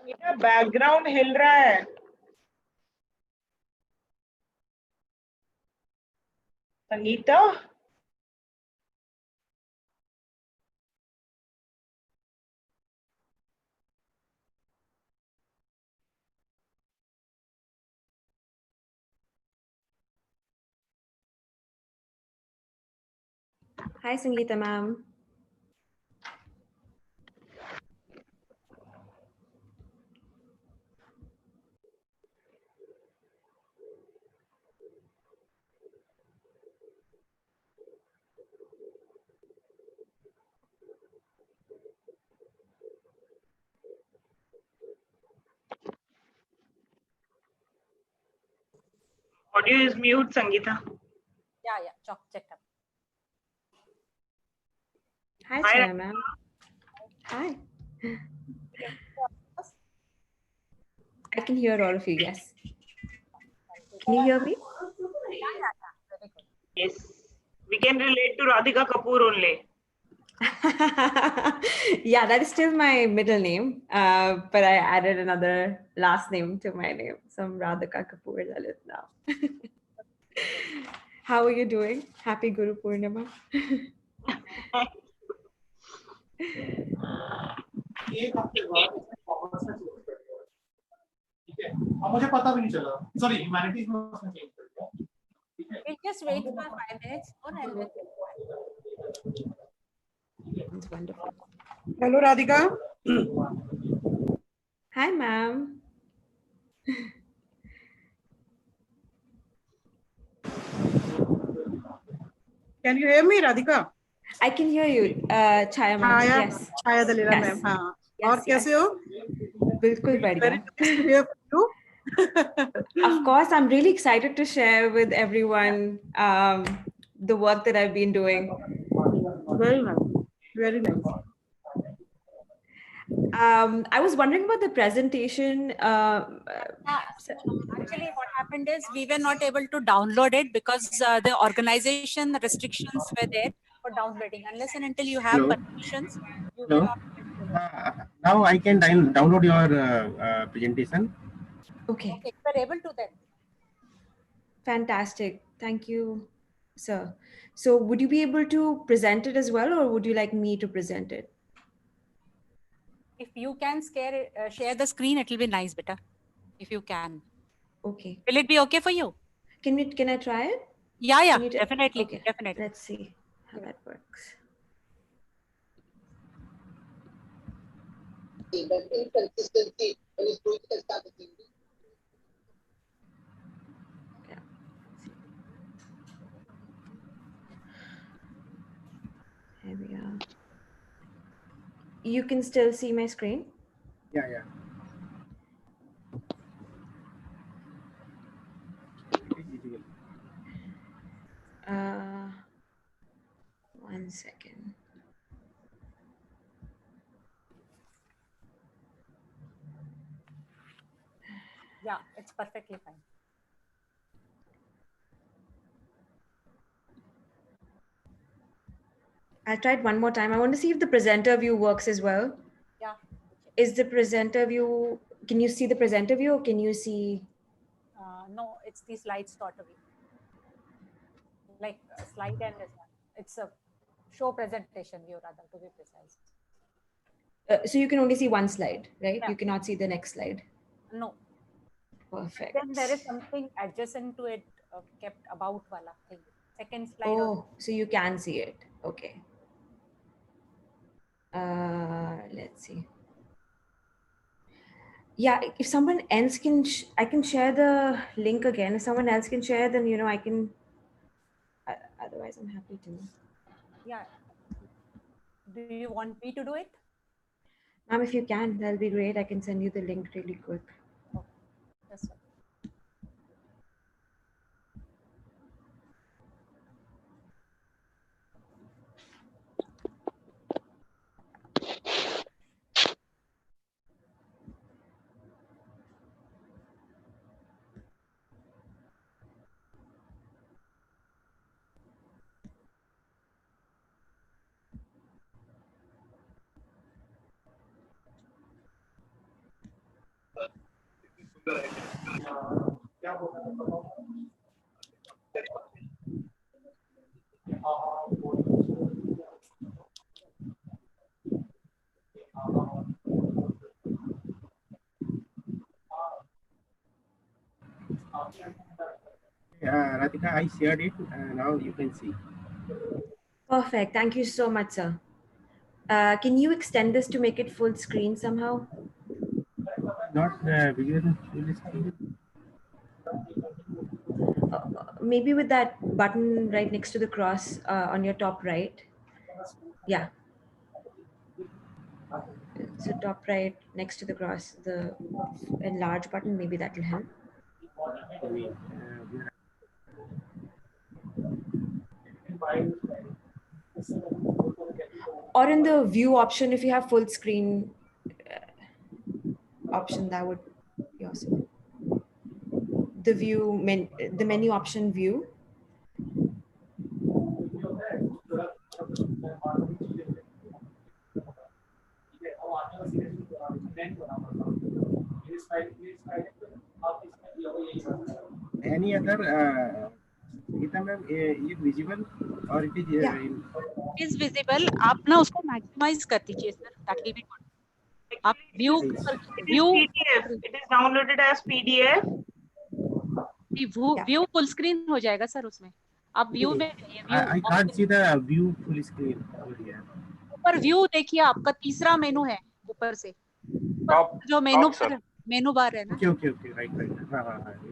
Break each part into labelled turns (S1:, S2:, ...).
S1: Sangeeta background हिल रहा है। Sangeeta
S2: Hi, Sangeeta ma'am.
S1: Audio is mute Sangeeta.
S3: Yeah, check up.
S2: Hi,
S1: Hi,
S2: Chaya ma'am. Hi. I can hear all of you, yes. Can you hear me?
S3: Yeah, very good.
S1: yes, we can relate to Radhika Kapoor only.
S2: Yeah, that is still my middle name, but I added another last name to my name. So I'm Radhika Kapoor Lalit now. How are you doing? Happy Guru Purnima.
S4: मुझे पता भी नहीं चला sorry humanities में उसने change कर दिया
S3: We'll just wait for 5 minutes more and then.
S2: It's wonderful.
S5: Hello, Radhika.
S2: Hi, ma'am.
S5: Can you hear me, Radhika?
S2: I can hear you, Chaya ma'am. Yes.
S5: Chaya Dalila
S2: Yes.
S5: ma'am. हाँ.
S2: Yes,
S5: और कैसे हो?
S2: बिल्कुल बढ़िया.
S5: Very nice to hear from you.
S2: Of course, I'm really excited to share with everyone the work that I've been doing.
S5: Very nice. Very nice.
S2: I was wondering about the presentation.
S3: Actually, what happened is we were not able to download it because the organization restrictions were there for downloading. Unless and until you have
S4: Hello.
S3: permissions, you
S4: Hello.
S3: cannot.
S4: Now I can download your presentation.
S2: Okay.
S3: Okay, we're able to then.
S2: Fantastic. Thank you, sir. So would you be able to present it as well, or would you like me to present it?
S3: If you can share the screen, it will be nice, beta. If you can.
S2: Okay.
S3: Will it be okay for you?
S2: Can I try it?
S3: Yeah,
S2: Can you
S3: definitely.
S2: Okay.
S3: Definitely.
S2: Let's see how that works.
S6: Inconsistency when it's doing the starting.
S2: Yeah. Here we are. You can still see my screen?
S4: Yeah.
S2: One second.
S3: Yeah, it's perfectly fine.
S2: I tried one more time. I want to see if the presenter view works as well.
S3: Yeah.
S2: Is the presenter view, can you see the presenter view, or can you see?
S3: No, it's the slides totally. Like a slide and this one. It's a show presentation view rather, to be precise.
S2: So you can only see one slide, right?
S3: Yeah.
S2: You cannot see the next slide.
S3: No.
S2: Perfect.
S3: Then there is something adjacent to it, kept about wala thing. Second slide.
S2: Oh, so you can see it. Okay. Let's see. Yeah, if someone else can, I can share the link again. If someone else can share, then, I can, otherwise I'm happy to.
S3: Yeah. Do you want me to do it?
S2: Ma'am, if you can, that'll be great. I can send you the link really quick.
S3: Okay. That's fine.
S7: Radhika, I shared it. Now you can see.
S2: Perfect. Thank you so much, sir. Can you extend this to make it full screen somehow?
S7: Not visible full screen.
S2: Maybe with that button right next to the cross on your top right. Yeah. So top right next to the cross, the enlarge button, maybe that will help.
S7: I mean,
S2: Or in the view option, if you have full screen option, that would be awesome. The view, the menu option view.
S7: any other, Geeta ma'am, is it visible or it is
S2: Yeah.
S8: is visible. आप ना उसको maximize कर दीजिए sir. That will be good. आप view
S1: It is
S8: view
S1: PDF. It is downloaded as PDF.
S8: view full screen हो जाएगा sir उसमें. आप view में
S7: I can't see the view full screen over here.
S8: ऊपर view देखिए आपका तीसरा मेनू है ऊपर से.
S9: Top,
S8: जो मेनू
S9: top, sir.
S8: पर मेनू बार है ना.
S7: Okay, right.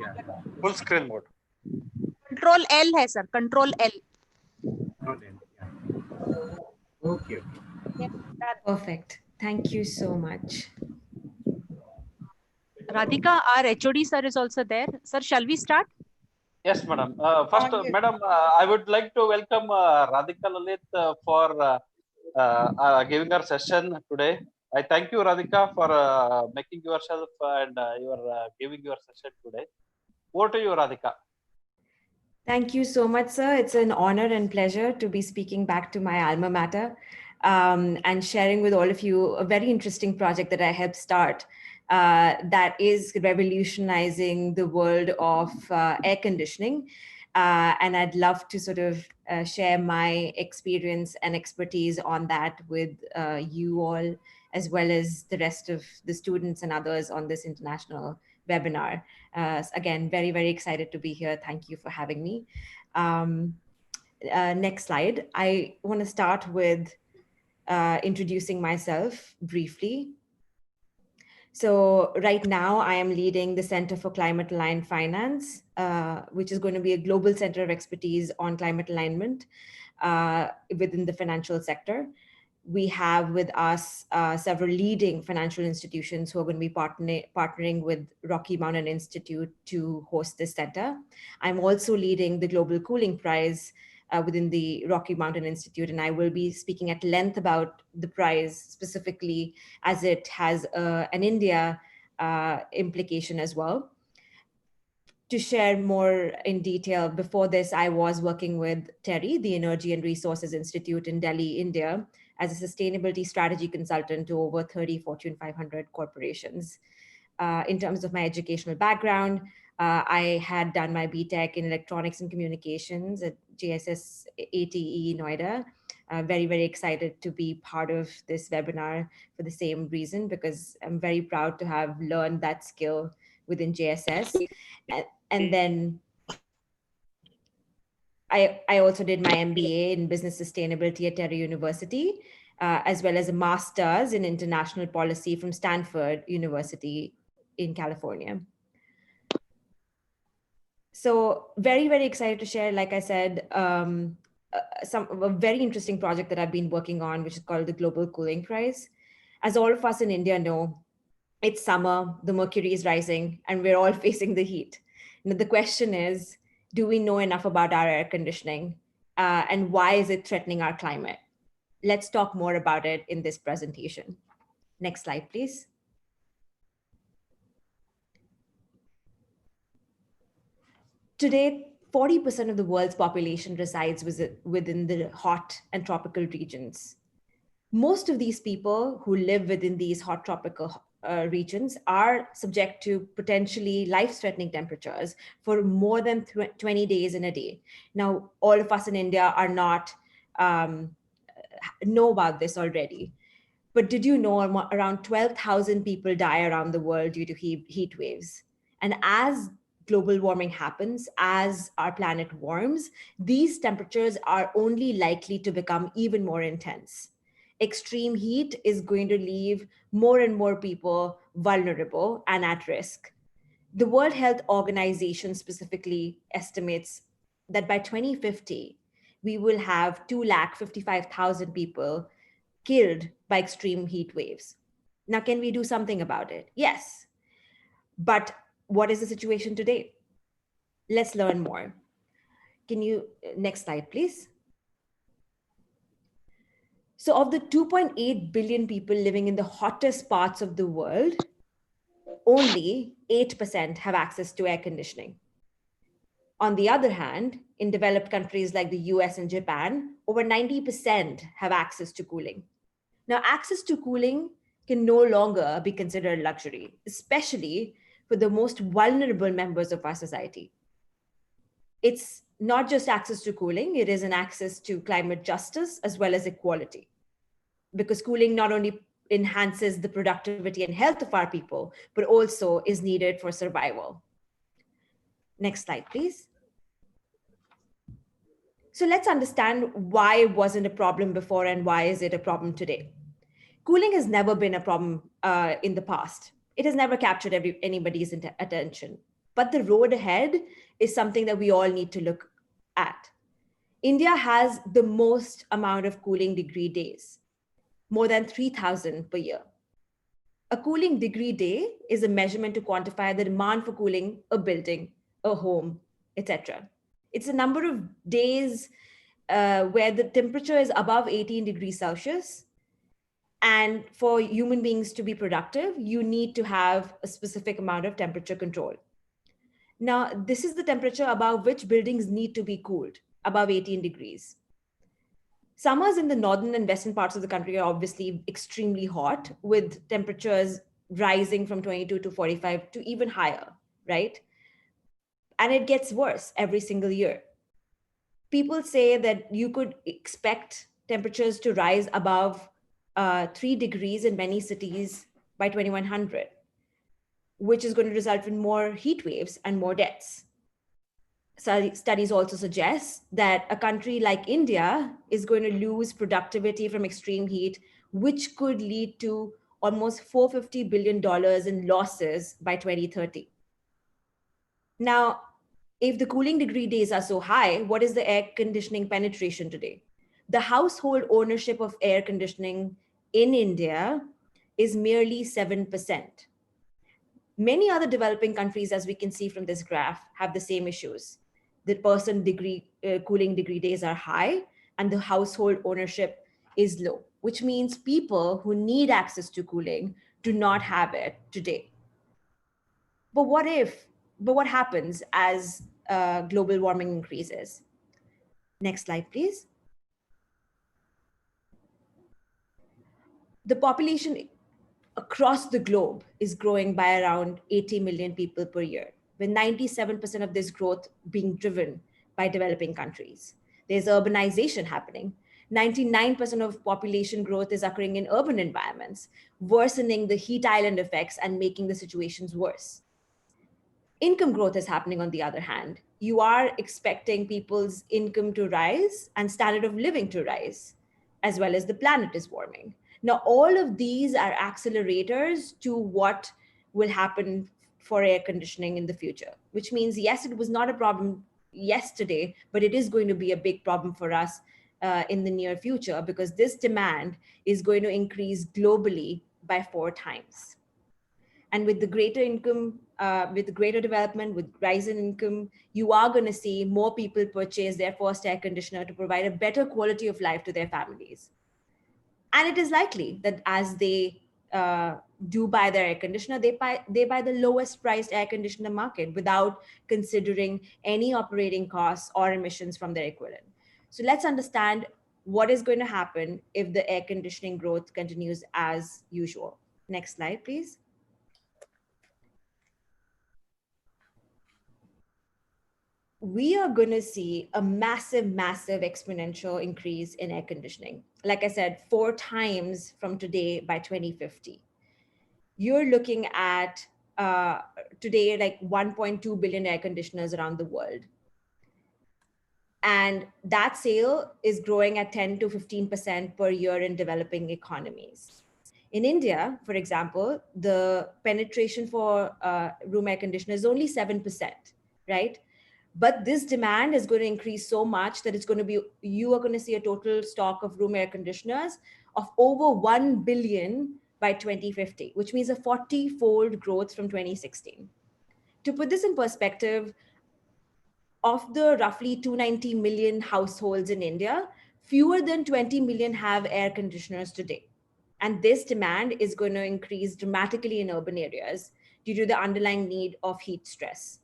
S7: Yeah.
S9: Full screen mode.
S8: Control L है sir. Control L.
S7: Not in, yeah. Okay.
S8: Yes, that.
S2: Perfect. Thank you so much.
S8: Radhika, our HOD sir is also there. Sir, shall we start?
S9: Yes, madam. First,
S5: yes.
S9: madam, I would like to welcome Radhika Lalit for giving her session today. I thank you, Radhika, for making yourself and giving your session today. Over to you, Radhika.
S2: Thank you so much, sir. It's an honor and pleasure to be speaking back to my alma mater and sharing with all of you a very interesting project that I helped start that is revolutionizing the world of air conditioning. And I'd love to sort of share my experience and expertise on that with you all, as well as the rest of the students and others on this international webinar. Again, very, very excited to be here. Thank you for having me. Next slide. I want to start with introducing myself briefly. So right now I am leading the Center for Climate Aligned Finance, which is going to be a global center of expertise on climate alignment within the financial sector. We have with us several leading financial institutions who are going to be partnering with Rocky Mountain Institute to host this center. I'm also leading the Global Cooling Prize within the Rocky Mountain Institute, and I will be speaking at length about the prize specifically as it has an India implication as well. To share more in detail, before this, I was working with Terry, the Energy and Resources Institute in Delhi, India, as a sustainability strategy consultant to over 30 Fortune 500 corporations. In terms of my educational background, I had done my BTech in Electronics and Communications at JSS ATE Noida. Very, very excited to be part of this webinar for the same reason, because I'm very proud to have learned that skill within JSS. And then I also did my MBA in Business Sustainability at Terry University, as well as a master's in International Policy from Stanford University in California. So very, very excited to share, like I said, a very interesting project that I've been working on, which is called the Global Cooling Prize. As all of us in India know, it's summer, the mercury is rising, and we're all facing the heat. Now, the question is, do we know enough about our air conditioning and why is it threatening our climate? Let's talk more about it in this presentation. Next slide, please. Today, 40% of the world's population resides within the hot and tropical regions. Most of these people who live within these hot tropical regions are subject to potentially life-threatening temperatures for more than 20 days in a day. Now, all of us in India are not know about this already. But did you know around 12,000 people die around the world due to heat waves? And as global warming happens, as our planet warms, these temperatures are only likely to become even more intense. Extreme heat is going to leave more and more people vulnerable and at risk. The World Health Organization specifically estimates that by 2050, we will have 255,000 people killed by extreme heat waves. Now, can we do something about it? Yes. But what is the situation today? Let's learn more. Can you, next slide, please? So of the 2.8 billion people living in the hottest parts of the world, only 8% have access to air conditioning. On the other hand, in developed countries like the US and Japan, over 90% have access to cooling. Now, access to cooling can no longer be considered luxury, especially for the most vulnerable members of our society. It's not just access to cooling, it is an access to climate justice as well as equality. Because cooling not only enhances the productivity and health of our people, but also is needed for survival. Next slide, please. So let's understand why it wasn't a problem before and why is it a problem today. Cooling has never been a problem in the past. It has never captured anybody's attention. But the road ahead is something that we all need to look at. India has the most amount of cooling degree days, more than 3,000 per year. A cooling degree day is a measurement to quantify the demand for cooling a building, a home, etc. It's a number of days where the temperature is above 18 degrees Celsius. And for human beings to be productive, you need to have a specific amount of temperature control. Now, this is the temperature above which buildings need to be cooled, above 18 degrees. Summers in the northern and western parts of the country are obviously extremely hot, with temperatures rising from 22 to 45 to even higher, right? And it gets worse every single year. People say that you could expect temperatures to rise above 3 degrees in many cities by 2100, which is going to result in more heat waves and more deaths. Studies also suggest that a country like India is going to lose productivity from extreme heat, which could lead to almost $450 billion in losses by 2030. Now, if the cooling degree days are so high, what is the air conditioning penetration today? The household ownership of air conditioning in India is merely 7%. Many other developing countries, as we can see from this graph, have the same issues. The cooling degree days are high and the household ownership is low, which means people who need access to cooling do not have it today. But what happens as global warming increases? Next slide, please. The population across the globe is growing by around 80 million people per year, with 97% of this growth being driven by developing countries. There's urbanization happening. 99% of population growth is occurring in urban environments, worsening the heat island effects and making the situations worse. Income growth is happening on the other hand. You are expecting people's income to rise and standard of living to rise, as well as the planet is warming. Now, all of these are accelerators to what will happen for air conditioning in the future, which means, yes, it was not a problem yesterday, but it is going to be a big problem for us in the near future because this demand is going to increase globally by 4 times. And with the greater income, with the greater development, with rise in income, you are going to see more people purchase their first air conditioner to provide a better quality of life to their families. And it is likely that as they do buy their air conditioner, they buy the lowest priced air conditioner market without considering any operating costs or emissions from their equivalent. So let's understand what is going to happen if the air conditioning growth continues as usual. Next slide, please. we are going to see a massive, massive exponential increase in air conditioning. Like I said, 4 times from today by 2050. You're looking at today like 1.2 billion air conditioners around the world. And that sale is growing at 10 to 15% per year in developing economies. In India, for example, the penetration for room air conditioners is only 7%, right? But this demand is going to increase so much that you are going to see a total stock of room air conditioners of over 1 billion by 2050, which means a 40-fold growth from 2016. To put this in perspective, of the roughly 290 million households in India, fewer than 20 million have air conditioners today. And this demand is going to increase dramatically in urban areas due to the underlying need of heat stress.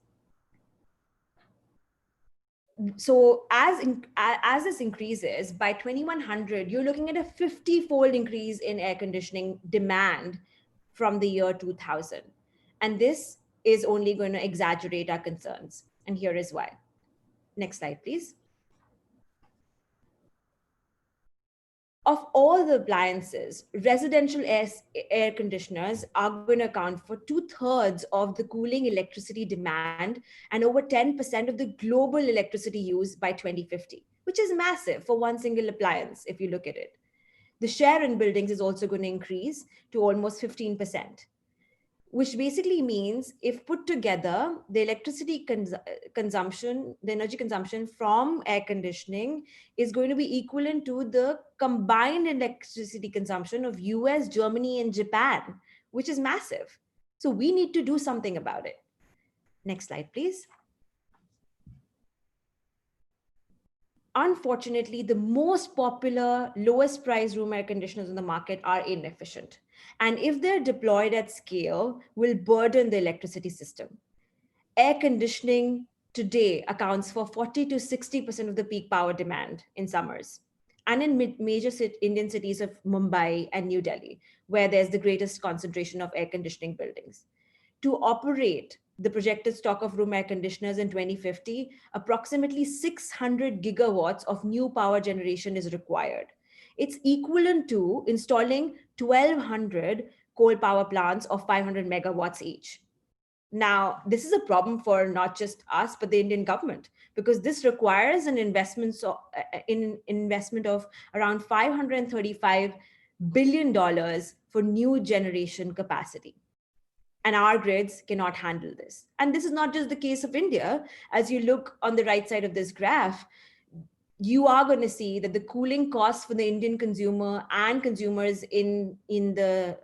S2: So as this increases, by 2100, you're looking at a 50-fold increase in air conditioning demand from the year 2000. And this is only going to exaggerate our concerns. And here is why. Next slide, please. Of all the appliances, residential air conditioners are going to account for 2/3 of the cooling electricity demand and over 10% of the global electricity use by 2050, which is massive for one single appliance if you look at it. The share in buildings is also going to increase to almost 15%. Which basically means if put together, the electricity consumption, the energy consumption from air conditioning is going to be equivalent to the combined electricity consumption of US, Germany, and Japan, which is massive. So we need to do something about it. Next slide, please. Unfortunately, the most popular, lowest price room air conditioners in the market are inefficient. And if they're deployed at scale, will burden the electricity system. Air conditioning today accounts for 40 to 60% of the peak power demand in summers. And in major Indian cities of Mumbai and New Delhi, where there's the greatest concentration of air conditioning buildings. To operate the projected stock of room air conditioners in 2050, approximately 600 gigawatts of new power generation is required. It's equivalent to installing 1,200 coal power plants of 500 megawatts each. Now, this is a problem for not just us, but the Indian government, because this requires an investment of around $535 billion for new generation capacity. And our grids cannot handle this. And this is not just the case of India. As you look on the right side of this graph, you are going to see that the cooling costs for the Indian consumer and consumers in the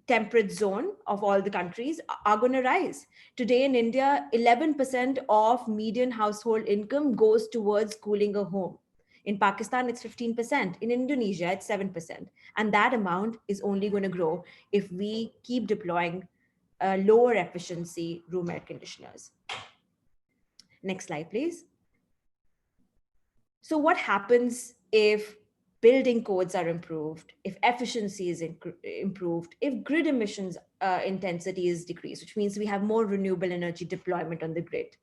S2: temperate zone of all the countries are going to rise. Today in India, 11% of median household income goes towards cooling a home. In Pakistan, it's 15%. In Indonesia, it's 7%. And that amount is only going to grow if we keep deploying lower efficiency room air conditioners. Next slide, please. So what happens if building codes are improved, if efficiency is improved, if grid emissions intensity is decreased, which means we have more renewable energy deployment on the grid?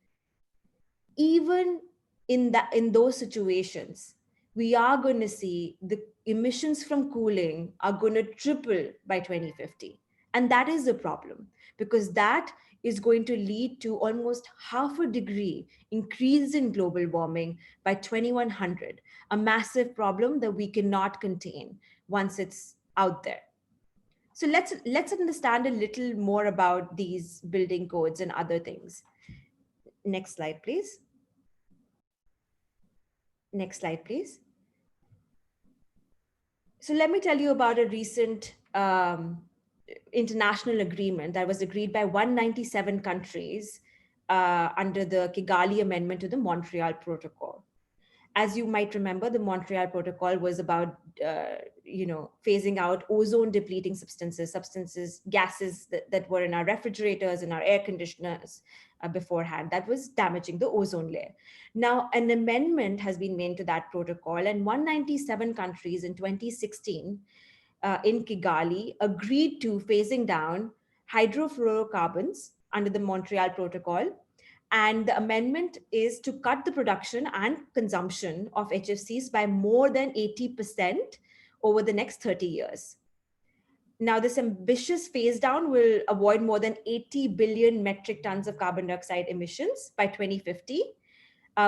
S2: Even in those situations, we are going to see the emissions from cooling are going to triple by 2050. And that is a problem, because that is going to lead to almost 0.5 degree increase in global warming by 2100, a massive problem that we cannot contain once it's out there. So let's understand a little more about these building codes and other things. Next slide, please. Next slide, please. So let me tell you about a recent international agreement that was agreed by 197 countries under the Kigali Amendment to the Montreal Protocol. As you might remember, the Montreal Protocol was about phasing out ozone depleting substances, gases that were in our refrigerators and our air conditioners beforehand, that was damaging the ozone layer. Now, an amendment has been made to that protocol, and 197 countries in 2016 in Kigali agreed to phasing down hydrofluorocarbons under the Montreal Protocol And the amendment is to cut the production and consumption of HFCs by more than 80% over the next 30 years. Now, this ambitious phase down will avoid more than 80 billion metric tons of carbon dioxide emissions by 2050,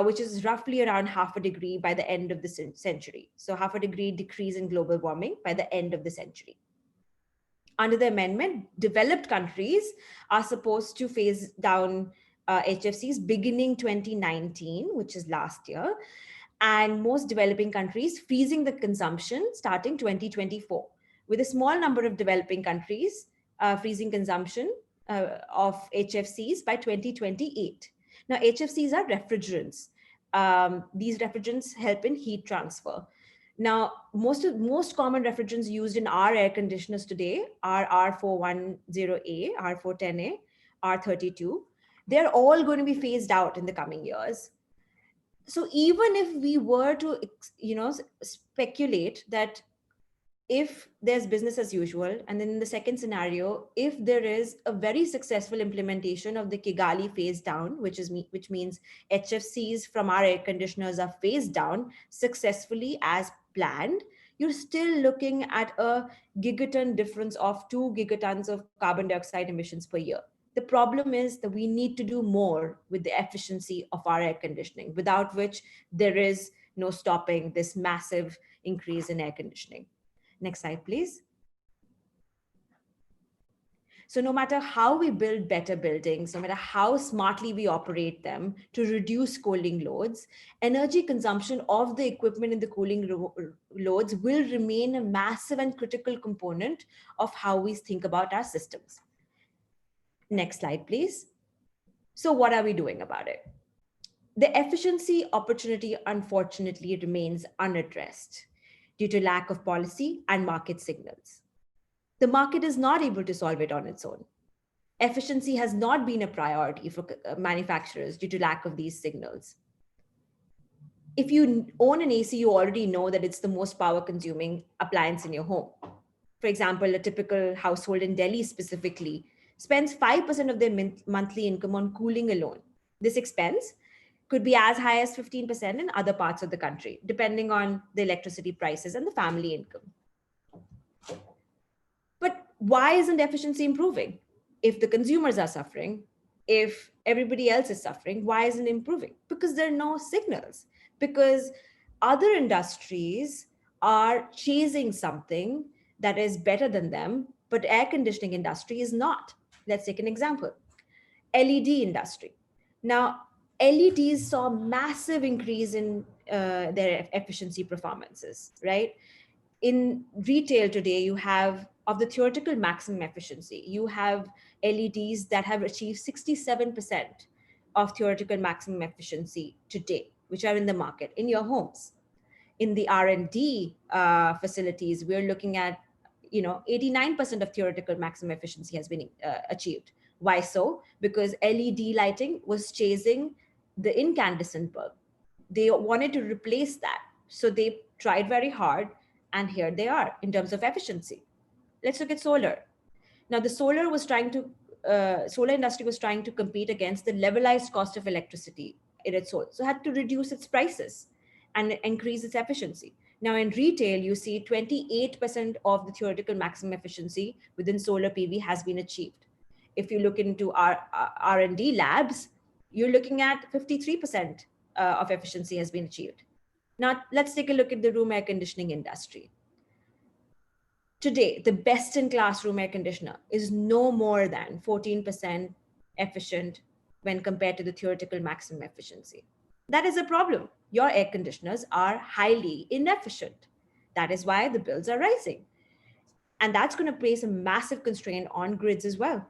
S2: which is roughly around half a degree by the end of the century. So half a degree decrease in global warming by the end of the century. Under the amendment, developed countries are supposed to phase down HFCs beginning 2019, which is last year, and most developing countries freezing the consumption starting 2024, with a small number of developing countries freezing consumption of HFCs by 2028. Now, HFCs are refrigerants. These refrigerants help in heat transfer. Now, most common refrigerants used in our air conditioners today are R410A, R410A, R32. They're all going to be phased out in the coming years. So even if we were to, speculate that if there's business as usual, and then in the second scenario, if there is a very successful implementation of the Kigali phase down, which means HFCs from our air conditioners are phased down successfully as planned, you're still looking at a gigaton difference of 2 gigatons of carbon dioxide emissions per year. The problem is that we need to do more with the efficiency of our air conditioning, without which there is no stopping this massive increase in air conditioning. Next slide, please. So no matter how we build better buildings, no matter how smartly we operate them to reduce cooling loads, energy consumption of the equipment in the cooling loads will remain a massive and critical component of how we think about our systems. Next slide, please. So what are we doing about it? The efficiency opportunity, unfortunately, remains unaddressed due to lack of policy and market signals. The market is not able to solve it on its own. Efficiency has not been a priority for manufacturers due to lack of these signals. If you own an AC, you already know that it's the most power consuming appliance in your home. For example, a typical household in Delhi specifically spends 5% of their monthly income on cooling alone. This expense could be as high as 15% in other parts of the country, depending on the electricity prices and the family income. But why isn't efficiency improving? If the consumers are suffering, if everybody else is suffering, why isn't it improving? Because there are no signals, because other industries are chasing something that is better than them, but air conditioning industry is not. Let's take an example. LED industry. Now, LEDs saw massive increase in their efficiency performances, right? In retail today, you have, of the theoretical maximum efficiency, you have LEDs that have achieved 67% of theoretical maximum efficiency today, which are in the market, in your homes. In the R&D facilities, we're looking at 89% of theoretical maximum efficiency has been achieved. Why so? Because LED lighting was chasing the incandescent bulb. They wanted to replace that. So they tried very hard, and here they are in terms of efficiency. Let's look at solar. Now, the solar industry was trying to compete against the levelized cost of electricity it had sold. So it had to reduce its prices and increase its efficiency. Now in retail, you see 28% of the theoretical maximum efficiency within solar PV has been achieved. If you look into our R&D labs, you're looking at 53% of efficiency has been achieved. Now let's take a look at the room air conditioning industry. Today, the best in class room air conditioner is no more than 14% efficient when compared to the theoretical maximum efficiency. That is a problem. Your air conditioners are highly inefficient. That is why the bills are rising. And that's going to place a massive constraint on grids as well.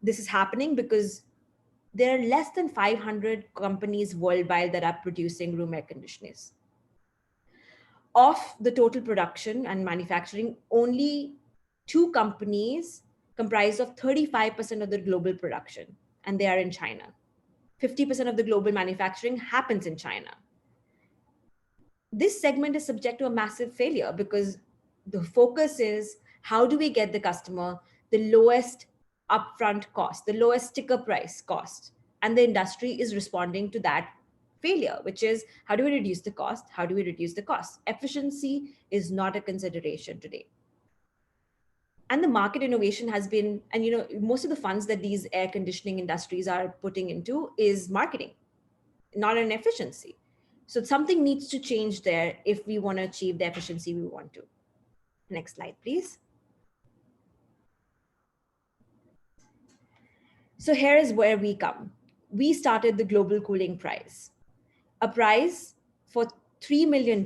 S2: This is happening because there are less than 500 companies worldwide that are producing room air conditioners. Of the total production and manufacturing, only 2 companies comprise of 35% of the global production, and they are in China. 50% of the global manufacturing happens in China. This segment is subject to a massive failure because the focus is how do we get the customer the lowest upfront cost, the lowest sticker price cost, And the industry is responding to that failure, which is, how do we reduce the cost? How do we reduce the cost? Efficiency is not a consideration today. And the market innovation has been, and most of the funds that these air conditioning industries are putting into is marketing, not an efficiency. So something needs to change there if we want to achieve the efficiency we want to. Next slide, please. So here is where we come. We started the Global Cooling Prize, a prize for $3 million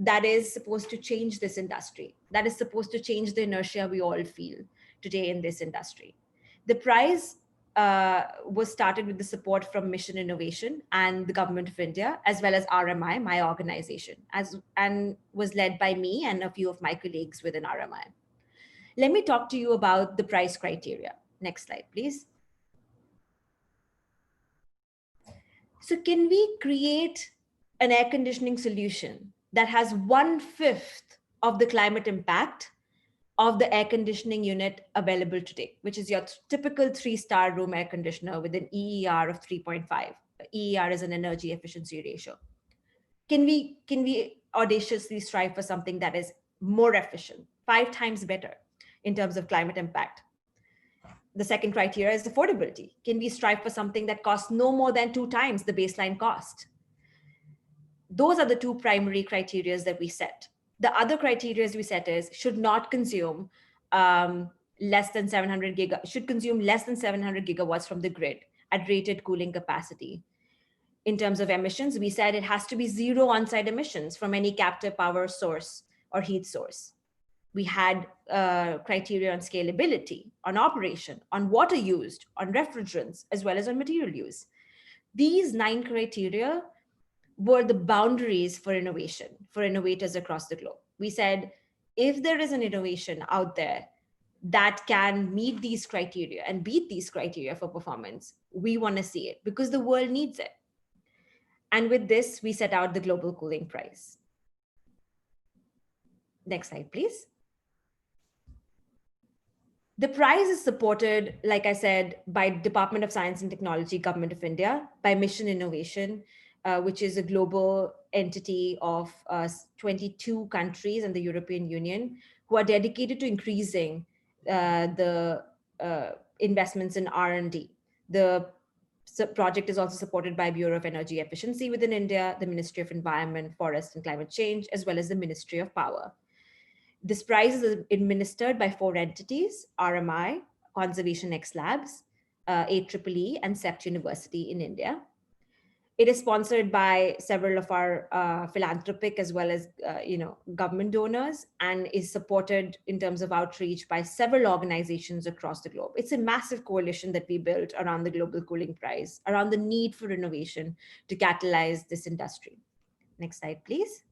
S2: that is supposed to change this industry, that is supposed to change the inertia we all feel today in this industry. The prize was started with the support from Mission Innovation and the Government of India, as well as RMI, my organization, and was led by me and a few of my colleagues within RMI. Let me talk to you about the prize criteria. Next slide, please. So can we create an air conditioning solution that has 1/5 of the climate impact of the air conditioning unit available today, which is your typical 3-star room air conditioner with an EER of 3.5. EER is an energy efficiency ratio. Can we audaciously strive for something that is more efficient, 5 times better in terms of climate impact? The second criteria is affordability. Can we strive for something that costs no more than 2 times the baseline cost? Those are the 2 primary criteria that we set. The other criteria we set is should not consume less than 700 gigawatts from the grid at rated cooling capacity. In terms of emissions, we said it has to be 0 on-site emissions from any captive power source or heat source. We had criteria on scalability, on operation, on water used, on refrigerants, as well as on material use. These 9 criteria were the boundaries for innovation, for innovators across the globe. We said, if there is an innovation out there that can meet these criteria and beat these criteria for performance, we want to see it because the world needs it. And with this, we set out the Global Cooling Prize. Next slide, please. The prize is supported, like I said, by Department of Science and Technology, Government of India, by Mission Innovation, which is a global entity of 22 countries and the European Union, who are dedicated to increasing the investments in R&D. The project is also supported by Bureau of Energy Efficiency within India, the Ministry of Environment, Forest and Climate Change, as well as the Ministry of Power. This prize is administered by 4 entities: RMI, Conservation X Labs, AEEE, and CEPT University in India. It is sponsored by several of our philanthropic as well as government donors, and is supported in terms of outreach by several organizations across the globe. It's a massive coalition that we built around the Global Cooling Prize, around the need for innovation to catalyze this industry. Next slide, please.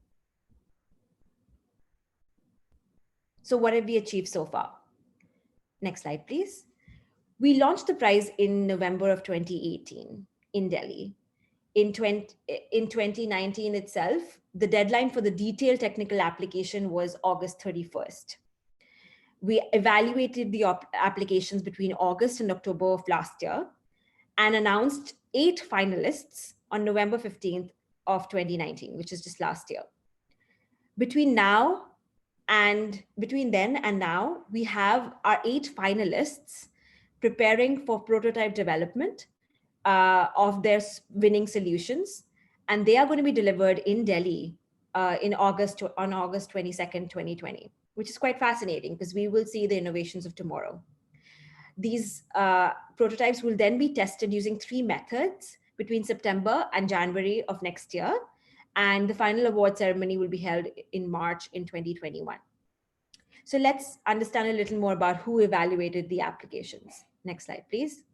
S2: So what have we achieved so far? Next slide, please. We launched the prize in November of 2018 in Delhi. In 2019 itself, the deadline for the detailed technical application was August 31st. We evaluated the applications between August and October of last year and announced 8 finalists on November 15th of 2019, which is just last year. Between then and now, we have our 8 finalists preparing for prototype development of their winning solutions. And they are going to be delivered in Delhi on August 22nd, 2020, which is quite fascinating because we will see the innovations of tomorrow. These prototypes will then be tested using 3 methods between September and January of next year. And the final award ceremony will be held in March in 2021. So let's understand a little more about who evaluated the applications. Next slide, please.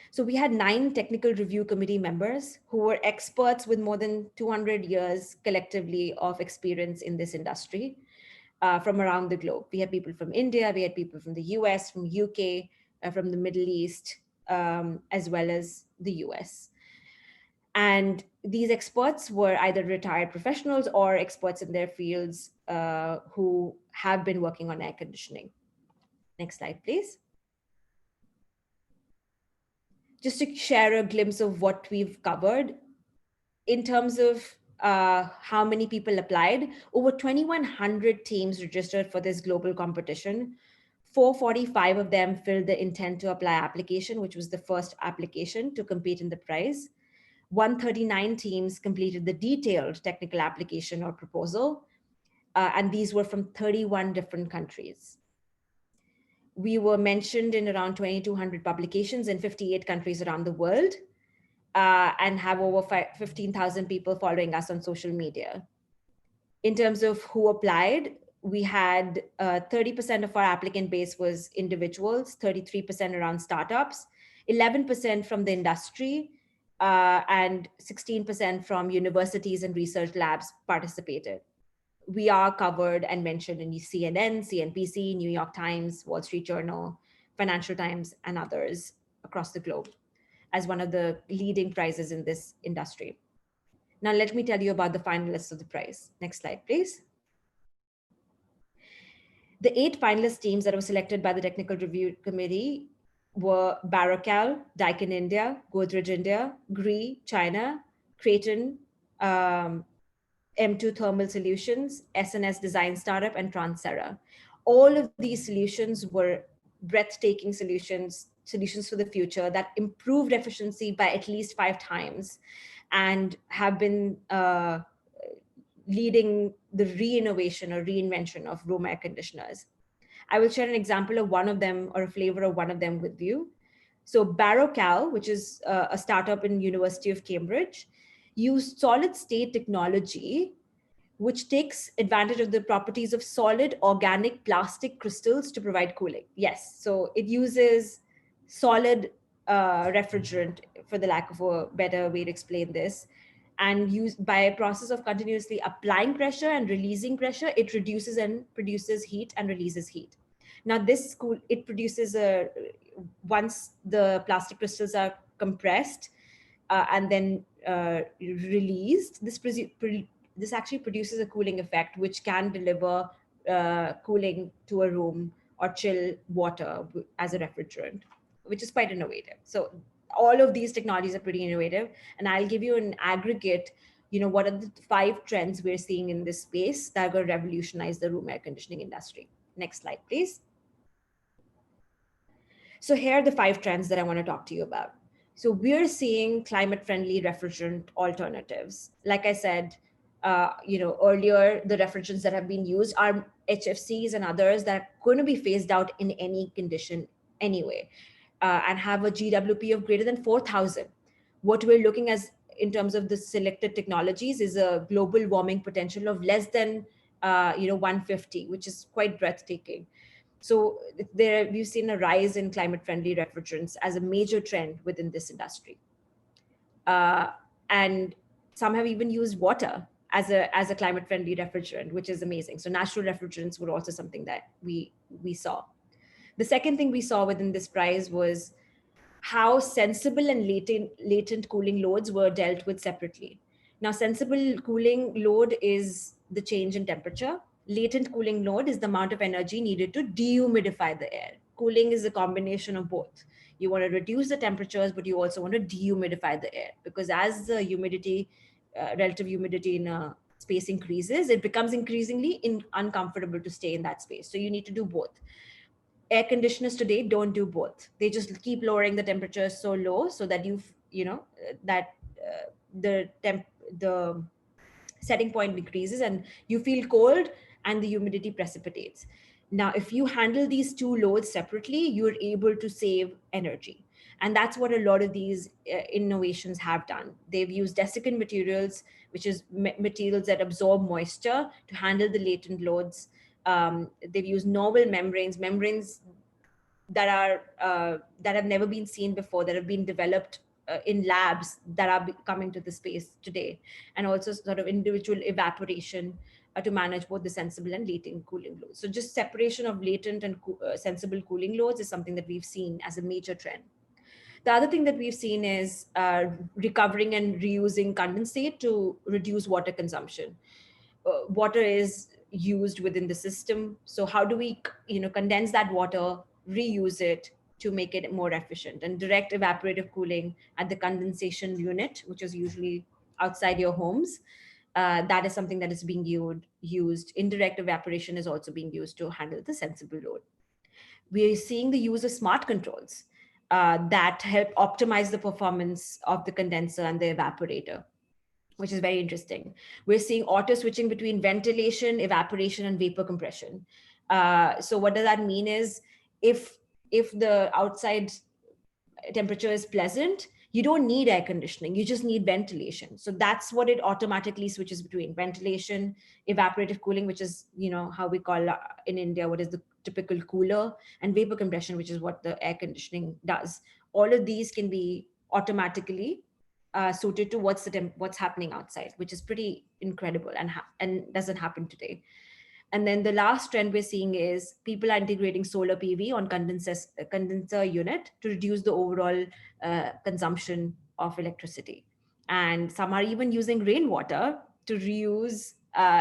S2: So we had 9 technical review committee members who were experts with more than 200 years collectively of experience in this industry from around the globe. We had people from India, we had people from the US, from UK, from the Middle East, as well as the US. And these experts were either retired professionals or experts in their fields who have been working on air conditioning. Next slide, please. just to share a glimpse of what we've covered, in terms of how many people applied, over 2,100 teams registered for this global competition. 445 of them filled the intent to apply application, which was the first application to compete in the prize. 139 teams completed the detailed technical application or proposal, and these were from 31 different countries. We were mentioned in around 2,200 publications in 58 countries around the world, and have over 15,000 people following us on social media. In terms of who applied, we had 30% of our applicant base was individuals, 33% around startups, 11% from the industry, and 16% from universities and research labs participated. We are covered and mentioned in CNN, CNBC, New York Times, Wall Street Journal, Financial Times, and others across the globe as one of the leading prizes in this industry. Now, let me tell you about the finalists of the prize. Next slide, please. The 8 finalist teams that were selected by the Technical Review Committee were Barocal, Daikin India, Godrej India, Gree, China, Creighton, M2 Thermal Solutions, SNS Design Startup, and Transera. All of these solutions were breathtaking solutions for the future that improved efficiency by at least 5 times and have been leading the re-innovation or reinvention of room air conditioners. I will share an example of one of them, or a flavor of one of them with you. So Barocal, which is a startup in University of Cambridge, used solid state technology, which takes advantage of the properties of solid organic plastic crystals to provide cooling. Yes, so it uses solid refrigerant, for the lack of a better way to explain this, and by a process of continuously applying pressure and releasing pressure, it reduces and produces heat and releases heat. Now it produces once the plastic crystals are compressed and then released, this actually produces a cooling effect, which can deliver cooling to a room or chill water as a refrigerant, which is quite innovative. So all of these technologies are pretty innovative. And I'll give you an aggregate, what are the 5 trends we're seeing in this space that are going to revolutionize the room air conditioning industry. Next slide, please. So here are the 5 trends that I want to talk to you about. So we're seeing climate-friendly refrigerant alternatives. Like I said, earlier, the refrigerants that have been used are HFCs and others that are going to be phased out in any condition anyway, and have a GWP of greater than 4,000. What we're looking at in terms of the selected technologies is a global warming potential of less than 150, which is quite breathtaking. So we've seen a rise in climate-friendly refrigerants as a major trend within this industry. And some have even used water as a climate-friendly refrigerant, which is amazing. So natural refrigerants were also something that we saw. The second thing we saw within this prize was how sensible and latent cooling loads were dealt with separately. Now, sensible cooling load is the change in temperature. Latent cooling load is the amount of energy needed to dehumidify the air. Cooling is a combination of both. You want to reduce the temperatures, but you also want to dehumidify the air, because as the humidity, relative humidity in a space increases, it becomes increasingly uncomfortable to stay in that space. So you need to do both. Air conditioners today don't do both. They just keep lowering the temperature so low so that the setting point decreases and you feel cold and the humidity precipitates. Now, if you handle these 2 loads separately, you're able to save energy. And that's what a lot of these innovations have done. They've used desiccant materials, which is materials that absorb moisture to handle the latent loads. They've used novel membranes that have never been seen before, that have been developed in labs that are coming to the space today, and also sort of individual evaporation to manage both the sensible and latent cooling loads. So just separation of latent and sensible cooling loads is something that we've seen as a major trend. The other thing that we've seen is recovering and reusing condensate to reduce water consumption. Water is used within the system. So how do we condense that water, reuse it, to make it more efficient. And direct evaporative cooling at the condensation unit, which is usually outside your homes, that is something that is being used. Indirect evaporation is also being used to handle the sensible load. We are seeing the use of smart controls that help optimize the performance of the condenser and the evaporator, which is very interesting. We're seeing auto switching between ventilation, evaporation, and vapor compression. So what does that mean is if the outside temperature is pleasant, you don't need air conditioning, you just need ventilation. So that's what it automatically switches between: ventilation, evaporative cooling, which is, how we call in India, what is the typical cooler, and vapor compression, which is what the air conditioning does. All of these can be automatically suited to what's happening outside, which is pretty incredible and doesn't happen today. And then the last trend we're seeing is people are integrating solar PV on condenser unit to reduce the overall consumption of electricity. And some are even using rainwater to reuse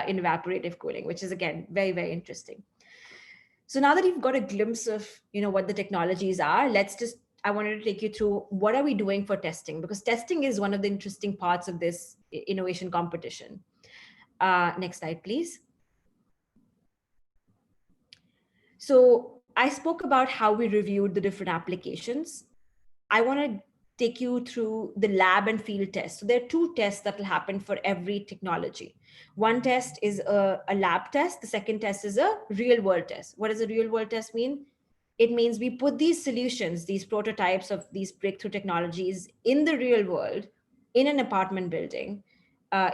S2: in evaporative cooling, which is, again, very, very interesting. So now that you've got a glimpse of, what the technologies are, I wanted to take you through what are we doing for testing, because testing is one of the interesting parts of this innovation competition. Next slide, please. So I spoke about how we reviewed the different applications. I want to take you through the lab and field test. So there are two tests that will happen for every technology. One test is a lab test. The second test is a real world test. What does a real world test mean? It means we put these solutions, these prototypes of these breakthrough technologies in the real world, in an apartment building,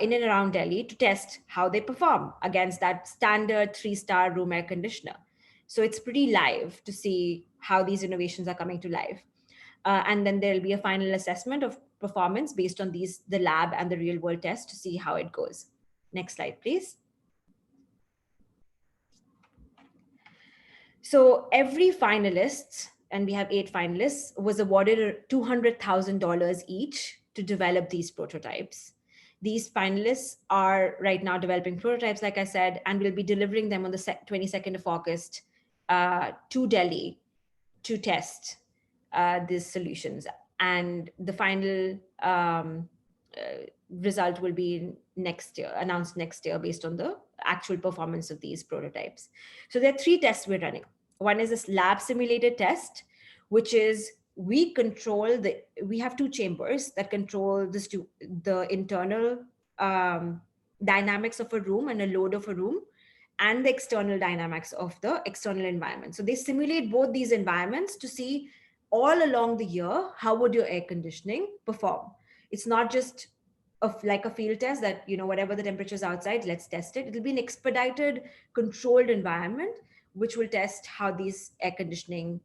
S2: in and around Delhi, to test how they perform against that standard 3-star room air conditioner. So it's pretty live to see how these innovations are coming to life. And then there'll be a final assessment of performance based on the lab and the real world test to see how it goes. Next slide, please. So every finalist, and we have 8 finalists, was awarded $200,000 each to develop these prototypes. These finalists are right now developing prototypes, like I said, and will be delivering them on the 22nd of August to Delhi to test these solutions. And the final result will be announced next year based on the actual performance of these prototypes. So there are 3 tests we're running. One is this lab simulated test, which is we have 2 chambers that control the internal dynamics of a room and a load of a room, and the external dynamics of the external environment. So they simulate both these environments to see all along the year, how would your air conditioning perform? It's not just like a field test that, whatever the temperature is outside, let's test it. It'll be an expedited, controlled environment, which will test how these air conditioning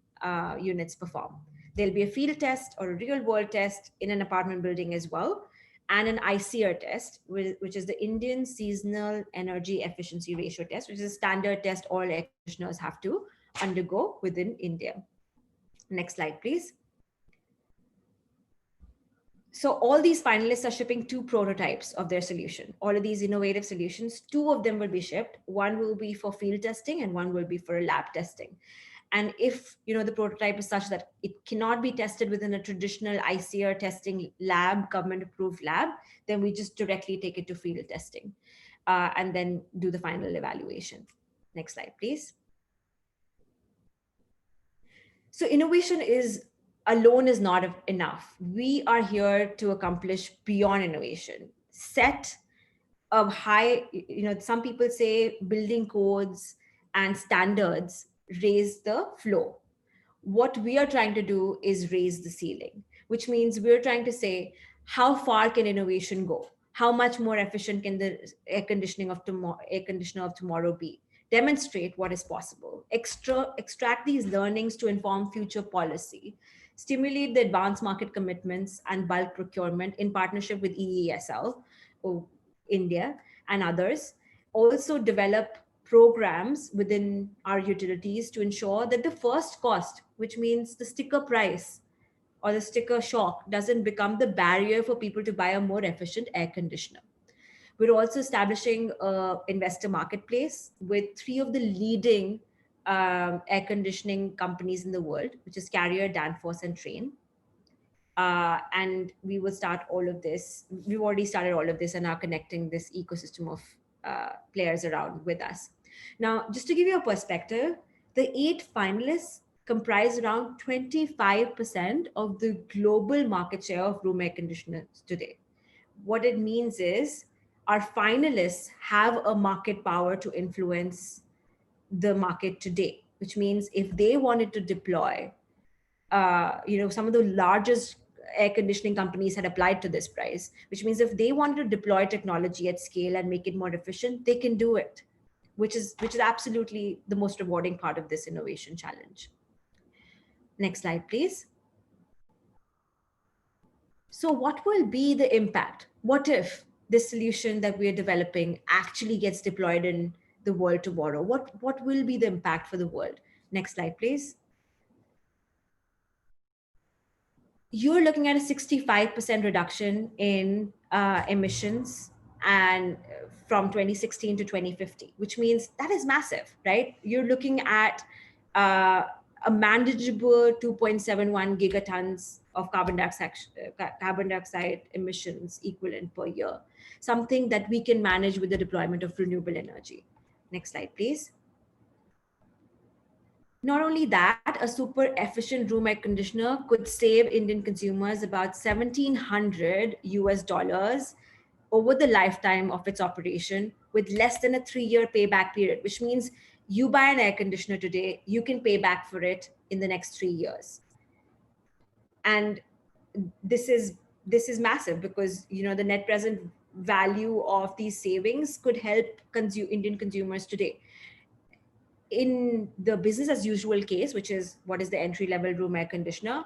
S2: units perform. There'll be a field test or a real world test in an apartment building as well, and an ICR test, which is the Indian Seasonal Energy Efficiency Ratio test, which is a standard test all air conditioners have to undergo within India. Next slide, please. So all these finalists are shipping 2 prototypes of their solution. All of these innovative solutions, 2 of them will be shipped. One will be for field testing and one will be for lab testing. And if the prototype is such that it cannot be tested within a traditional ICR testing lab, government approved lab, then we just directly take it to field testing and then do the final evaluation. Next slide, please. So innovation alone is not enough. We are here to accomplish beyond innovation. Set a high, some people say building codes and standards raise the floor. What we are trying to do is raise the ceiling, which means we're trying to say, how far can innovation go? How much more efficient can the air conditioner of tomorrow be? Demonstrate what is possible. Extract these learnings to inform future policy. Stimulate the advanced market commitments and bulk procurement in partnership with EESL, India, and others. Also develop programs within our utilities to ensure that the first cost, which means the sticker price or the sticker shock, doesn't become the barrier for people to buy a more efficient air conditioner. We're also establishing an investor marketplace with 3 of the leading air conditioning companies in the world, which is Carrier, Danfoss, and Trane. And we will start all of this. We've already started all of this and are connecting this ecosystem of players around with us. Now, just to give you a perspective, the 8 finalists comprise around 25% of the global market share of room air conditioners today. What it means is our finalists have a market power to influence the market today, which means if they wanted to deploy, some of the largest air conditioning companies had applied to this price, which means if they wanted to deploy technology at scale and make it more efficient, they can do it, which is absolutely the most rewarding part of this innovation challenge. Next slide, please. So what will be the impact? What if this solution that we are developing actually gets deployed in the world tomorrow? What will be the impact for the world? Next slide, please. You're looking at a 65% reduction in emissions and from 2016 to 2050, which means that is massive, right? You're looking at a manageable 2.71 gigatons of carbon dioxide emissions equivalent per year, something that we can manage with the deployment of renewable energy. Next slide, please. Not only that, a super efficient room air conditioner could save Indian consumers about $1,700 over the lifetime of its operation with less than a 3-year payback period, which means you buy an air conditioner today, you can pay back for it in the next 3 years. And this is massive because the net present value of these savings could help Indian consumers today. In the business as usual case, which is what is the entry level room air conditioner,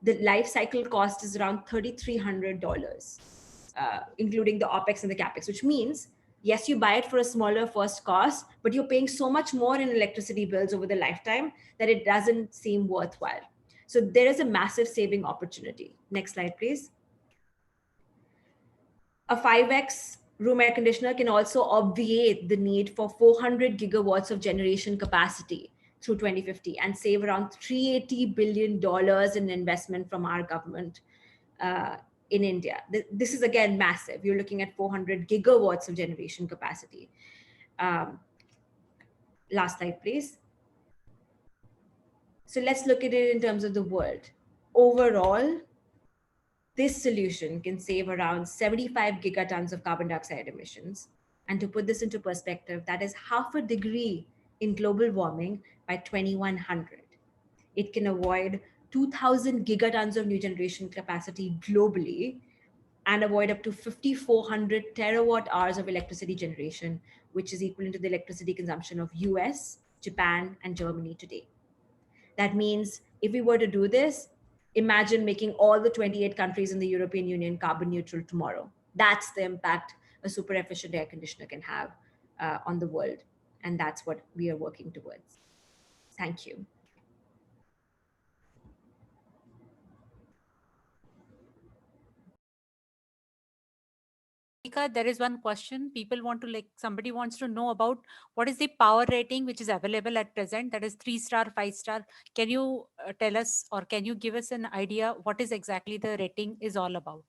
S2: the life cycle cost is around $3,300, including the OPEX and the CAPEX, which means, yes, you buy it for a smaller first cost, but you're paying so much more in electricity bills over the lifetime that it doesn't seem worthwhile. So there is a massive saving opportunity. Next slide, please. A 5x room air conditioner can also obviate the need for 400 gigawatts of generation capacity through 2050 and save around $380 billion in investment from our government in India. This is again massive. You're looking at 400 gigawatts of generation capacity. Last slide, please. So let's look at it in terms of the world. Overall, this solution can save around 75 gigatons of carbon dioxide emissions. And to put this into perspective, that is half a degree in global warming by 2100. It can avoid 2000 gigatons of new generation capacity globally and avoid up to 5,400 terawatt hours of electricity generation, which is equivalent to the electricity consumption of US, Japan, and Germany today. That means if we were to do this, imagine making all the 28 countries in the European Union carbon neutral tomorrow. That's the impact a super efficient air conditioner can have on the world. And that's what we are working towards. Thank you.
S3: There is one question. People want to somebody wants to know about what is the power rating which is available at present. That is 3-star, 5-star. Can you tell us or can you give us an idea what is exactly the rating is all about?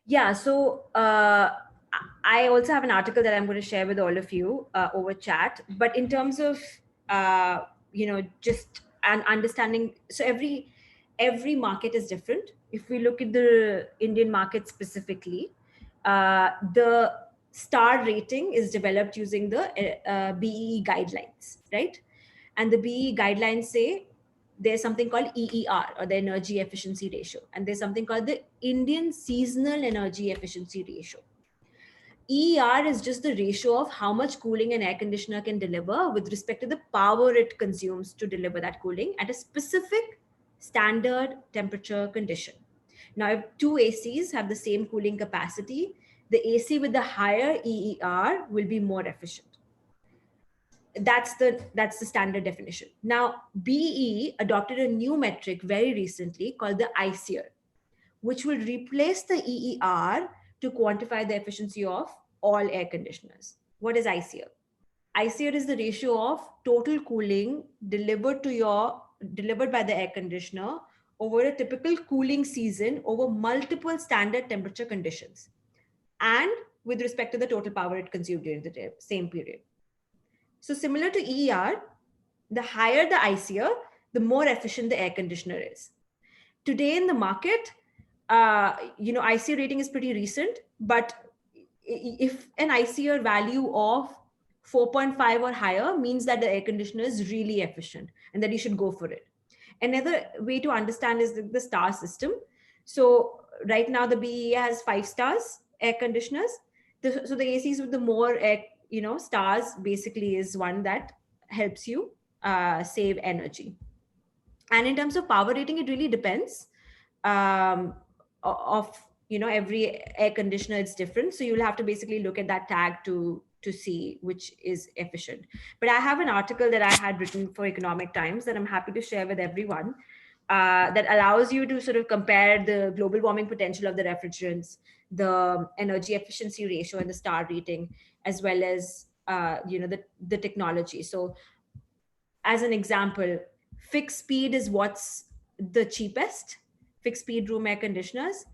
S2: Yeah, so I also have an article that I'm going to share with all of you over chat. But in terms of, just an understanding, so every market is different. If we look at the Indian market specifically, the star rating is developed using the BEE guidelines, right? And the BEE guidelines say there's something called EER, or the energy efficiency ratio, and there's something called the Indian seasonal energy efficiency ratio. EER is just the ratio of how much cooling an air conditioner can deliver with respect to the power it consumes to deliver that cooling at a specific standard temperature condition. Now, if two ACs have the same cooling capacity, the AC with the higher EER will be more efficient. That's the standard definition. Now, BE adopted a new metric very recently called the ICER, which will replace the EER to quantify the efficiency of all air conditioners. What is ICER? ICR is the ratio of total cooling delivered by the air conditioner over a typical cooling season over multiple standard temperature conditions, and with respect to the total power it consumed during the same period. So similar to EER, the higher the ICR, the more efficient the air conditioner is. Today in the market, ICR rating is pretty recent, but if an ICR value of 4.5 or higher means that the air conditioner is really efficient and that you should go for it. Another way to understand is the star system. So right now the BEA has 5 stars air conditioners. So the ACs with the more stars basically is one that helps you save energy. And in terms of power rating, it really depends of every air conditioner. It's different, so you'll have to basically look at that tag to see which is efficient. But I have an article that I had written for Economic Times that I'm happy to share with everyone, that allows you to sort of compare the global warming potential of the refrigerants, the energy efficiency ratio, and the star rating, as well as the technology. So as an example, fixed speed is what's the cheapest, fixed speed room air conditioners,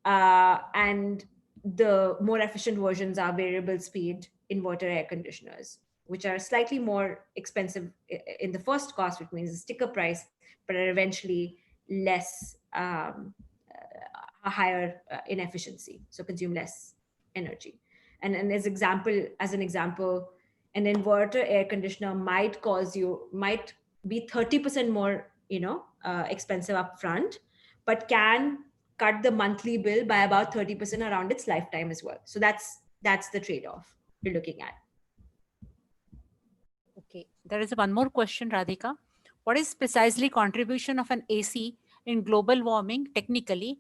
S2: and the more efficient versions are variable speed inverter air conditioners, which are slightly more expensive in the first cost, which means the sticker price, but are eventually less higher in efficiency, so consume less energy. And as an example, an inverter air conditioner might be 30% more expensive upfront, but can cut the monthly bill by about 30% around its lifetime as well. So that's the trade-off you're looking at.
S3: Okay, there is one more question, Radhika. What is precisely contribution of an AC in global warming technically?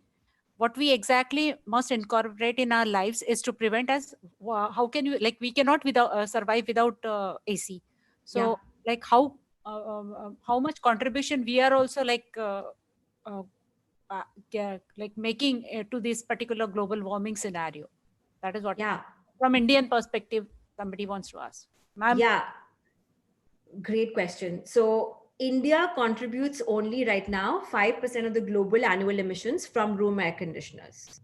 S3: What we exactly must incorporate in our lives is to prevent us. How can you, like, we cannot survive without AC. So like how much contribution we are also making to this particular global warming scenario. That is what, from Indian perspective, somebody wants to ask. Ma'am?
S2: Yeah, great question. So India contributes only right now 5% of the global annual emissions from room air conditioners.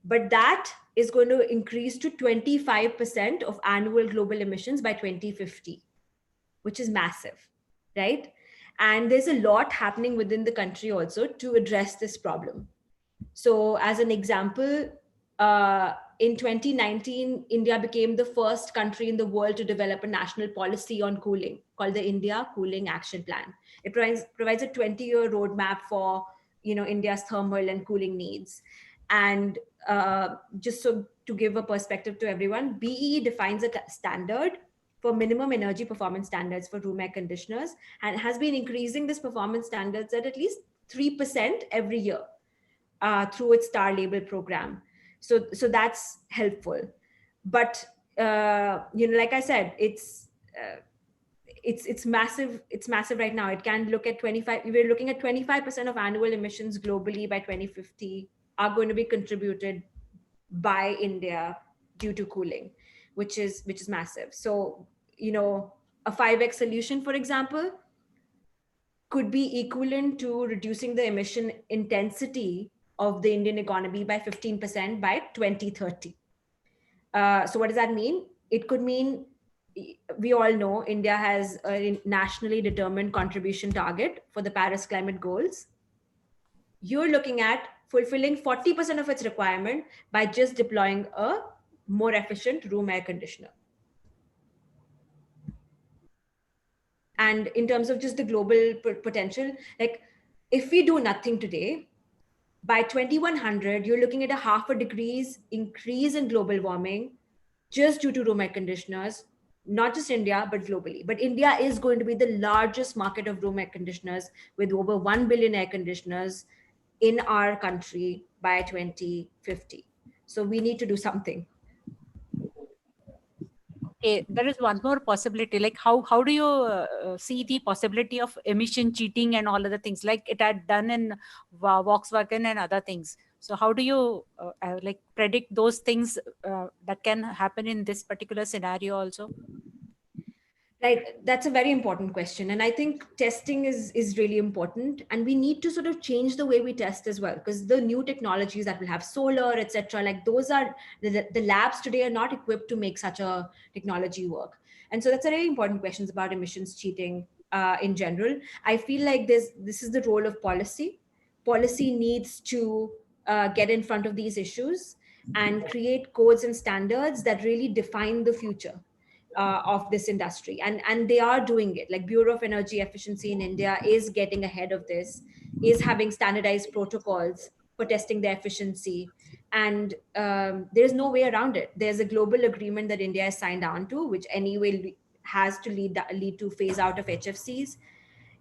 S2: But that is going to increase to 25% of annual global emissions by 2050, which is massive, right? And there's a lot happening within the country also to address this problem. So as an example, in 2019, India became the first country in the world to develop a national policy on cooling called the India Cooling Action Plan. It provides a 20-year roadmap for India's thermal and cooling needs. And just so to give a perspective to everyone, BEE defines a standard for minimum energy performance standards for room air conditioners, and has been increasing this performance standards at least 3% every year through its star label program. So that's helpful. But like I said, it's massive. It's massive right now. It can look at 25. We're looking at 25% of annual emissions globally by 2050 are going to be contributed by India due to cooling, which is massive. So a 5x solution, for example, could be equivalent to reducing the emission intensity of the Indian economy by 15% by 2030. So what does that mean? It could mean, we all know India has a nationally determined contribution target for the Paris climate goals. You're looking at fulfilling 40% of its requirement by just deploying a more efficient room air conditioner. And in terms of just the global potential, like if we do nothing today, by 2100, you're looking at a 0.5 degrees increase in global warming just due to room air conditioners, not just India, but globally. But India is going to be the largest market of room air conditioners with over 1 billion air conditioners in our country by 2050. So we need to do something.
S3: Okay, there is one more possibility. Like how do you see the possibility of emission cheating and all other things, like it had done in Volkswagen and other things? So how do you predict those things that can happen in this particular scenario also?
S2: Right, that's a very important question, and I think testing is really important, and we need to sort of change the way we test as well, because the new technologies that will have solar, etc., like those are the labs today are not equipped to make such a technology work, and so that's a very important questions about emissions cheating in general. I feel like this is the role of policy. Policy needs to get in front of these issues and create codes and standards that really define the future of this industry, and they are doing it. Like Bureau of Energy Efficiency in India is getting ahead of this, is having standardized protocols for testing their efficiency, and there's no way around it. There's a global agreement that India has signed on to, which anyway has to lead to phase out of HFCs.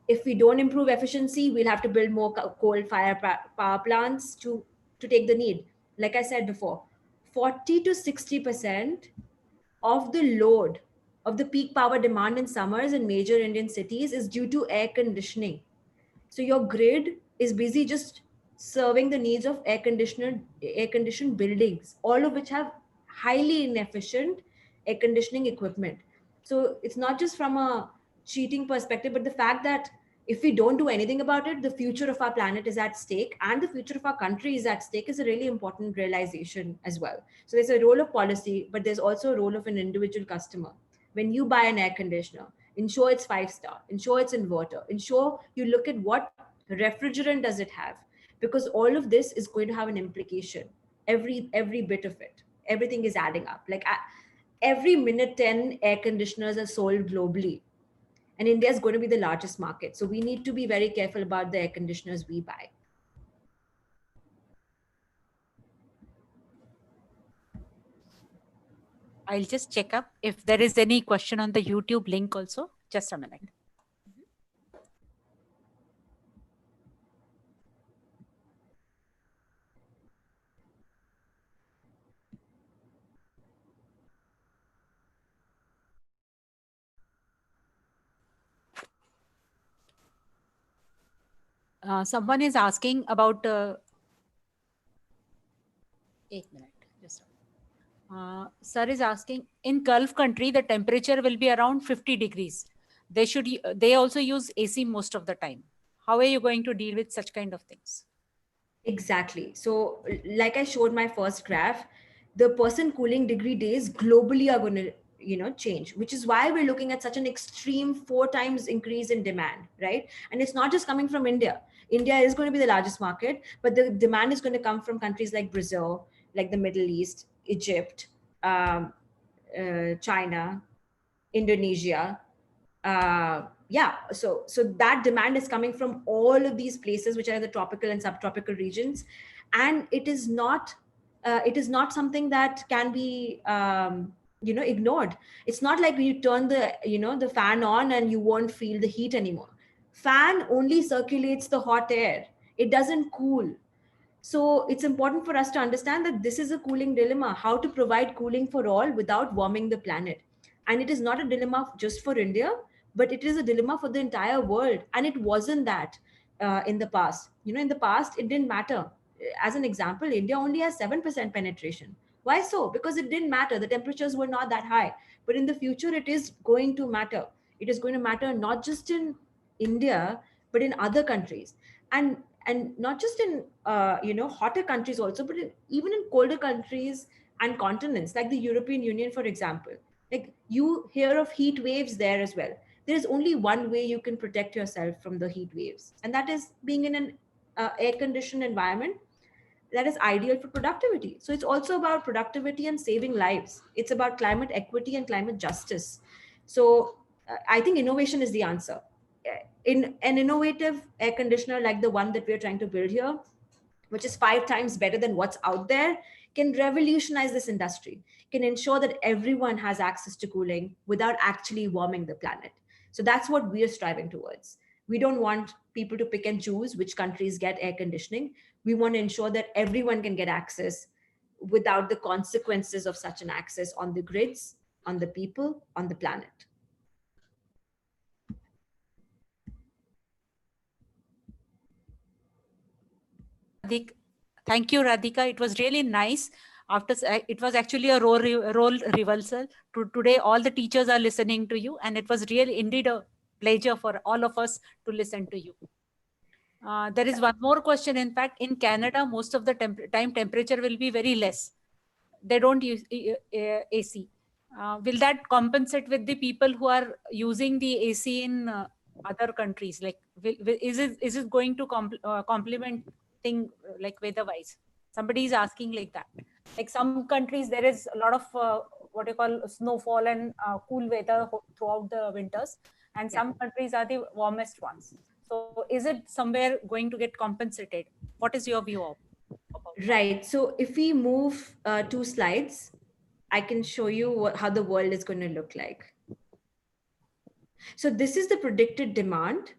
S2: If we don't improve efficiency, we'll have to build more coal fire power plants to take the need. Like I said before, 40 to 60% of the load of the peak power demand in summers in major Indian cities is due to air conditioning. So your grid is busy just serving the needs of air conditioned buildings, all of which have highly inefficient air conditioning equipment. So it's not just from a cheating perspective, but the fact that if we don't do anything about it, the future of our planet is at stake, and the future of our country is at stake, is a really important realization as well. So there's a role of policy, but there's also a role of an individual customer. When you buy an air conditioner, ensure it's 5-star, ensure it's inverter, ensure you look at what refrigerant does it have, because all of this is going to have an implication. Every bit of it, everything is adding up. Like every minute 10 air conditioners are sold globally, and India is going to be the largest market. So we need to be very careful about the air conditioners we buy.
S3: I'll just check up if there is any question on the YouTube link also. Just a minute. Someone is asking about 8 minutes. Just sir is asking, in Gulf country the temperature will be around 50 degrees. They also use AC most of the time. How are you going to deal with such kind of things?
S2: Exactly. So like I showed my first graph, the person cooling degree days globally are going to change, which is why we're looking at such an extreme 4 times increase in demand, right? And it's not just coming from India. India is going to be the largest market, but the demand is going to come from countries like Brazil, like the Middle East, Egypt, China, Indonesia. So that demand is coming from all of these places, which are the tropical and subtropical regions, and it is not something that can be ignored. It's not like you turn the fan on and you won't feel the heat anymore. Fan only circulates the hot air, it doesn't cool. So it's important for us to understand that this is a cooling dilemma, how to provide cooling for all without warming the planet. And it is not a dilemma just for India, but it is a dilemma for the entire world. And it wasn't that in the past. In the past, it didn't matter. As an example, India only has 7% penetration. Why so? Because it didn't matter. The temperatures were not that high. But in the future, it is going to matter. It is going to matter not just in India, but in other countries. And not just in hotter countries also, but even in colder countries and continents like the European Union, for example. Like you hear of heat waves there as well. There's only one way you can protect yourself from the heat waves, and that is being in an air conditioned environment that is ideal for productivity. So it's also about productivity and saving lives. It's about climate equity and climate justice. So I think innovation is the answer. In an innovative air conditioner like the one that we're trying to build here, which is 5 times better than what's out there, can revolutionize this industry, can ensure that everyone has access to cooling without actually warming the planet. So that's what we're striving towards. We don't want people to pick and choose which countries get air conditioning. We want to ensure that everyone can get access without the consequences of such an access on the grids, on the people, on the planet.
S3: Thank you, Radhika. It was really nice. It was actually a role reversal. Today, all the teachers are listening to you, and it was really indeed a pleasure for all of us to listen to you. There is one more question. In fact, in Canada, most of the time temperature will be very less. They don't use AC. Will that compensate with the people who are using the AC in other countries? Like, is it going to complement thing like weather-wise? Somebody is asking like that. Like some countries, there is a lot of what you call snowfall and cool weather throughout the winters, and some countries are the warmest ones. So, is it somewhere going to get compensated? What is your view of?
S2: Right. So if we move 2 slides, I can show you how the world is going to look like. So this is the predicted demand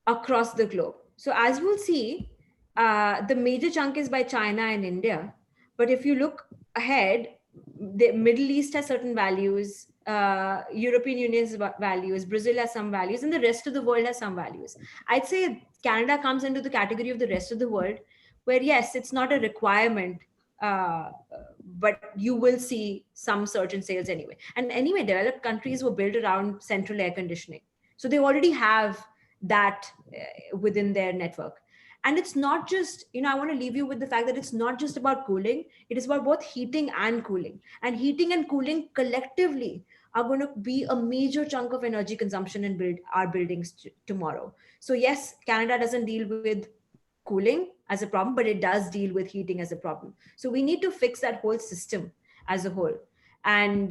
S2: across the globe. So as we'll see, the major chunk is by China and India. But if you look ahead, the Middle East has certain values, European Union has values, Brazil has some values, and the rest of the world has some values. I'd say Canada comes into the category of the rest of the world, where yes, it's not a requirement, but you will see some surge in sales anyway. And anyway, developed countries were built around central air conditioning. So they already have that within their network. And it's not just, I want to leave you with the fact that it's not just about cooling, it is about both heating and cooling. And heating and cooling collectively are going to be a major chunk of energy consumption in our buildings tomorrow. So yes, Canada doesn't deal with cooling as a problem, but it does deal with heating as a problem. So we need to fix that whole system as a whole. And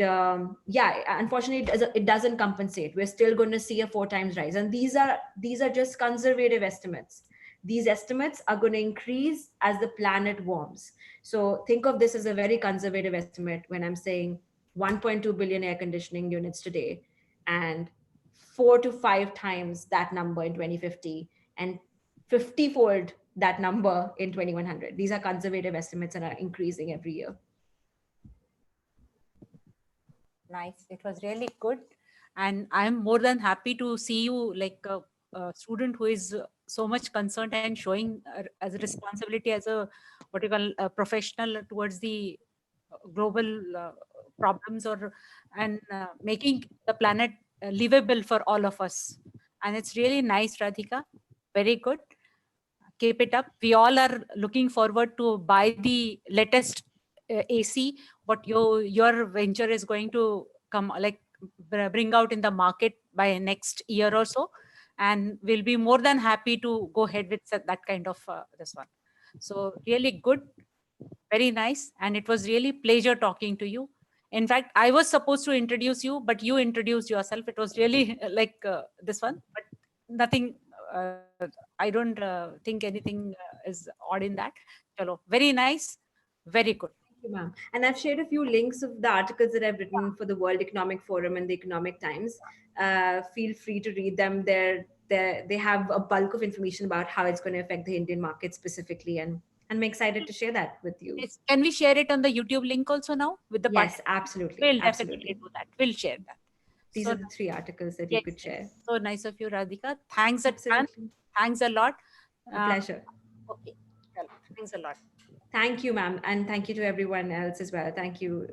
S2: yeah, unfortunately, it doesn't compensate. We're still going to see a 4 times rise. And these are just conservative estimates. These estimates are going to increase as the planet warms. So think of this as a very conservative estimate when I'm saying 1.2 billion air conditioning units today and 4 to 5 times that number in 2050 and 50-fold that number in 2100. These are conservative estimates and are increasing every year.
S3: Nice. It was really good. And I'm more than happy to see you like a student who is so much concerned and showing as a responsibility as a what you call a professional towards the global problems and making the planet livable for all of us. And it's really nice, Radhika. Very good. Keep it up. We all are looking forward to buy the latest AC, what your venture is going to come like bring out in the market by next year or so, and we'll be more than happy to go ahead with that kind of this one. So really good, very nice, and it was really pleasure talking to you. In fact, I was supposed to introduce you, but you introduced yourself. It was really like this one, but nothing. I don't think anything is odd in that. Chalo, very nice, very good.
S2: Thank you, ma'am. And I've shared a few links of the articles that I've written for the World Economic Forum and the Economic Times. Feel free to read them. They have a bulk of information about how it's going to affect the Indian market specifically, and I'm excited to share that with you.
S3: Can we share it on the YouTube link also now with the
S2: Yes, absolutely.
S3: We'll
S2: absolutely.
S3: definitely do that. We'll share that.
S2: These
S3: So
S2: are the 3 articles that you could share.
S3: So nice of you, Radhika. Thanks a ton.
S2: Absolutely.
S3: Thanks a lot.
S2: A pleasure.
S3: Okay. Thanks a lot.
S2: Thank you, ma'am. And thank you to everyone else as well. Thank you,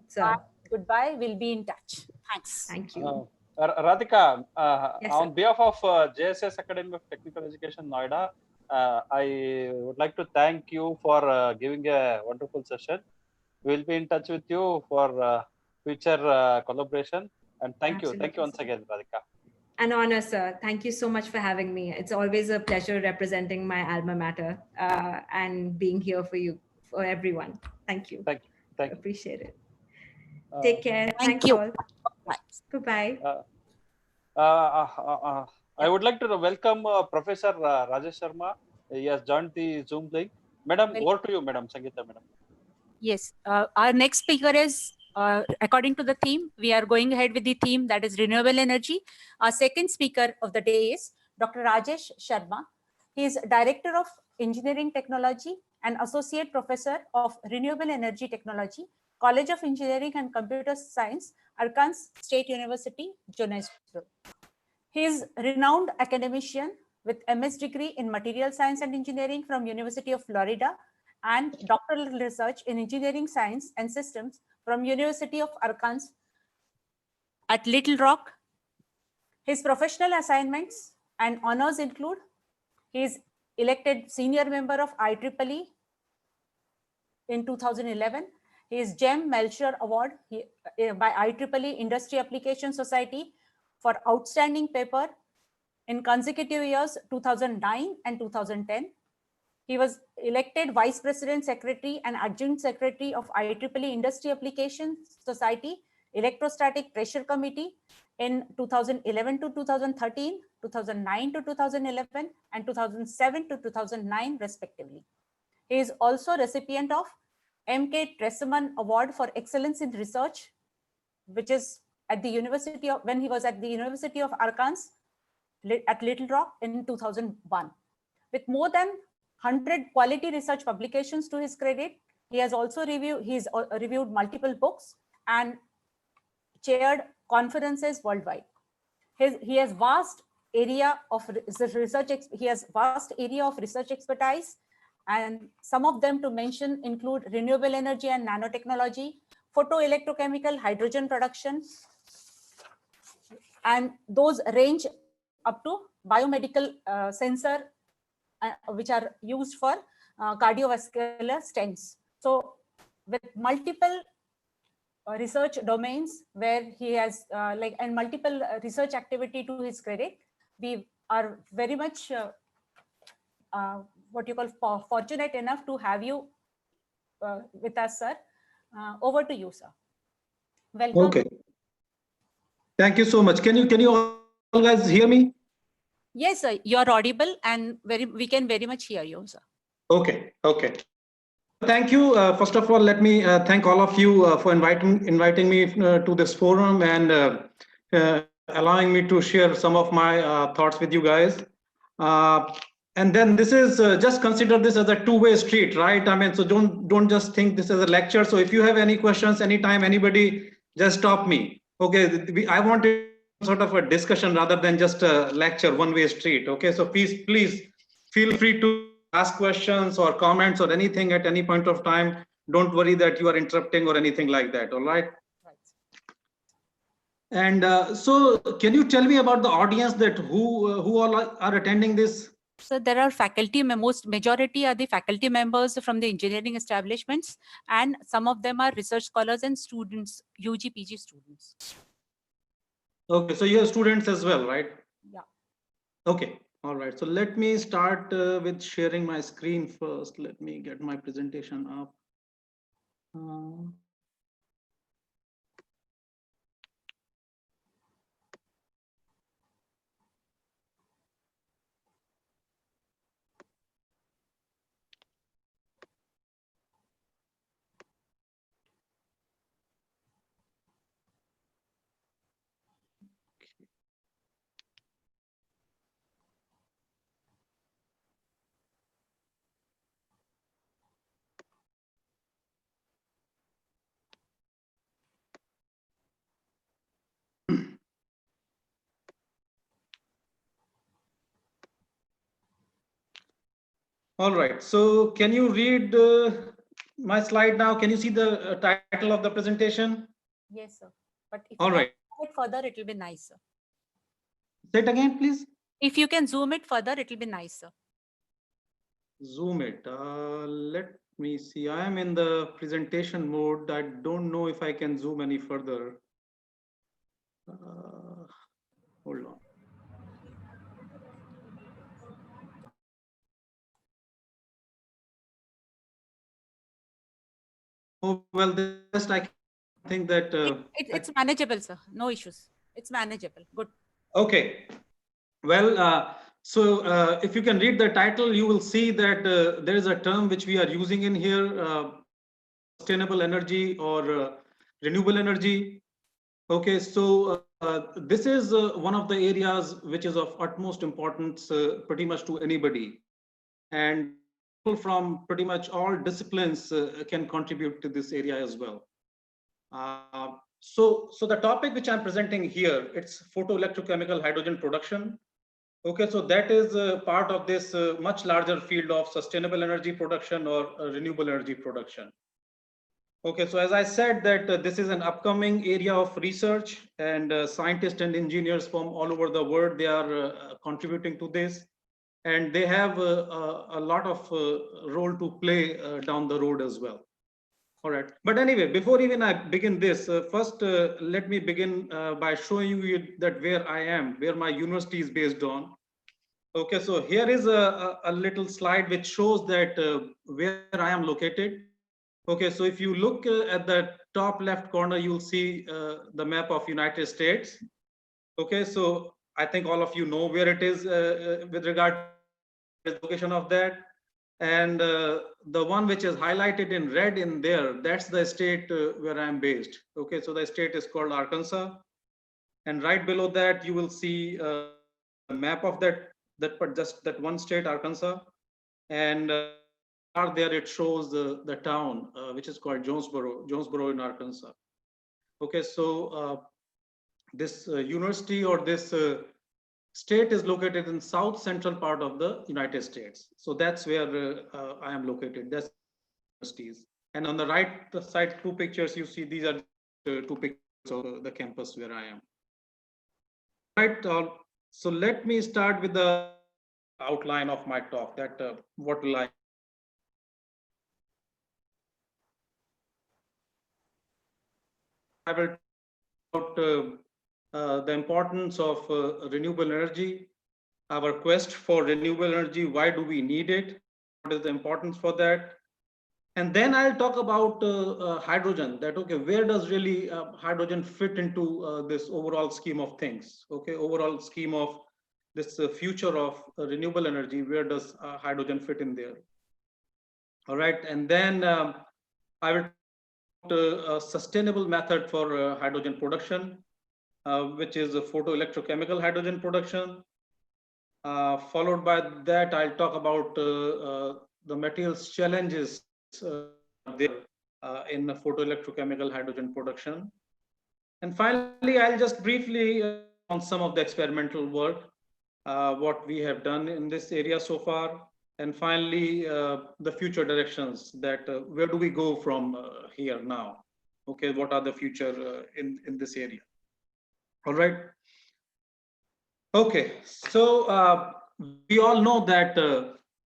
S2: sir.
S3: Bye. Goodbye. We'll be in touch. Thanks.
S2: Thank you.
S9: Radhika,
S2: Yes,
S9: on
S2: sir.
S9: behalf of JSS Academy of Technical Education, Noida, I would like to thank you for giving a wonderful session. We'll be in touch with you for future collaboration. And thank you. Thank you once again, Radhika.
S2: An honor, sir. Thank you so much for having me. It's always a pleasure representing my alma mater and being here for you, for everyone. Thank you.
S9: Thank you. Thank you.
S2: Appreciate it. Take care.
S3: Thank
S2: Thanks
S3: you.
S2: all. Goodbye.
S9: I would like to welcome Professor Rajesh Sharma. He has joined the Zoom link. Madam, over to you, Madam Sangeeta, Madam.
S3: Yes. Our next speaker is, according to the theme, we are going ahead with the theme that is renewable energy. Our second speaker of the day is Dr. Rajesh Sharma. He is Director of Engineering Technology and Associate Professor of Renewable Energy Technology, College of Engineering and Computer Science, Arkansas State University, Jonesboro. He is a renowned academician with MS degree in Material Science and Engineering from University of Florida and doctoral research in engineering science and systems from University of Arkansas at Little Rock. His professional assignments and honors include: he is elected senior member of IEEE in 2011. He is Jem Melcher Award by IEEE Industry Application Society for outstanding paper in consecutive years 2009 and 2010. He was elected Vice President Secretary and Adjunct Secretary of IEEE Industry Application Society Electrostatic Pressure Committee in 2011 to 2013, 2009 to 2011, and 2007 to 2009 respectively. He is also recipient of M.K. Treseman Award for Excellence in Research, which is at the University of, when he was at the University of Arkansas at Little Rock in 2001. With more than 100 quality research publications to his credit, he has also reviewed multiple books and chaired conferences worldwide. He has vast area of research expertise, and some of them to mention include renewable energy and nanotechnology, photoelectrochemical hydrogen production, and those range up to biomedical sensor, which are used for cardiovascular stents. So with multiple research domains where he has and multiple research activity to his credit, we are very much what you call fortunate enough to have you with us, sir. Over to you, sir. Welcome.
S10: Okay. Thank you so much. Can you all guys hear me?
S3: Yes, sir. You are audible, and we can very much hear you, sir.
S10: Okay. Okay. Thank you. First of all, let me thank all of you for inviting me to this forum and allowing me to share some of my thoughts with you guys. And then this is just consider this as a two-way street, right? I mean, so don't just think this as a lecture. So if you have any questions, anytime, anybody, just stop me. Okay, I want sort of a discussion rather than just a lecture, one-way street. Okay, so please feel free to ask questions or comments or anything at any point of time. Don't worry that you are interrupting or anything like that. All right. And so can you tell me about the audience that who all are attending this?
S3: So there are faculty, majority are the faculty members from the engineering establishments, and some of them are research scholars and students, UG, PG students.
S10: Okay, so you have students as well, right?
S3: Yeah.
S10: Okay, all right. So let me start with sharing my screen first. Let me get my presentation up. All right, so can you read my slide now? Can you see the title of the presentation?
S3: Yes, sir. But if
S10: all
S3: you
S10: right,
S3: zoom it further, it will be nicer.
S10: Say it again, please.
S3: If you can zoom it further, it will be nicer.
S10: Zoom it. Let me see. I am in the presentation mode. I don't know if I can zoom any further. Hold on. Oh, well, just I think that
S3: it's manageable, sir. No issues. It's manageable. Good.
S10: Okay. Well, so if you can read the title, you will see that there is a term which we are using in here, sustainable energy or renewable energy. Okay, so this is one of the areas which is of utmost importance pretty much to anybody. And people from pretty much all disciplines can contribute to this area as well. So the topic which I'm presenting here, it's photoelectrochemical hydrogen production. Okay, so that is part of this much larger field of sustainable energy production or renewable energy production. Okay, so as I said that this is an upcoming area of research, and scientists and engineers from all over the world, they are contributing to this, and they have a lot of role to play down the road as well. All right, but anyway, before even I begin this, first let me begin by showing you that where I am, where my university is based on. Okay, so here is a little slide which shows that where I am located. Okay, so if you look at the top left corner, you'll see the map of United States. Okay, so I think all of you know where it is with regard to the location of that. And the one which is highlighted in red in there, that's the state where I'm based. Okay, so the state is called Arkansas. And right below that, you will see a map of just that one state, Arkansas. And there it shows the town, which is called Jonesboro in Arkansas. Okay, so this university or this state is located in south central part of the United States. So that's where I am located. That's universities. And on the right side, two pictures you see, these are two pictures of the campus where I am. Right. So let me start with the outline of my talk. That what will I will talk about the importance of renewable energy, our quest for renewable energy, why do we need it, what is the importance for that, and then I'll talk about hydrogen, that okay, where does really hydrogen fit into this overall scheme of things, okay, overall scheme of this future of renewable energy, where does hydrogen fit in there? All right, and then I will a sustainable method for hydrogen production, which is a photoelectrochemical hydrogen production. Followed by that, I'll talk about the materials challenges there in the photoelectrochemical hydrogen production. And finally, I'll just briefly on some of the experimental work, what we have done in this area so far. And finally, the future directions, that where do we go from here now? Okay, what are the future in this area? All right. Okay, so we all know that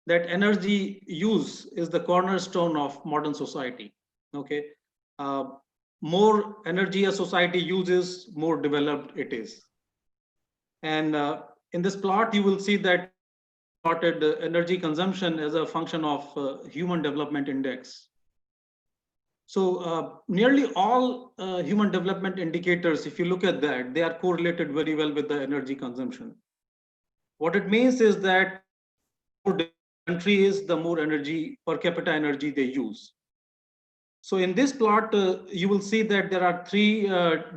S10: that energy use is the cornerstone of modern society. Okay, more energy a society uses, more developed it is. And in this plot, you will see that plotted energy consumption as a function of human development index. So nearly all human development indicators, if you look at that, they are correlated very well with the energy consumption. What it means is that the more country is, the more energy per capita energy they use. So in this plot, you will see that there are three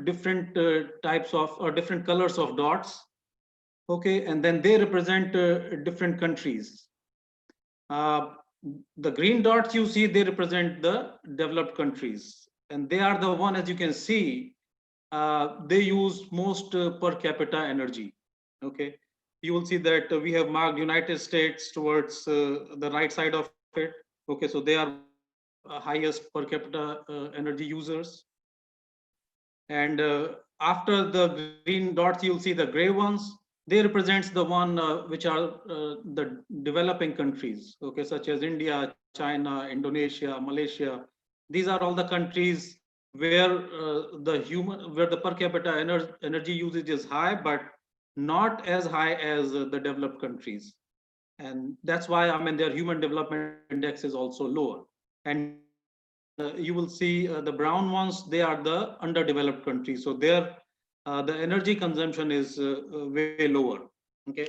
S10: different types of or different colors of dots. Okay, and then they represent different countries. The green dots you see, they represent the developed countries, and they are the one, as you can see, they use most per capita energy. Okay, you will see that we have marked United States towards the right side of it. Okay, so they are highest per capita energy users. And after the green dots, you'll see the gray ones. They represents the one which are the developing countries, okay, such as India, China, Indonesia, Malaysia. These are all the countries where where the per capita energy usage is high, but not as high as the developed countries. And that's why, I mean, their human development index is also lower. And you will see the brown ones, they are the underdeveloped countries. So their the energy consumption is way lower. Okay.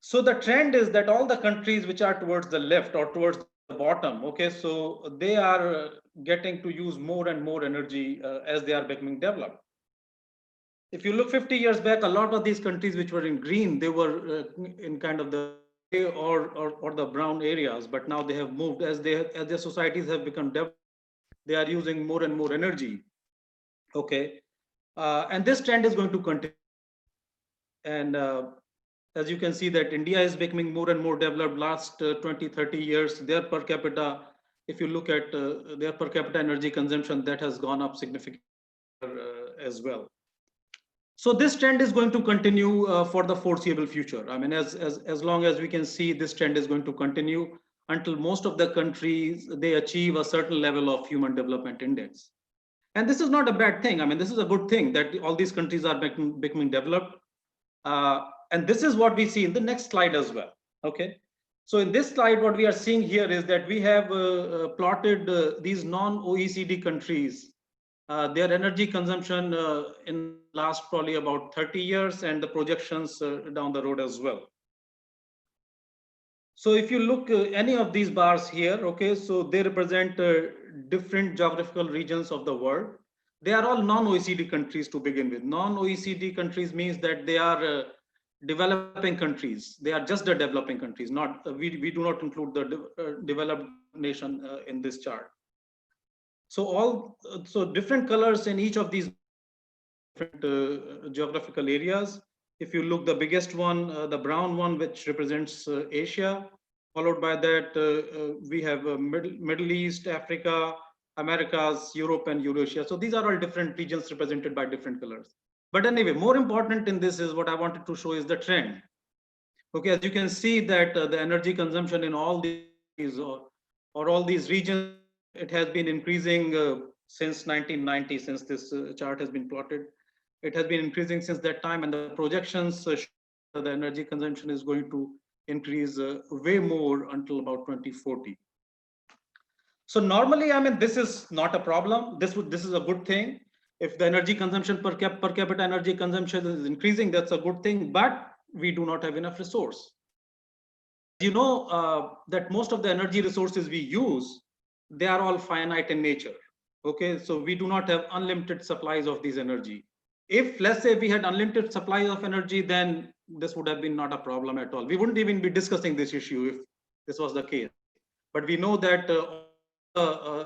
S10: So the trend is that all the countries which are towards the left or towards the bottom, okay, so they are getting to use more and more energy as they are becoming developed. If you look 50 years back, a lot of these countries which were in green, they were in kind of the or the brown areas, but now they have moved as their societies have become developed, they are using more and more energy. Okay, and this trend is going to continue. And as you can see that India is becoming more and more developed last 20, 30 years. Their per capita, if you look at their per capita energy consumption, that has gone up significantly as well. So this trend is going to continue for the foreseeable future. I mean, as long as we can see, this trend is going to continue until most of the countries, they achieve a certain level of human development index. And this is not a bad thing. I mean, this is a good thing that all these countries are becoming developed. And this is what we see in the next slide as well. Okay. So in this slide, what we are seeing here is that we have plotted these non-OECD countries, their energy consumption in last probably about 30 years and the projections down the road as well. So if you look any of these bars here, okay, so they represent different geographical regions of the world. They are all non-OECD countries to begin with. Non-OECD countries means that they are developing countries. They are just the developing countries, not we do not include the developed nation in this chart. So so different colors in each of these different geographical areas. If you look, the biggest one, the brown one, which represents Asia, followed by that we have Middle East, Africa, Americas, Europe, and Eurasia. So these are all different regions represented by different colors. But anyway, more important in this is what I wanted to show is the trend. Okay, as you can see that the energy consumption in all these or all these regions, it has been increasing since 1990, since this chart has been plotted. It has been increasing since that time, and the projections show the energy consumption is going to increase way more until about 2040. So normally, I mean, this is not a problem. This is a good thing. If the energy consumption per capita energy consumption is increasing, that's a good thing. But we do not have enough resource. You know that most of the energy resources we use, they are all finite in nature. Okay, so we do not have unlimited supplies of these energy. If let's say we had unlimited supply of energy, then this would have been not a problem at all. We wouldn't even be discussing this issue if this was the case. But we know that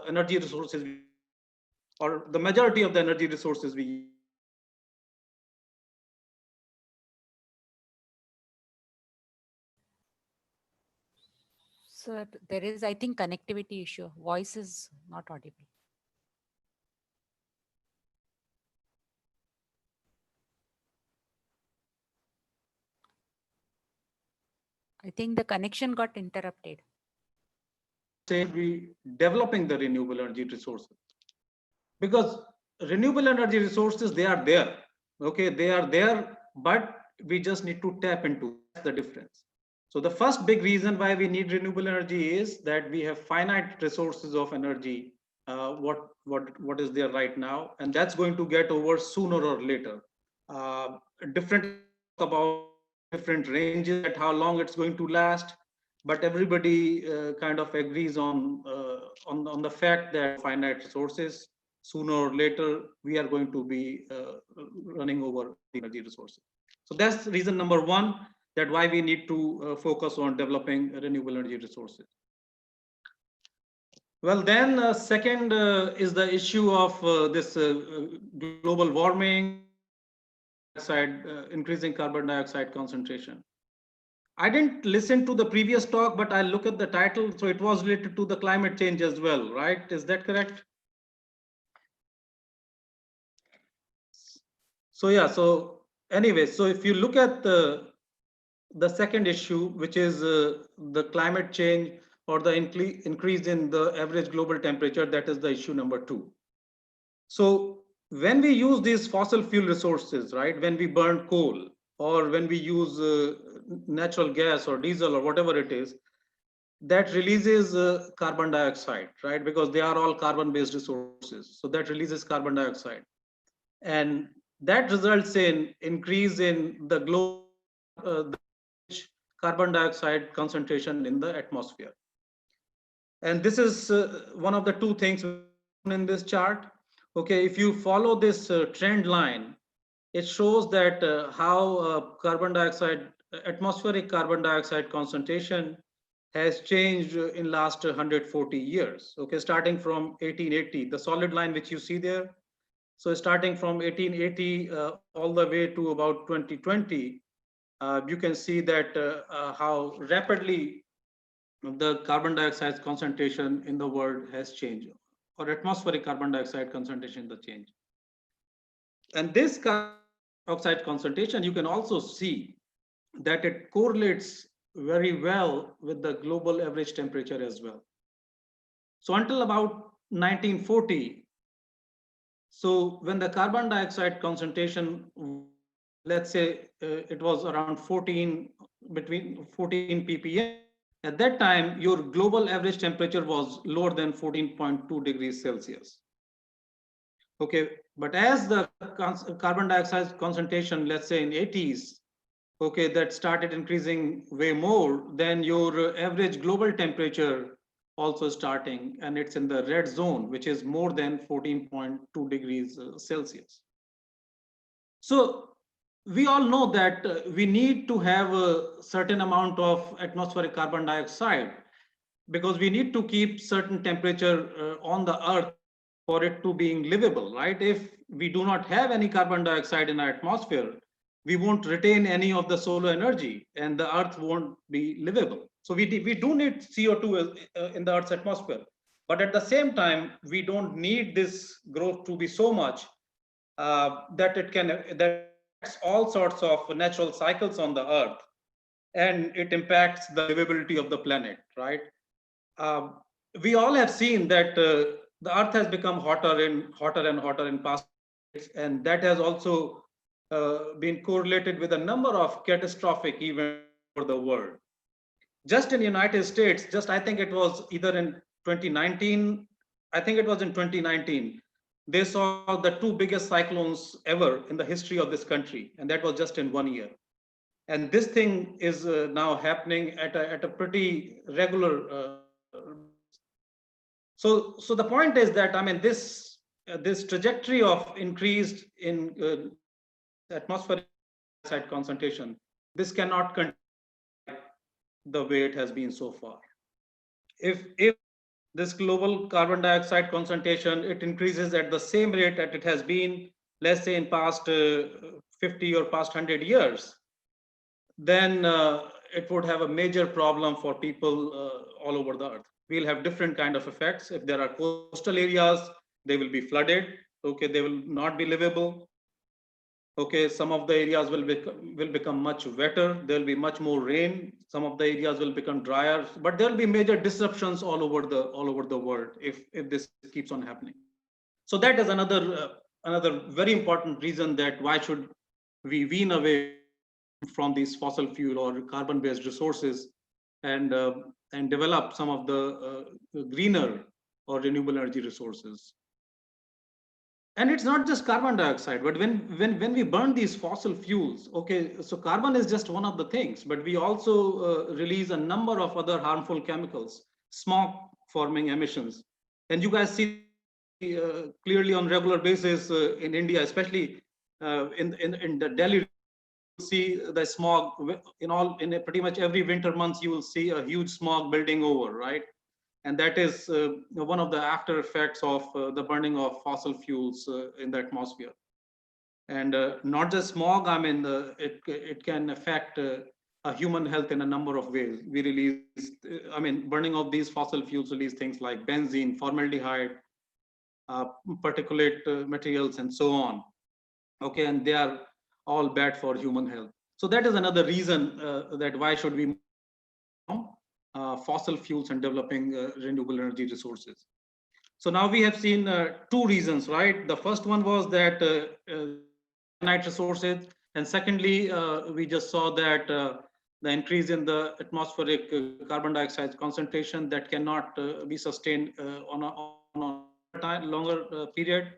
S10: energy resources, or the majority of the energy resources we use.
S3: So there is, I think, connectivity issue. Voice is not audible. I think the connection got interrupted.
S10: Say we developing the renewable energy resources, because renewable energy resources, they are there. Okay, they are there, but we just need to tap into the difference. So the first big reason why we need renewable energy is that we have finite resources of energy. What is there right now, and that's going to get over sooner or later. Different about different ranges at how long it's going to last, but everybody kind of agrees on the fact that finite resources, sooner or later we are going to be running over the energy resources. So that's reason number one, that why we need to focus on developing renewable energy resources. Well, then second is the issue of this global warming, increasing carbon dioxide concentration. I didn't listen to the previous talk, but I look at the title, so it was related to the climate change as well, right? Is that correct? So yeah, so anyway, so if you look at the second issue, which is the climate change or the increase in the average global temperature, that is the issue number 2. So when we use these fossil fuel resources, right, when we burn coal or when we use natural gas or diesel or whatever it is, that releases carbon dioxide, right, because they are all carbon-based resources. So that releases carbon dioxide. And that results in increase in the global carbon dioxide concentration in the atmosphere. And this is one of the two things in this chart. Okay, if you follow this trend line, it shows that how atmospheric carbon dioxide concentration has changed in last 140 years. Okay, starting from 1880, the solid line which you see there. So starting from 1880 all the way to about 2020, you can see that how rapidly the carbon dioxide concentration in the world has changed, or atmospheric carbon dioxide concentration the change. And this carbon dioxide concentration, you can also see that it correlates very well with the global average temperature as well. So until about 1940, so when the carbon dioxide concentration, let's say it was around 14, between 14 ppm, at that time, your global average temperature was lower than 14.2 degrees Celsius. Okay, but as the carbon dioxide concentration, let's say in 80s, okay, that started increasing way more, then your average global temperature also starting, and it's in the red zone, which is more than 14.2 degrees Celsius. So we all know that we need to have a certain amount of atmospheric carbon dioxide because we need to keep certain temperature on the earth for it to being livable, right? If we do not have any carbon dioxide in our atmosphere, we won't retain any of the solar energy and the earth won't be livable. So we do need CO2 in the earth's atmosphere, but at the same time, we don't need this growth to be so much that it can, that all sorts of natural cycles on the earth, and it impacts the livability of the planet, right? We all have seen that the earth has become hotter and hotter in past years, and that has also been correlated with a number of catastrophic events over the world. Just in the United States, just I think it was either in 2019, I think it was in 2019, they saw the two biggest cyclones ever in the history of this country, and that was just in 1 year. And this thing is now happening at a pretty regular. So the point is that, I mean, this trajectory of increased in atmospheric dioxide concentration, this cannot continue the way it has been so far. If this global carbon dioxide concentration, it increases at the same rate that it has been, let's say in past 50 or past 100 years, then it would have a major problem for people all over the earth. We'll have different kind of effects. If there are coastal areas, they will be flooded. Okay, they will not be livable. Okay, some of the areas will become much wetter. There'll be much more rain. Some of the areas will become drier. But there'll be major disruptions all over the world if this keeps on happening. So that is another very important reason that why should we wean away from these fossil fuel or carbon-based resources and develop some of the greener or renewable energy resources. And it's not just carbon dioxide, but when we burn these fossil fuels, okay, so carbon is just one of the things, but we also release a number of other harmful chemicals, smoke-forming emissions. And you guys see clearly on regular basis in India, especially in the Delhi, see the smog in pretty much every winter months, you will see a huge smog building over, right? And that is one of the after effects of the burning of fossil fuels in the atmosphere. And not just smog, I mean, it can affect human health in a number of ways. We release, I mean, burning of these fossil fuels release things like benzene, formaldehyde, particulate materials, and so on. Okay, and they are all bad for human health. So that is another reason that why should we fossil fuels and developing renewable energy resources. So now we have seen two reasons, right? The first one was that finite resources, and secondly, we just saw that the increase in the atmospheric carbon dioxide concentration that cannot be sustained on a longer period.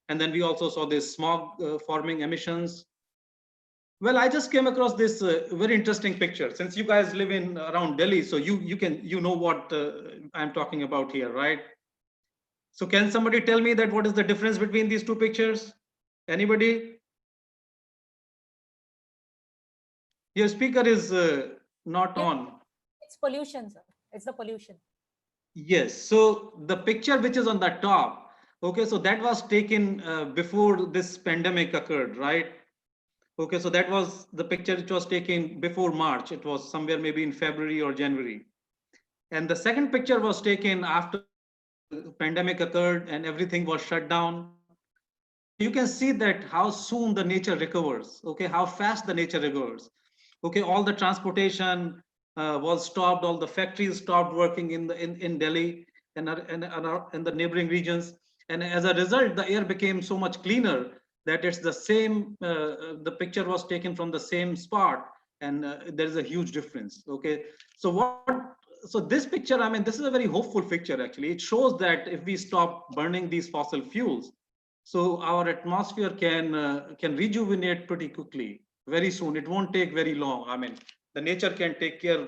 S10: And then we also saw this smog forming emissions. Well, I just came across this very interesting picture. Since you guys live in around Delhi, so you know what I'm talking about here, right? So can somebody tell me that what is the difference between these two pictures? Anybody? Your speaker is not on.
S3: It's pollution, sir. It's the pollution.
S10: Yes. So the picture which is on the top, okay, so that was taken before this pandemic occurred, right? Okay, so that was the picture which was taken before March. It was somewhere maybe in February or January. And the second picture was taken after the pandemic occurred and everything was shut down. You can see that how soon the nature recovers, okay, how fast the nature recovers. Okay, all the transportation was stopped, all the factories stopped working in Delhi and the neighboring regions. And as a result, the air became so much cleaner that it's the same, the picture was taken from the same spot, and there is a huge difference. Okay, so this picture, I mean, this is a very hopeful picture actually. It shows that if we stop burning these fossil fuels, so our atmosphere can rejuvenate pretty quickly, very soon. It won't take very long. I mean, the nature can take care,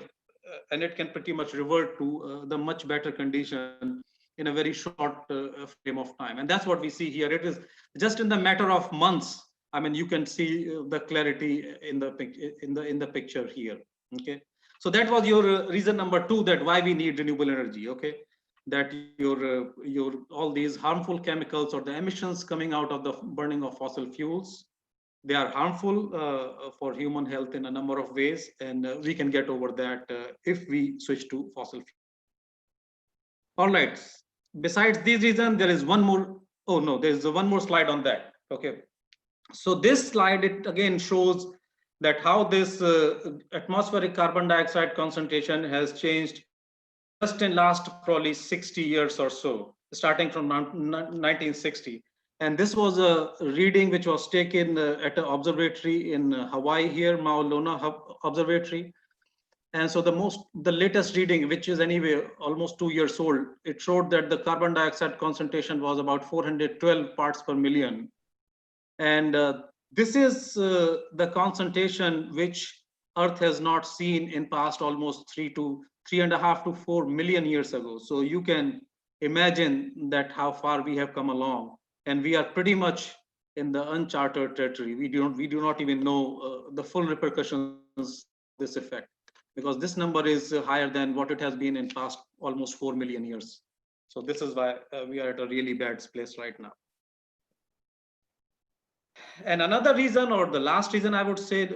S10: and it can pretty much revert to the much better condition in a very short frame of time. And that's what we see here. It is just in the matter of months. I mean, you can see the clarity in the picture here. Okay, so that was your reason number 2, that why we need renewable energy. Okay, that your all these harmful chemicals or the emissions coming out of the burning of fossil fuels, they are harmful for human health in a number of ways, and we can get over that if we switch to fossil fuels. All right, besides these reasons, there is one more. Oh no, there's one more slide on that. Okay, so this slide, it again shows that how this atmospheric carbon dioxide concentration has changed just in last probably 60 years or so, starting from 1960. And this was a reading which was taken at an observatory in Hawaii here, Mauna Observatory. And so the latest reading, which is anyway almost 2 years old, it showed that the carbon dioxide concentration was about 412 parts per million. And this is the concentration which Earth has not seen in past almost 3.5 to 4 million years ago. So you can imagine that how far we have come along, and we are pretty much in the uncharted territory. We do not even know the full repercussions of this effect, because this number is higher than what it has been in past almost 4 million years. So this is why we are at a really bad place right now. And another reason, or the last reason I would say,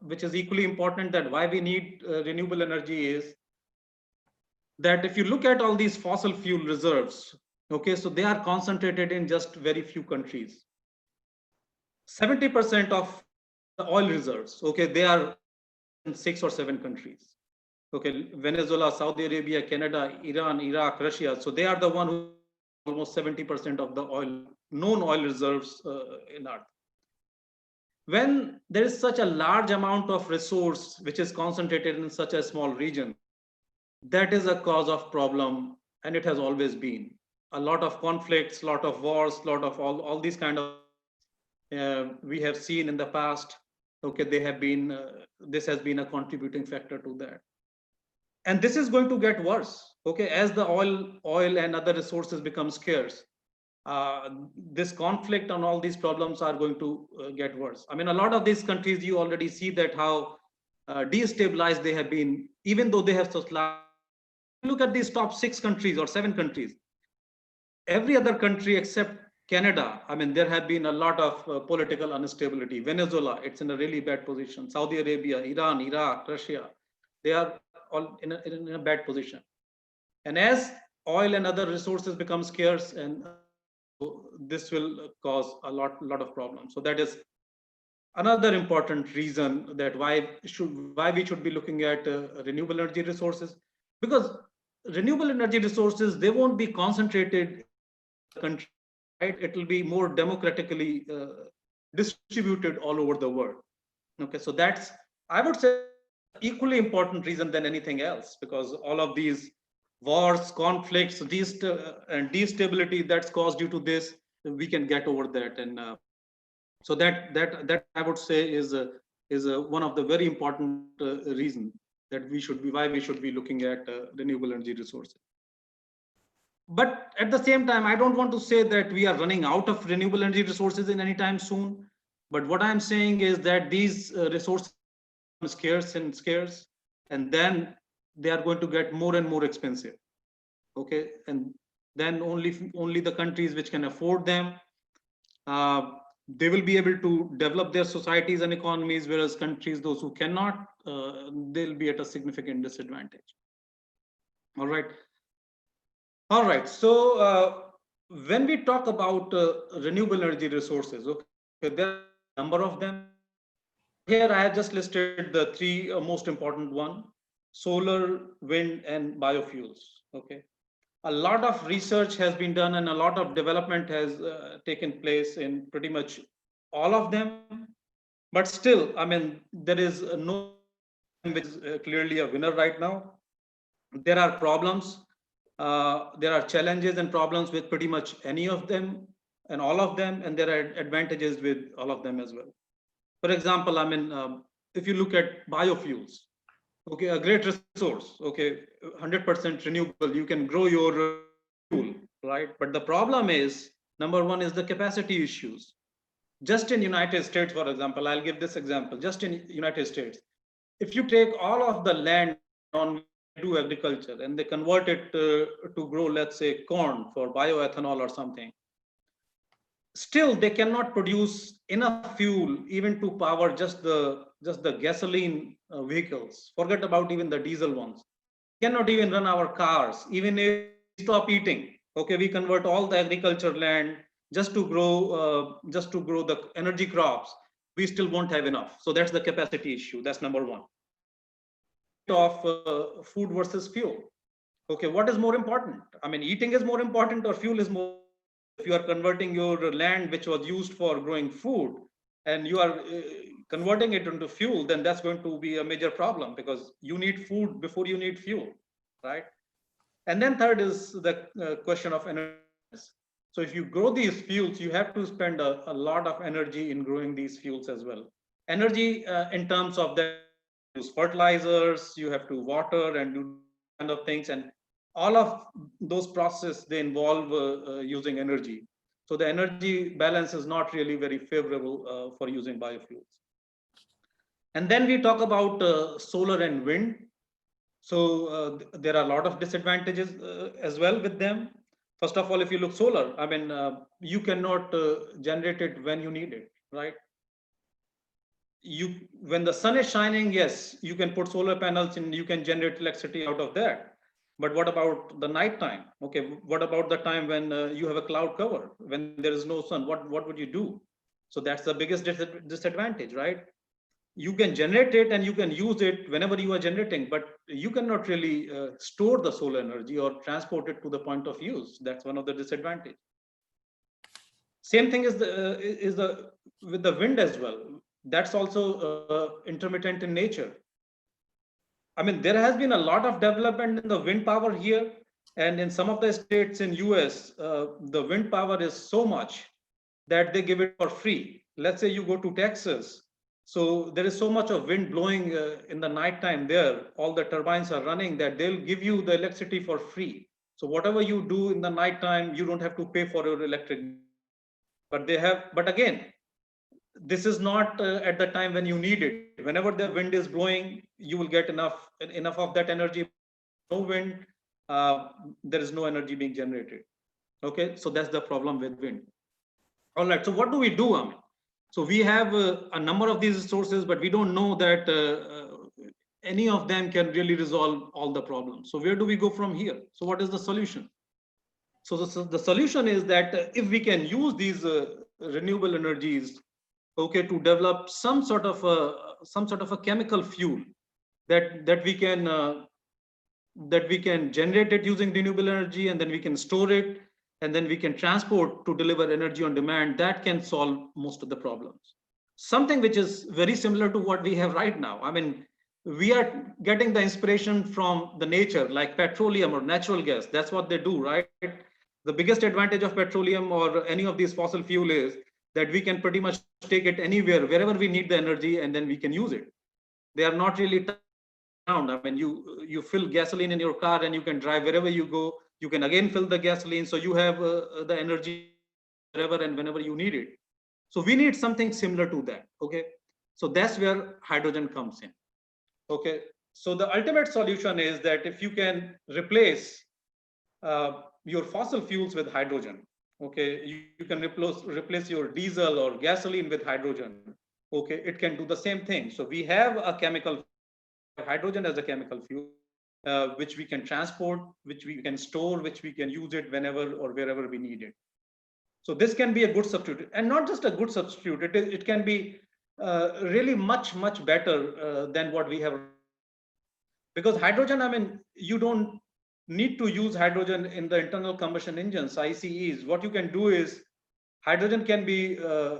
S10: which is equally important, that why we need renewable energy is that if you look at all these fossil fuel reserves, okay, so they are concentrated in just very few countries. 70% of the oil reserves, okay, they are in 6 or 7 countries. Okay, Venezuela, Saudi Arabia, Canada, Iran, Iraq, Russia. So they are the one who almost 70% of the known oil reserves in Earth. When there is such a large amount of resource which is concentrated in such a small region, that is a cause of problem, and it has always been. A lot of conflicts, lot of wars, lot of all these kind of we have seen in the past. Okay, they have been this has been a contributing factor to that, and this is going to get worse. Okay, as the oil and other resources become scarce, this conflict and all these problems are going to get worse. I mean, a lot of these countries, you already see that how destabilized they have been, even though they have such large. Look at these top 6 countries or 7 countries. Every other country except Canada, I mean, there have been a lot of political instability. Venezuela, it's in a really bad position. Saudi Arabia, Iran, Iraq, Russia, they are all in a bad position. And as oil and other resources become scarce, and this will cause a lot of problems. So that is another important reason that why we should be looking at renewable energy resources, because renewable energy resources, they won't be concentrated in the country, right? It will be more democratically distributed all over the world. Okay, so that's, I would say, equally important reason than anything else, because all of these wars, conflicts, and destability that's caused due to this, we can get over that. And so that I would say is one of the very important reason that why we should be looking at renewable energy resources. But at the same time, I don't want to say that we are running out of renewable energy resources in any time soon. But what I'm saying is that these resources are scarce, and then they are going to get more and more expensive. Okay, and then only the countries which can afford them, they will be able to develop their societies and economies, whereas countries, those who cannot, they'll be at a significant disadvantage. All right. All right. So when we talk about renewable energy resources, okay, there are a number of them. Here I have just listed the three most important one: solar, wind, and biofuels. Okay. A lot of research has been done and a lot of development has taken place in pretty much all of them. But still, I mean, there is no which is clearly a winner right now. There are problems, there are challenges and problems with pretty much any of them and all of them, and there are advantages with all of them as well. For example, I mean, if you look at biofuels, okay, a great resource, okay, 100% renewable, you can grow your fuel, right? But the problem is, number one is the capacity issues. Just in United States, for example, I'll give this example, just in United States, if you take all of the land on do agriculture and they convert it to grow, let's say, corn for bioethanol or something, still they cannot produce enough fuel even to power just the gasoline vehicles. Forget about even the diesel ones. Cannot even run our cars. Even if we stop eating, okay, we convert all the agriculture land just to grow the energy crops, we still won't have enough. So that's the capacity issue. That's number one. Of food versus fuel. Okay, what is more important? I mean, eating is more important or fuel is more? If you are converting your land which was used for growing food and you are converting it into fuel, then that's going to be a major problem because you need food before you need fuel, right? And then third is the question of energy. So if you grow these fuels, you have to spend a lot of energy in growing these fuels as well. Energy in terms of the use fertilizers, you have to water and do kind of things, and all of those processes, they involve using energy. So the energy balance is not really very favorable for using biofuels. And then we talk about solar and wind. So there are a lot of disadvantages as well with them. First of all, if you look solar, I mean, you cannot generate it when you need it, right? When the sun is shining, yes, you can put solar panels and you can generate electricity out of that. But what about the night time? Okay, what about the time when you have a cloud cover, when there is no sun? What would you do? So that's the biggest disadvantage, right? You can generate it and you can use it whenever you are generating, but you cannot really store the solar energy or transport it to the point of use. That's one of the disadvantages. Same thing is with the wind as well. That's also intermittent in nature. I mean, there has been a lot of development in the wind power here, and in some of the states in US, the wind power is so much that they give it for free. Let's say you go to Texas, so there is so much of wind blowing in the nighttime there, all the turbines are running, that they'll give you the electricity for free. So whatever you do in the nighttime, you don't have to pay for your electric. But again, this is not at the time when you need it. Whenever the wind is blowing, you will get enough of that energy. No wind, there is no energy being generated. Okay, so that's the problem with wind. All right, so what do we do? I mean, so we have a number of these resources, but we don't know that any of them can really resolve all the problems. So where do we go from here? So what is the solution? So the solution is that if we can use these renewable energies, okay, to develop some sort of a chemical fuel that we can generate it using renewable energy, and then we can store it, and then we can transport to deliver energy on demand, that can solve most of the problems. Something which is very similar to what we have right now. I mean, we are getting the inspiration from the nature, like petroleum or natural gas. That's what they do, right? The biggest advantage of petroleum or any of these fossil fuel is that we can pretty much take it anywhere, wherever we need the energy, and then we can use it. They are not really around. I mean, you fill gasoline in your car and you can drive wherever you go. You can again fill the gasoline, so you have the energy wherever and whenever you need it. So we need something similar to that. Okay, so that's where hydrogen comes in. Okay, so the ultimate solution is that if you can replace your fossil fuels with hydrogen, Okay, you can replace your diesel or gasoline with hydrogen. Okay, it can do the same thing. So we have a chemical, hydrogen as a chemical fuel, which we can transport, which we can store, which we can use it whenever or wherever we need it. So this can be a good substitute, and not just a good substitute. It can be really much better than what we have. Because hydrogen, I mean, you don't need to use hydrogen in the internal combustion engines, ICEs. What you can do is hydrogen can be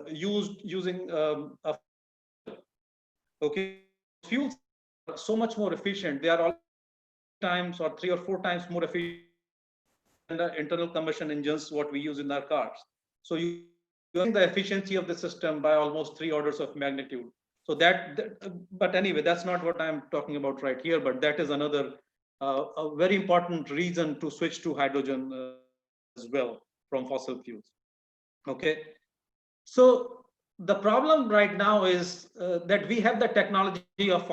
S10: used using okay, fuels are so much more efficient. They are all times or 3 or 4 times more efficient than the internal combustion engines what we use in our cars. So you using the efficiency of the system by almost 3 orders of magnitude. So but anyway, that's not what I'm talking about right here. But that is another a very important reason to switch to hydrogen as well from fossil fuels. Okay, so the problem right now is that we have the technology of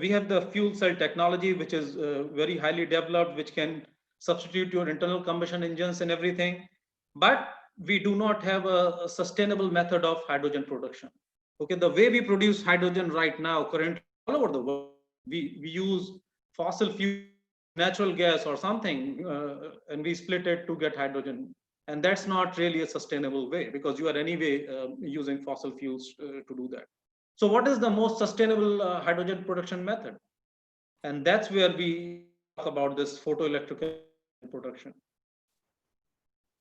S10: we have the fuel cell technology, which is very highly developed, which can substitute your internal combustion engines and everything. But we do not have a sustainable method of hydrogen production. Okay, the way we produce hydrogen right now, currently all over the world, we use fossil fuel, natural gas or something, and we split it to get hydrogen. And that's not really a sustainable way because you are anyway using fossil fuels to do that. So what is the most sustainable hydrogen production method? And that's where we talk about this photoelectric production.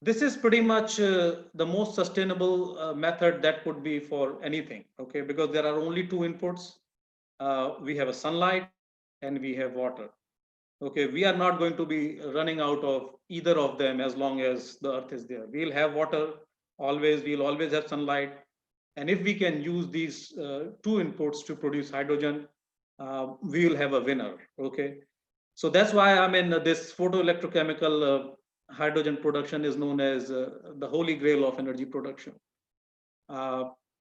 S10: This is pretty much the most sustainable method that could be for anything, okay? Because there are only two inputs. We have a sunlight and we have water. Okay, we are not going to be running out of either of them as long as the earth is there. We'll have water always, we'll always have sunlight. And if we can use these two inputs to produce hydrogen, we will have a winner, okay? So that's why I mean this photoelectrochemical hydrogen production is known as the holy grail of energy production.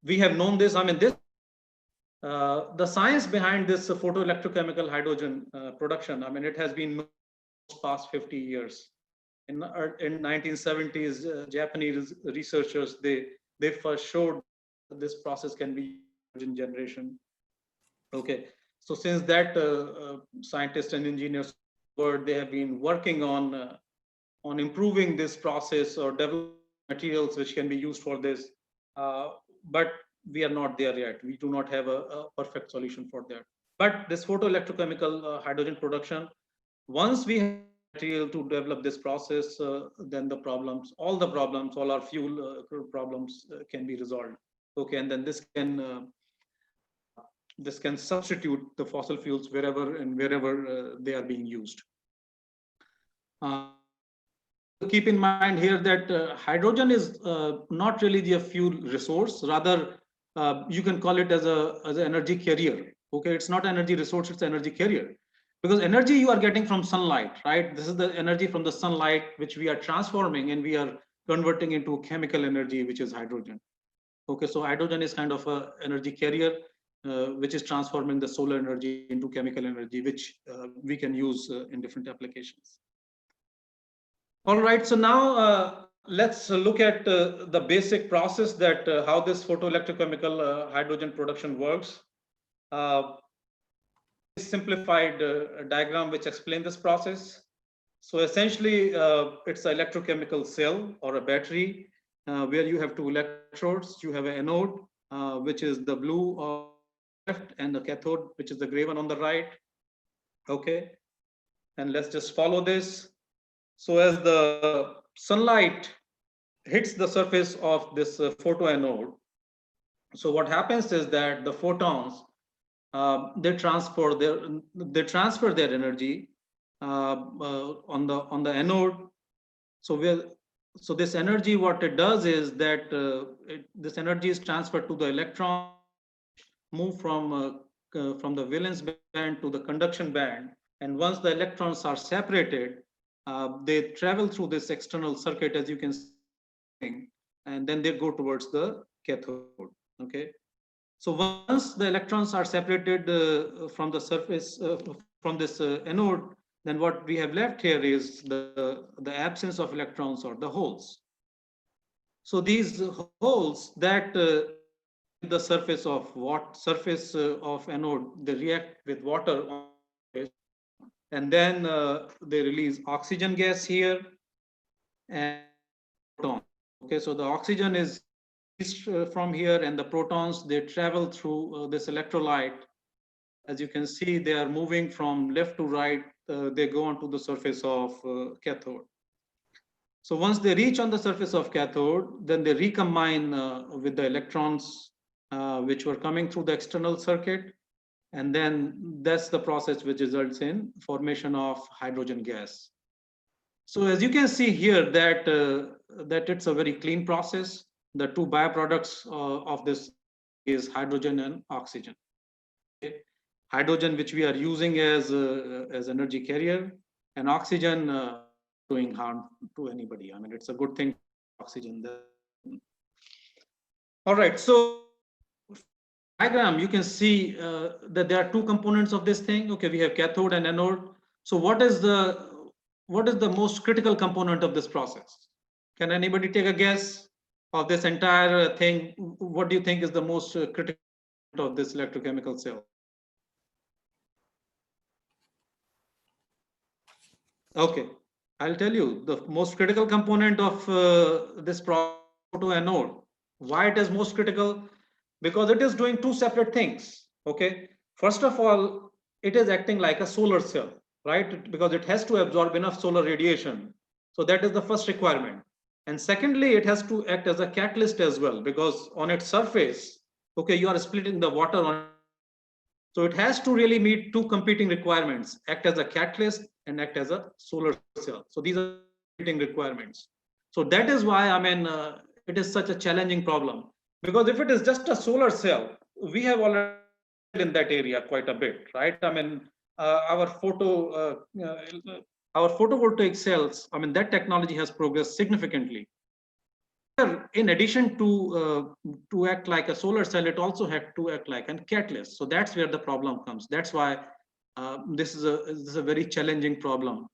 S10: We have known this, I mean this the science behind this photoelectrochemical hydrogen production, I mean, it has been past 50 years. In 1970s, Japanese researchers, they first showed this process can be used in generation. Okay, so since that, scientists and engineers, they have been working on improving this process or developing materials which can be used for this. But we are not there yet. We do not have a perfect solution for that. But this photoelectrochemical hydrogen production, once we have material to develop this process, then the problems, all our fuel problems can be resolved. Okay, and then this can substitute the fossil fuels wherever they are being used. Keep in mind here that hydrogen is not really a fuel resource. Rather, you can call it as an energy carrier. Okay, it's not an energy resource; it's an energy carrier. Because energy you are getting from sunlight, right? This is the energy from the sunlight which we are transforming and we are converting into chemical energy, which is hydrogen. Okay, so hydrogen is kind of an energy carrier, which is transforming the solar energy into chemical energy, which we can use in different applications. All right, so now let's look at the basic process that how this photoelectrochemical hydrogen production works. Simplified diagram which explains this process. So essentially, it's an electrochemical cell or a battery where you have two electrodes. You have an anode, which is the blue on the left, and the cathode, which is the gray one on the right. Okay, and let's just follow this. So as the sunlight hits the surface of this photoanode, so what happens is that the photons they transfer their energy on the anode. So this energy, what it does is that this energy is transferred to the electron, move from the valence band to the conduction band, and once the electrons are separated, they travel through this external circuit, as you can see, and then they go towards the cathode. Okay, so once the electrons are separated from the surface from this anode, then what we have left here is the absence of electrons or the holes. So these holes that the surface of of anode, they react with water on the surface, and then they release oxygen gas here and proton. Okay, so the oxygen is released from here, and the protons, they travel through this electrolyte. As you can see, they are moving from left to right. They go onto the surface of cathode. So once they reach on the surface of cathode, then they recombine with the electrons which were coming through the external circuit. And then that's the process which results in formation of hydrogen gas. So as you can see here that, that it's a very clean process. The two byproducts of this is hydrogen and oxygen. Okay. Hydrogen, which we are using as energy carrier, and oxygen doing harm to anybody. I mean, it's a good thing, oxygen. All right, so diagram, you can see that there are two components of this thing. Okay, we have cathode and anode. So what is the most critical component of this process? Can anybody take a guess of this entire thing? What do you think is the most critical of this electrochemical cell? Okay, I'll tell you the most critical component of this photoanode. Why it is most critical? Because it is doing two separate things. Okay, first of all, it is acting like a solar cell, right? Because it has to absorb enough solar radiation. So that is the first requirement. And secondly, it has to act as a catalyst as well, because on its surface, okay, you are splitting the water on. So it has to really meet two competing requirements: act as a catalyst and act as a solar cell. So these are competing requirements. So that is why, I mean, it is such a challenging problem, because if it is just a solar cell, we have already in that area quite a bit, right? I mean, our photovoltaic cells, I mean, that technology has progressed significantly. In addition to act like a solar cell, it also had to act like a catalyst. So that's where the problem comes. That's why this is a very challenging problem,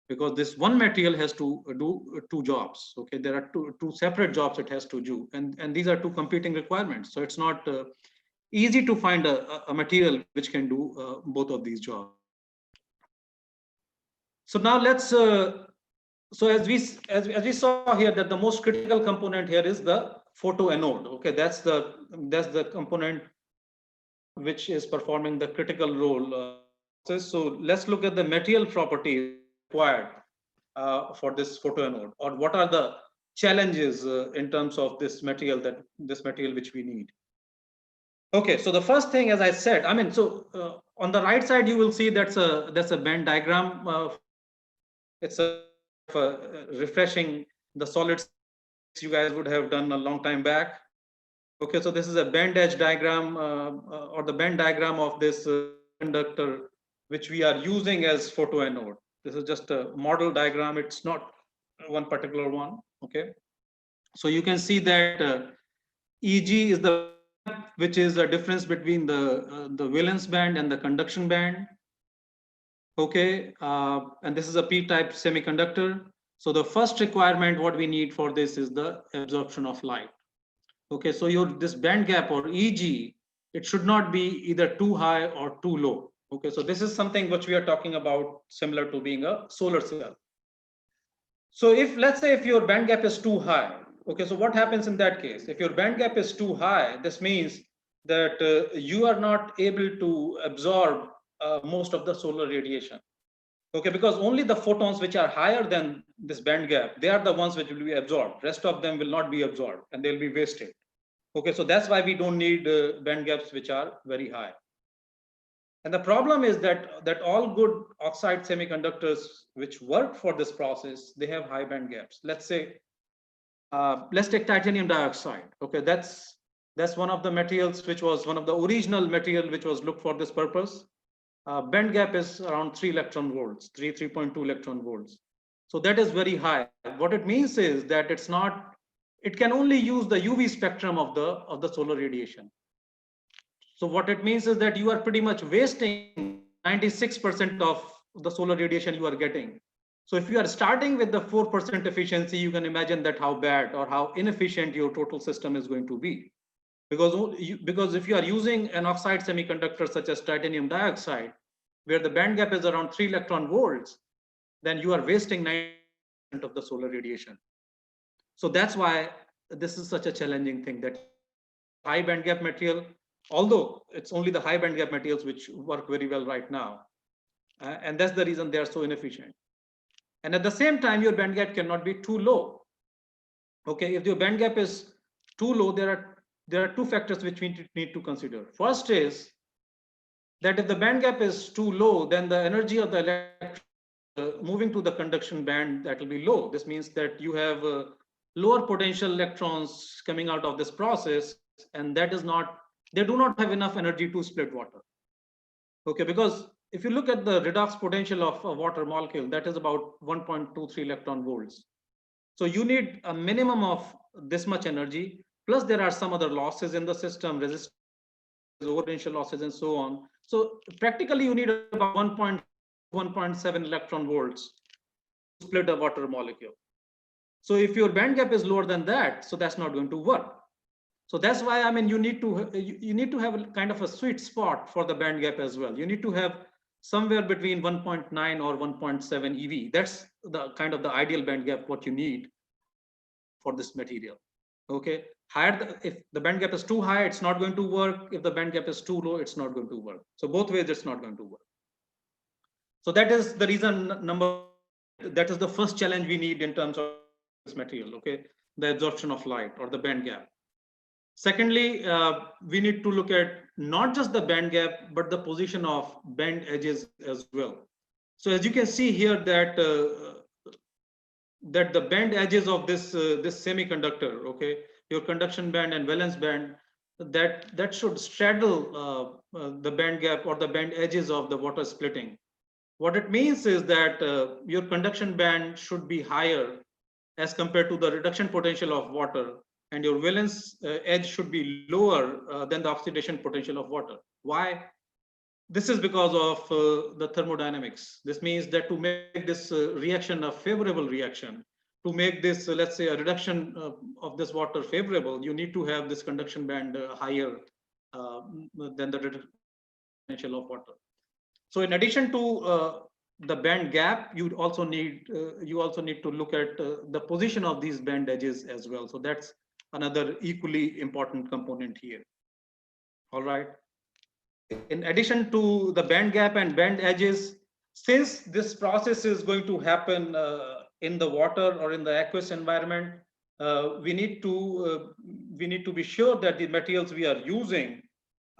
S10: because this one material has to do two jobs. Okay, there are two separate jobs it has to do, and these are two competing requirements. So it's not easy to find a material which can do both of these jobs. So now let's. So as we saw here, that the most critical component here is the photoanode. Okay, that's the component which is performing the critical role. So let's look at the material properties required for this photoanode, or what are the challenges in terms of this material which we need. Okay, so the first thing, as I said, I mean, so on the right side you will see that's a Venn diagram. It's a refreshing the solids you guys would have done a long time back. Okay, so this is a bend edge diagram or the Venn diagram of this conductor which we are using as photoanode. This is just a model diagram. It's not one particular one. Okay, so you can see that Eg is the which is the difference between the valence band and the conduction band. Okay, and this is a p-type semiconductor. So the first requirement what we need for this is the absorption of light. Okay, so this band gap or Eg, it should not be either too high or too low. Okay, so this is something which we are talking about similar to being a solar cell. So if, let's say, if your band gap is too high, okay, so what happens in that case? If your band gap is too high, this means that you are not able to absorb most of the solar radiation. Okay, because only the photons which are higher than this band gap, they are the ones which will be absorbed. Rest of them will not be absorbed and they'll be wasted. Okay, so that's why we don't need band gaps which are very high. And the problem is that all good oxide semiconductors which work for this process, they have high band gaps. Let's say, let's take titanium dioxide. Okay, that's one of the materials which was one of the original material which was looked for this purpose. Band gap is around 3 electron volts, 3.2 electron volts. So that is very high. What it means is that it can only use the UV spectrum of the solar radiation. So what it means is that you are pretty much wasting 96% of the solar radiation you are getting. So if you are starting with the 4% efficiency, you can imagine that how bad or how inefficient your total system is going to be. Because if you are using an oxide semiconductor such as titanium dioxide, where the band gap is around 3 electron volts, then you are wasting 90% of the solar radiation. So that's why this is such a challenging thing, that high band gap material, although it's only the high band gap materials which work very well right now. And that's the reason they are so inefficient. And at the same time, your band gap cannot be too low. Okay, if your band gap is too low, there are two factors which we need to consider. First is that if the band gap is too low, then the energy of the electron moving to the conduction band, that will be low. This means that you have lower potential electrons coming out of this process, and that is not, they do not have enough energy to split water. Okay, because if you look at the redox potential of a water molecule, that is about 1.23 electron volts. So you need a minimum of this much energy, plus there are some other losses in the system, resistance, potential losses, and so on. So practically you need about 1.7 electron volts to split a water molecule. So if your band gap is lower than that, so that's not going to work. So that's why, I mean, you need to have a kind of a sweet spot for the band gap as well. You need to have somewhere between 1.9 or 1.7 EV. That's the kind of the ideal band gap what you need for this material. Okay, if the band gap is too high, it's not going to work. If the band gap is too low, it's not going to work. So both ways, it's not going to work. So that is the reason that is the first challenge we need in terms of this material. Okay, the absorption of light or the band gap. Secondly, we need to look at not just the band gap, but the position of band edges as well. So as you can see here that that the band edges of this semiconductor, okay, your conduction band and valence band, that should straddle the band gap or the band edges of the water splitting. What it means is that your conduction band should be higher as compared to the reduction potential of water, and your valence edge should be lower than the oxidation potential of water. Why? This is because of the thermodynamics. This means that to make this reaction a favorable reaction, to make this, let's say, a reduction of this water favorable, you need to have this conduction band higher than the potential of water. So in addition to the band gap, you also need to look at the position of these band edges as well. So that's another equally important component here. All right. In addition to the band gap and band edges, since this process is going to happen in the water or in the aqueous environment, we need to be sure that the materials we are using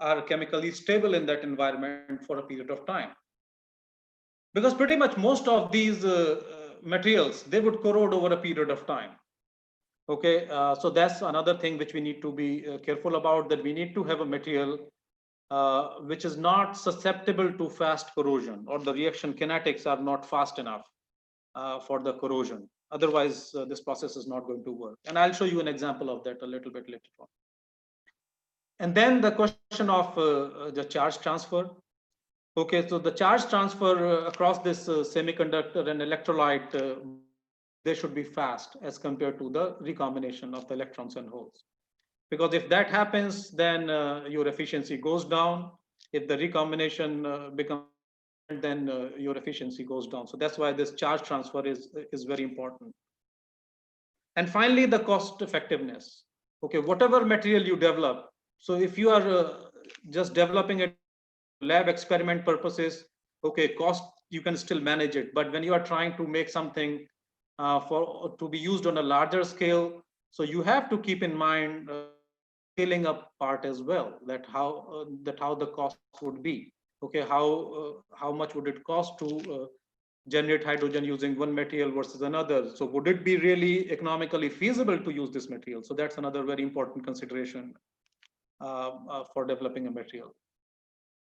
S10: are chemically stable in that environment for a period of time. Because pretty much most of these materials, they would corrode over a period of time. Okay, so that's another thing which we need to be careful about, that we need to have a material which is not susceptible to fast corrosion, or the reaction kinetics are not fast enough for the corrosion. Otherwise, this process is not going to work. And I'll show you an example of that a little bit later on. And then the question of the charge transfer. Okay, so the charge transfer across this semiconductor and electrolyte, they should be fast as compared to the recombination of the electrons and holes. Because if that happens, then your efficiency goes down. If the recombination becomes, then your efficiency goes down. So that's why this charge transfer is very important. And finally, the cost effectiveness. Okay, whatever material you develop. So if you are just developing it lab experiment purposes, okay, cost, you can still manage it. But when you are trying to make something to be used on a larger scale, so you have to keep in mind scaling up part as well, that how the cost would be. Okay, how much would it cost to generate hydrogen using one material versus another? So would it be really economically feasible to use this material? So that's another very important consideration for developing a material.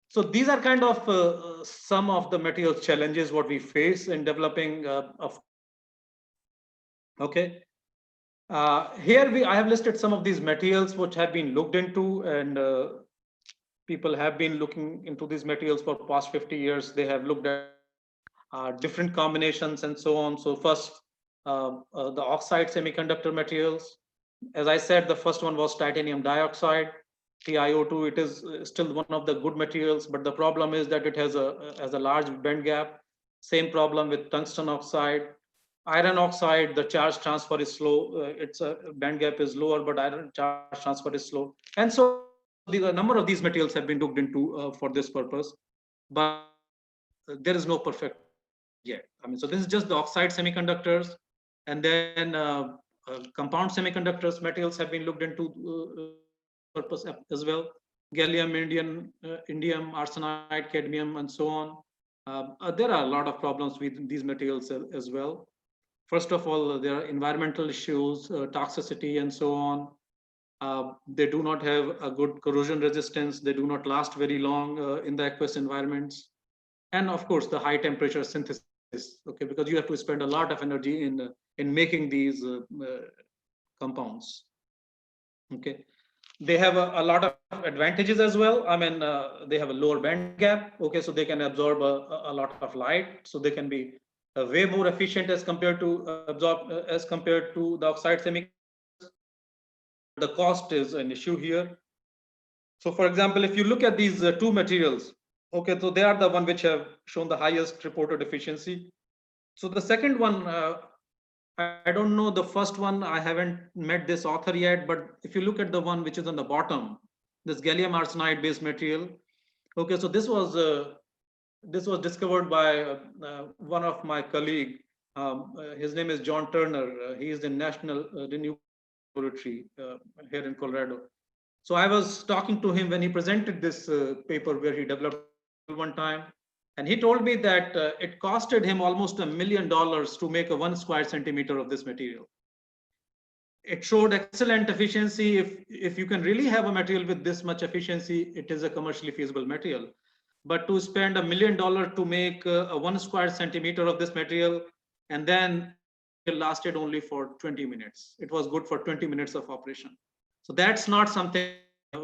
S10: So these are kind of some of the material challenges what we face in developing okay. Here I have listed some of these materials which have been looked into, and people have been looking into these materials for past 50 years. They have looked at different combinations and so on. So first, the oxide semiconductor materials. As I said, the first one was titanium dioxide, TiO2. It is still one of the good materials, but the problem is that it has a large band gap. Same problem with tungsten oxide. Iron oxide, the charge transfer is slow. Its band gap is lower, but iron charge transfer is slow. And so a number of these materials have been looked into for this purpose, but there is no perfect yet. I mean, so this is just the oxide semiconductors, and then compound semiconductors materials have been looked into purpose as well. Gallium, indium, arsenide, cadmium, and so on. There are a lot of problems with these materials as well. First of all, there are environmental issues, toxicity, and so on. They do not have a good corrosion resistance. They do not last very long in the aqueous environments. And of course, the high temperature synthesis, okay, because you have to spend a lot of energy in making these compounds. Okay, they have a lot of advantages as well. I mean, they have a lower band gap. Okay, so they can absorb a lot of light, so they can be way more efficient as compared to the oxide semiconductors. The cost is an issue here. So, for example, if you look at these two materials, okay, so they are the one which have shown the highest reported efficiency. So the second one, I don't know the first one. I haven't met this author yet, but if you look at the one which is on the bottom, this gallium arsenide based material. Okay, so this was discovered by one of my colleague. His name is John Turner. He is the National Renewable Laboratory here in Colorado. So I was talking to him when he presented this paper where he developed one time. And he told me that it costed him almost $1 million to make a 1 square centimeter of this material. It showed excellent efficiency. If you can really have a material with this much efficiency, it is a commercially feasible material. But to spend $1 million to make a 1 square centimeter of this material, and then it lasted only for 20 minutes. It was good for 20 minutes of operation. So that's not something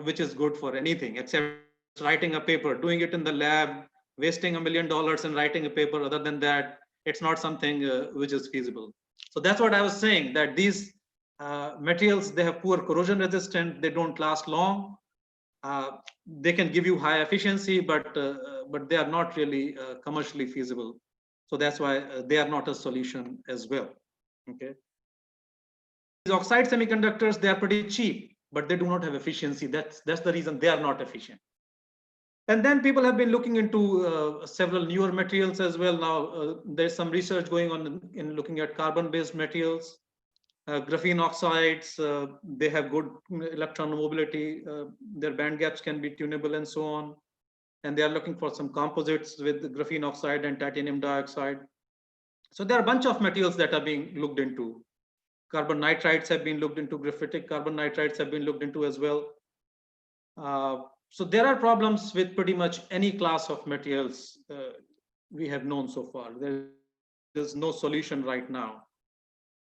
S10: which is good for anything except writing a paper, doing it in the lab, wasting $1 million and writing a paper. Other than that, it's not something which is feasible. So that's what I was saying, that these materials, they have poor corrosion resistance, they don't last long. They can give you high efficiency, but they are not really commercially feasible. So that's why they are not a solution as well. Okay. These oxide semiconductors, they are pretty cheap, but they do not have efficiency. That's the reason they are not efficient. And then people have been looking into several newer materials as well. Now there's some research going on in looking at carbon-based materials. Graphene oxides, they have good electron mobility. Their band gaps can be tunable and so on. And they are looking for some composites with graphene oxide and titanium dioxide. So there are a bunch of materials that are being looked into. Carbon nitrides have been looked into, graphitic carbon nitrides have been looked into as well. So there are problems with pretty much any class of materials we have known so far. There's no solution right now.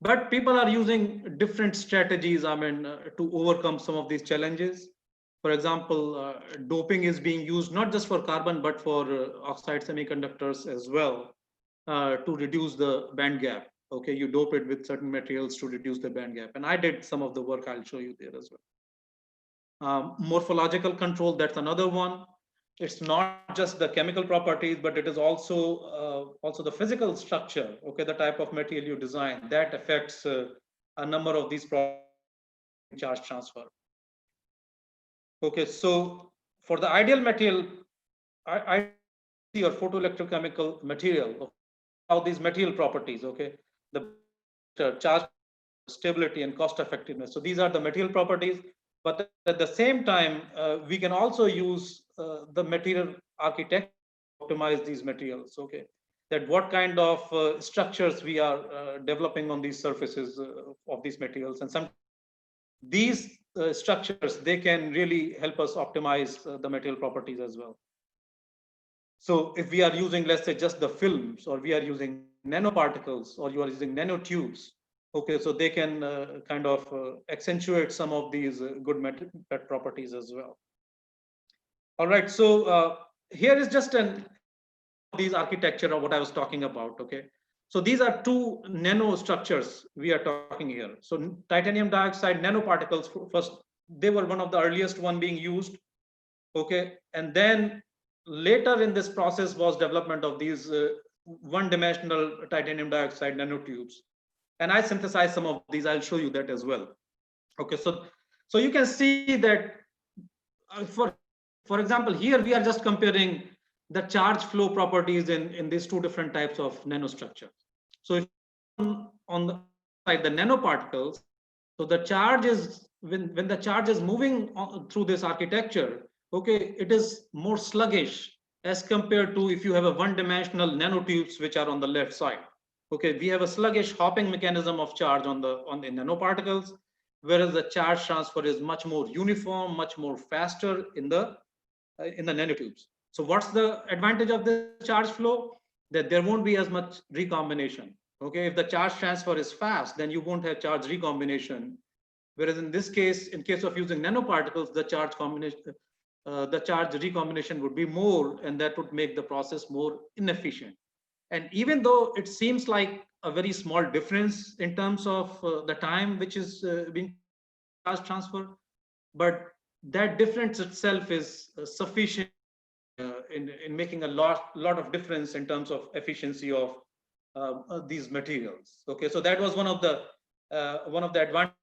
S10: But people are using different strategies, I mean, to overcome some of these challenges. For example, doping is being used not just for carbon, but for oxide semiconductors as well to reduce the band gap. Okay, you dope it with certain materials to reduce the band gap. And I did some of the work, I'll show you there as well. Morphological control, that's another one. It's not just the chemical properties, but it is also the physical structure. Okay, the type of material you design that affects a number of these problems, charge transfer. Okay, so for the ideal material, I see your photoelectrochemical material, how these material properties. Okay, the charge stability and cost effectiveness. So these are the material properties. But at the same time, we can also use the material architecture to optimize these materials. Okay, that what kind of structures we are developing on these surfaces of these materials, and some these structures, they can really help us optimize the material properties as well. So if we are using, let's say, just the films, or we are using nanoparticles, or you are using nanotubes, okay, so they can kind of accentuate some of these good material properties as well. All right, so here is just an these architecture of what I was talking about. Okay, so these are two nanostructures we are talking here. So titanium dioxide nanoparticles, first they were one of the earliest one being used. Okay, and then later in this process was development of these one-dimensional titanium dioxide nanotubes, and I synthesized some of these. I'll show you that as well. Okay, so you can see that for example, here we are just comparing the charge flow properties in these two different types of nanostructure. So if on the side the nanoparticles, so the charge is when the charge is moving through this architecture, okay, it is more sluggish as compared to if you have a one-dimensional nanotubes which are on the left side. Okay, we have a sluggish hopping mechanism of charge on the nanoparticles, whereas the charge transfer is much more uniform, much more faster in the nanotubes. So what's the advantage of the charge flow? That there won't be as much recombination. Okay, if the charge transfer is fast, then you won't have charge recombination. Whereas in this case, in case of using nanoparticles, the charge recombination would be more, and that would make the process more inefficient. And even though it seems like a very small difference in terms of the time which is being charge transfer, but that difference itself is sufficient in making a lot of difference in terms of efficiency of these materials. Okay, so that was one of the advantages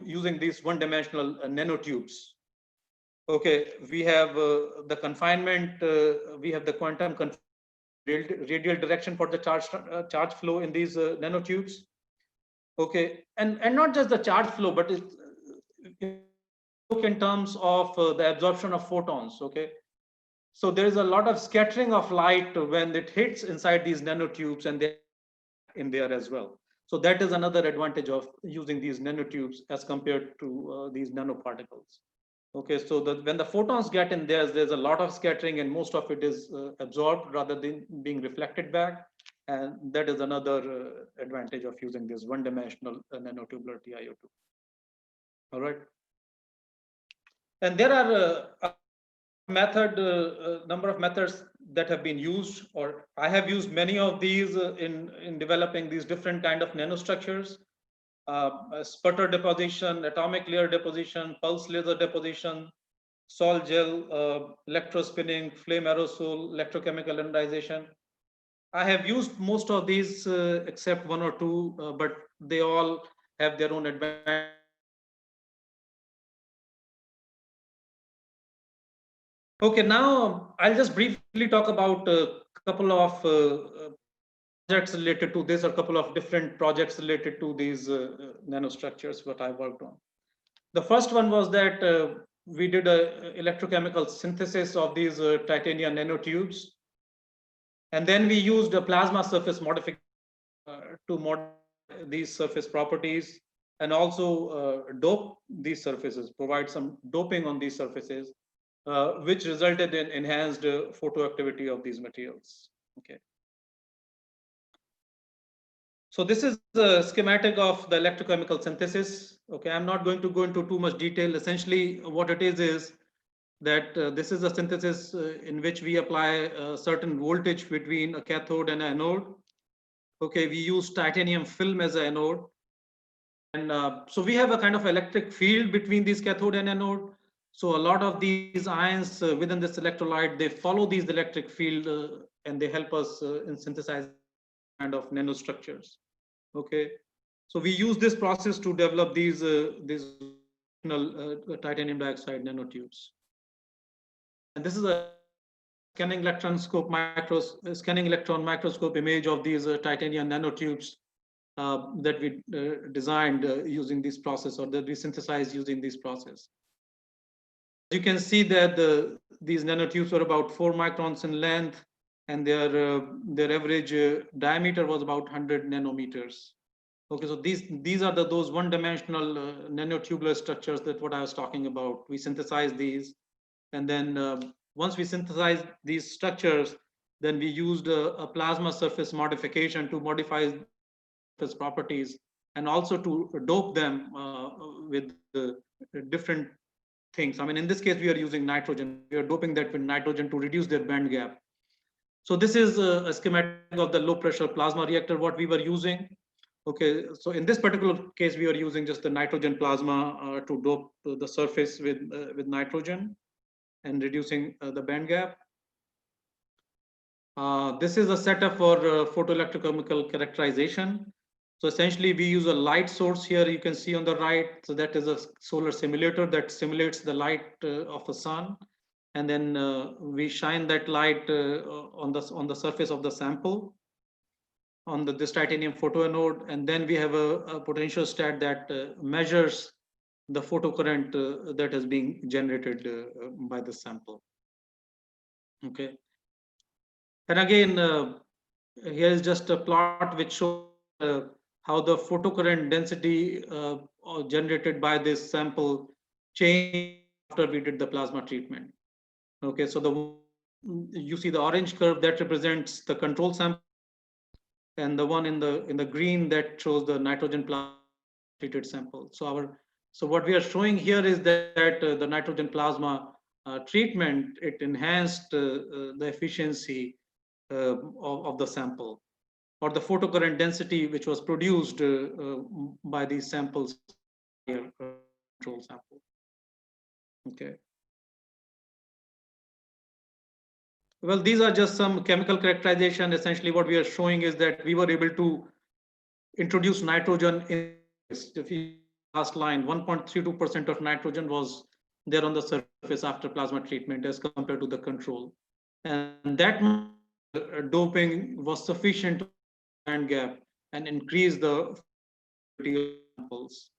S10: using these one-dimensional nanotubes. Okay, we have the confinement, we have the quantum radial direction for the charge flow in these nanotubes. Okay, and not just the charge flow, but look in terms of the absorption of photons. Okay, so there is a lot of scattering of light when it hits inside these nanotubes, and they're in there as well. So that is another advantage of using these nanotubes as compared to these nanoparticles. Okay, so when the photons get in there, there's a lot of scattering, and most of it is absorbed rather than being reflected back. And that is another advantage of using this one-dimensional nanotubular TiO2. All right. And there are number of methods that have been used, or I have used many of these in developing these different kind of nanostructures. Sputter deposition, atomic layer deposition, pulse laser deposition, sol gel, electrospinning, flame aerosol, electrochemical anodization. I have used most of these except one or two, but they all have their own advantage. Okay, now I'll just briefly talk about a couple of projects related to this, or a couple of different projects related to these nanostructures what I worked on. The first one was that we did a electrochemical synthesis of these titanium nanotubes, and then we used a plasma surface modification to modify these surface properties, and also dope these surfaces, provide some doping on these surfaces, which resulted in enhanced photoactivity of these materials. Okay. So this is the schematic of the electrochemical synthesis. Okay, I'm not going to go into too much detail. Essentially, what it is that this is a synthesis in which we apply a certain voltage between a cathode and an anode. Okay, we use titanium film as an anode. And so we have a kind of electric field between these cathode and anode. So a lot of these ions within this electrolyte, they follow these electric field and they help us in synthesizing kind of nanostructures. Okay, so we use this process to develop these titanium dioxide nanotubes. And this is a scanning electron microscope image of these titanium nanotubes that we designed using this process, or that we synthesized using this process. You can see that these nanotubes are about 4 microns in length, and their average diameter was about 100 nanometers. Okay, so these are those one-dimensional nanotubular structures that what I was talking about. We synthesized these, and then once we synthesized these structures, then we used a plasma surface modification to modify surface properties, and also to dope them with different things. I mean, in this case, we are using nitrogen. We are doping that with nitrogen to reduce their band gap. So this is a schematic of the low pressure plasma reactor, what we were using. Okay, so in this particular case, we are using just the nitrogen plasma to dope the surface with nitrogen and reducing the band gap. This is a setup for photoelectrochemical characterization. So essentially, we use a light source here. You can see on the right. So that is a solar simulator that simulates the light of the sun, and then we shine that light on the surface of the sample on this titanium photoanode, and then we have a potential stat that measures the photocurrent that is being generated by the sample. Okay, and again, here is just a plot which shows how the photocurrent density generated by this sample changed after we did the plasma treatment. Okay, so you see the orange curve that represents the control sample, and the one in the green that shows the nitrogen plasma treated sample. So what we are showing here is that the nitrogen plasma treatment, it enhanced the efficiency of the sample, or the photocurrent density which was produced by these samples here, control sample. Okay. Well, these are just some chemical characterization. Essentially, what we are showing is that we were able to introduce nitrogen in the last line. 1.32% of nitrogen was there on the surface after plasma treatment as compared to the control. And that doping was sufficient to band gap and increase the samples.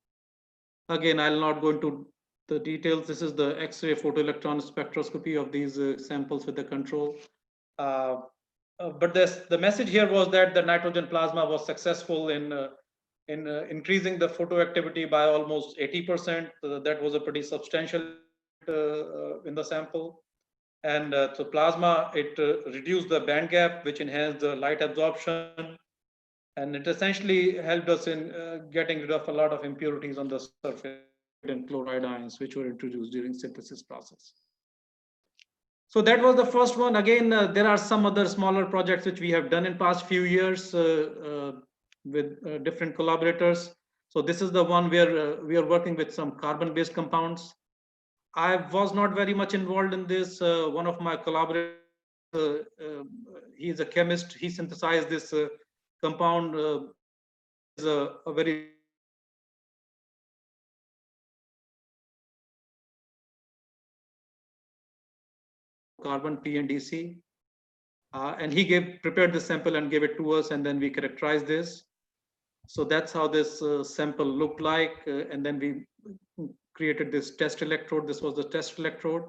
S10: Again, I'll not go into the details. This is the X-ray photoelectron spectroscopy of these samples with the control. But the message here was that the nitrogen plasma was successful in increasing the photoactivity by almost 80%. That was a pretty substantial in the sample. And so plasma, it reduced the band gap, which enhanced the light absorption. And it essentially helped us in getting rid of a lot of impurities on the surface and chloride ions, which were introduced during synthesis process. So that was the first one. Again, there are some other smaller projects which we have done in past few years with different collaborators. So this is the one where we are working with some carbon-based compounds. I was not very much involved in this. One of my collaborators, he is a chemist. He synthesized this compound. Is a very carbon PNDC, and he prepared the sample and gave it to us, and then we characterized this. So that's how this sample looked like, and then we created this test electrode. This was the test electrode,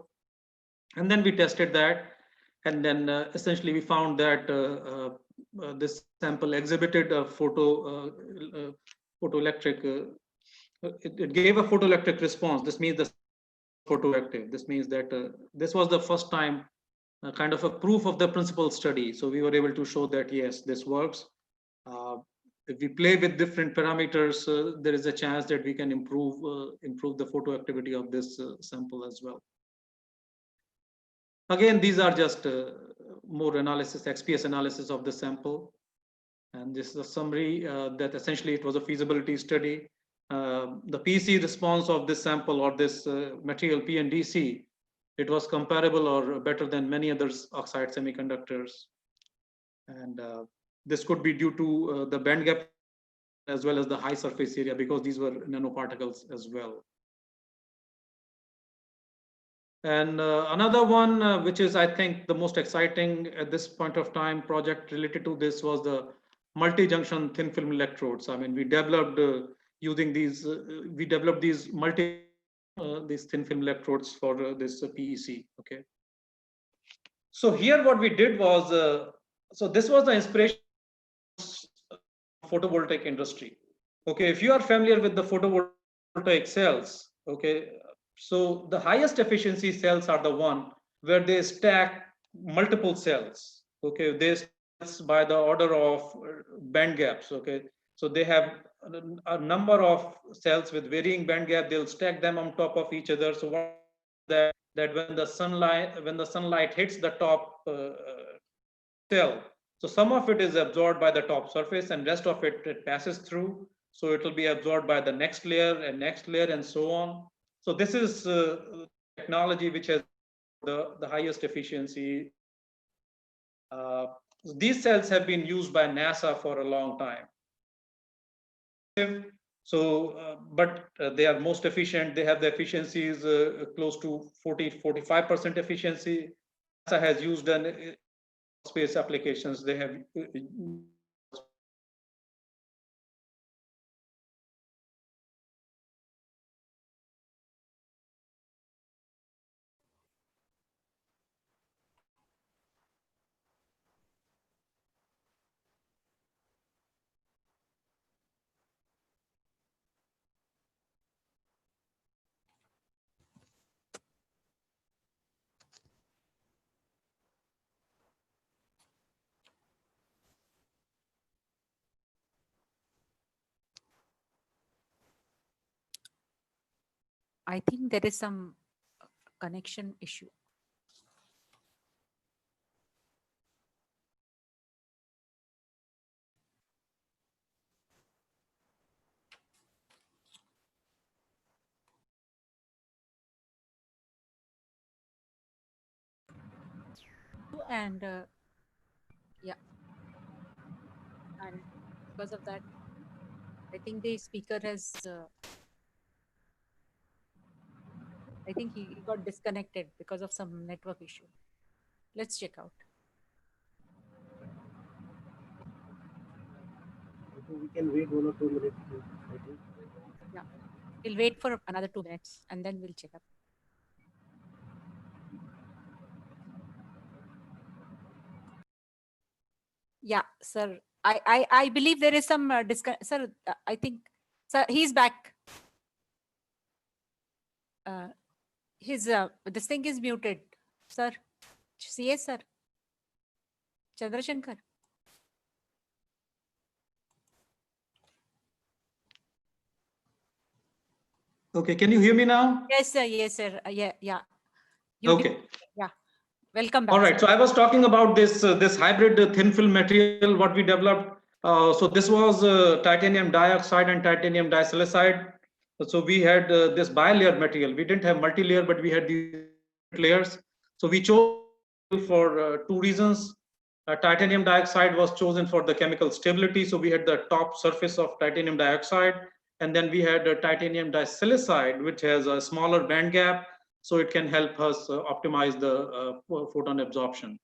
S10: and then we tested that, and then essentially we found that this sample exhibited a photoelectric. It gave a photoelectric response. This means the photoactive. This means that this was the first time kind of a proof of the principle study. So we were able to show that yes, this works. If we play with different parameters, there is a chance that we can improve the photoactivity of this sample as well. Again, these are just more analysis, XPS analysis of the sample. And this is a summary that essentially it was a feasibility study. The PC response of this sample or this material PNDC, it was comparable or better than many other oxide semiconductors. And this could be due to the band gap as well as the high surface area, because these were nanoparticles as well. And another one, which is, I think, the most exciting at this point of time project related to this was the multi-junction thin film electrodes. I mean, we developed using these, we developed these these thin film electrodes for this PEC. Okay. So here, what we did was, so this was the inspiration photovoltaic industry. Okay, if you are familiar with the photovoltaic cells, okay, so the highest efficiency cells are the one where they stack multiple cells. Okay, they by the order of band gaps. Okay, so they have a number of cells with varying band gap. They'll stack them on top of each other. So what that when the sunlight hits the top cell. So some of it is absorbed by the top surface and rest of it passes through. So it will be absorbed by the next layer and so on. So this is technology which has the highest efficiency. These cells have been used by NASA for a long time. So, but they are most efficient. They have the efficiencies close to 45% efficiency. NASA has used an space applications. They have
S3: I think there is some connection issue. And yeah, and because of that, I think the speaker has I think he got disconnected because of some network issue. Let's check out.
S7: I think we can wait 1 or 2 minutes. I think.
S3: Yeah, we'll wait for another 2 minutes and then we'll check up. Yeah, sir. I believe there is some sir. I think, sir, he's back. His this thing is muted, sir. CS, sir. Chandrashankar.
S10: okay. Can you hear me now?
S3: Yes, sir. Yes, sir. Yeah.
S10: Okay.
S3: Yeah. Welcome back.
S10: All right. So I was talking about this hybrid thin film material what we developed. So this was titanium dioxide and titanium disilicide. So we had this bilayer material. We didn't have multi-layer, but we had these layers. So we chose for 2 reasons. Titanium dioxide was chosen for the chemical stability. So we had the top surface of titanium dioxide, and then we had titanium disilicide, which has a smaller band gap, so it can help us optimize the photon absorption.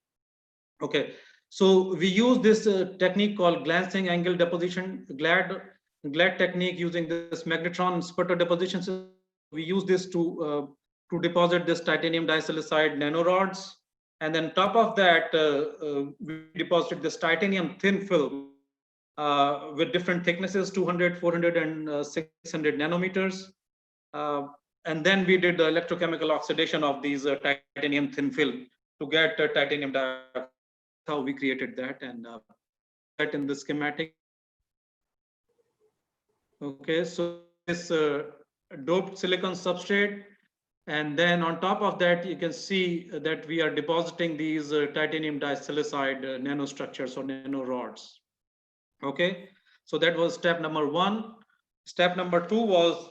S10: Okay, so we use this technique called glancing angle deposition, GLAD technique, using this magnetron sputter deposition system. We use this to deposit this titanium disilicide nanorods, and then top of that we deposited this titanium thin film with different thicknesses, 200, 400, and 600 nanometers. And then we did the electrochemical oxidation of these titanium thin film to get titanium dioxide. How we created that, and that in the schematic. Okay, so this doped silicon substrate, and then on top of that you can see that we are depositing these titanium disilicide nanostructures or nanorods. Okay, so that was step number 1. Step number 2 was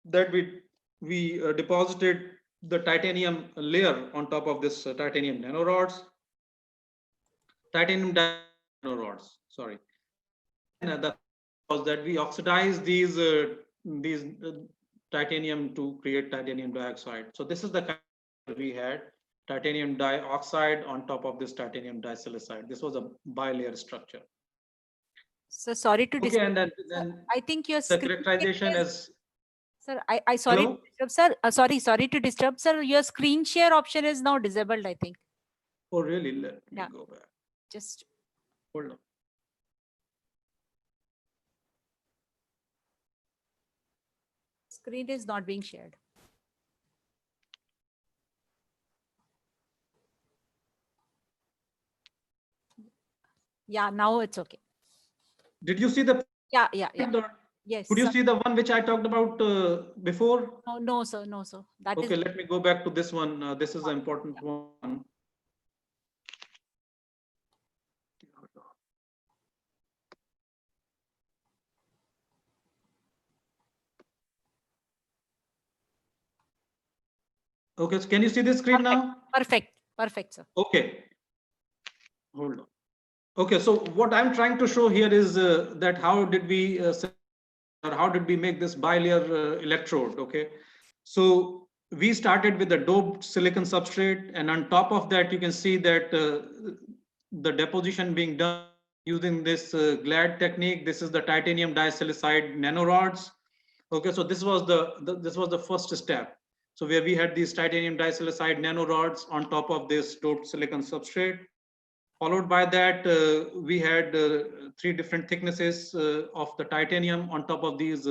S10: that we deposited the titanium layer on top of this titanium nanorods. Titanium nanorods, sorry. And the was that we oxidize these titanium to create titanium dioxide. So this is the kind we had, titanium dioxide on top of this titanium disilicide. This was a bilayer structure.
S3: So sorry to disturb.
S10: Okay, and then
S3: I think your
S10: the characterization is.
S3: Sir, I sorry
S10: Hello?
S3: to disturb, sir. Sorry to disturb, sir. Your screen share option is now disabled, I think.
S10: Oh, really? Let me go back.
S3: Just
S10: hold on.
S3: Screen is not being shared. Yeah, now it's okay.
S10: Did you see the?
S3: Yeah. Yes.
S10: Could you see the one which I talked about before?
S3: No, sir. No, sir. That
S10: okay,
S3: is.
S10: Let me go back to this one. This is an important one. Okay, so can you see this screen now?
S3: Perfect. Perfect, sir.
S10: Okay. Hold on. Okay, so what I'm trying to show here is that how did we or how did we make this bilayer electrode? Okay, so we started with a doped silicon substrate, and on top of that, you can see that the deposition being done using this GLAD technique. This is the titanium disilicide nanorods. Okay, so this was the first step. So where we had these titanium disilicide nanorods on top of this doped silicon substrate. Followed by that, we had 3 different thicknesses of the titanium on top of these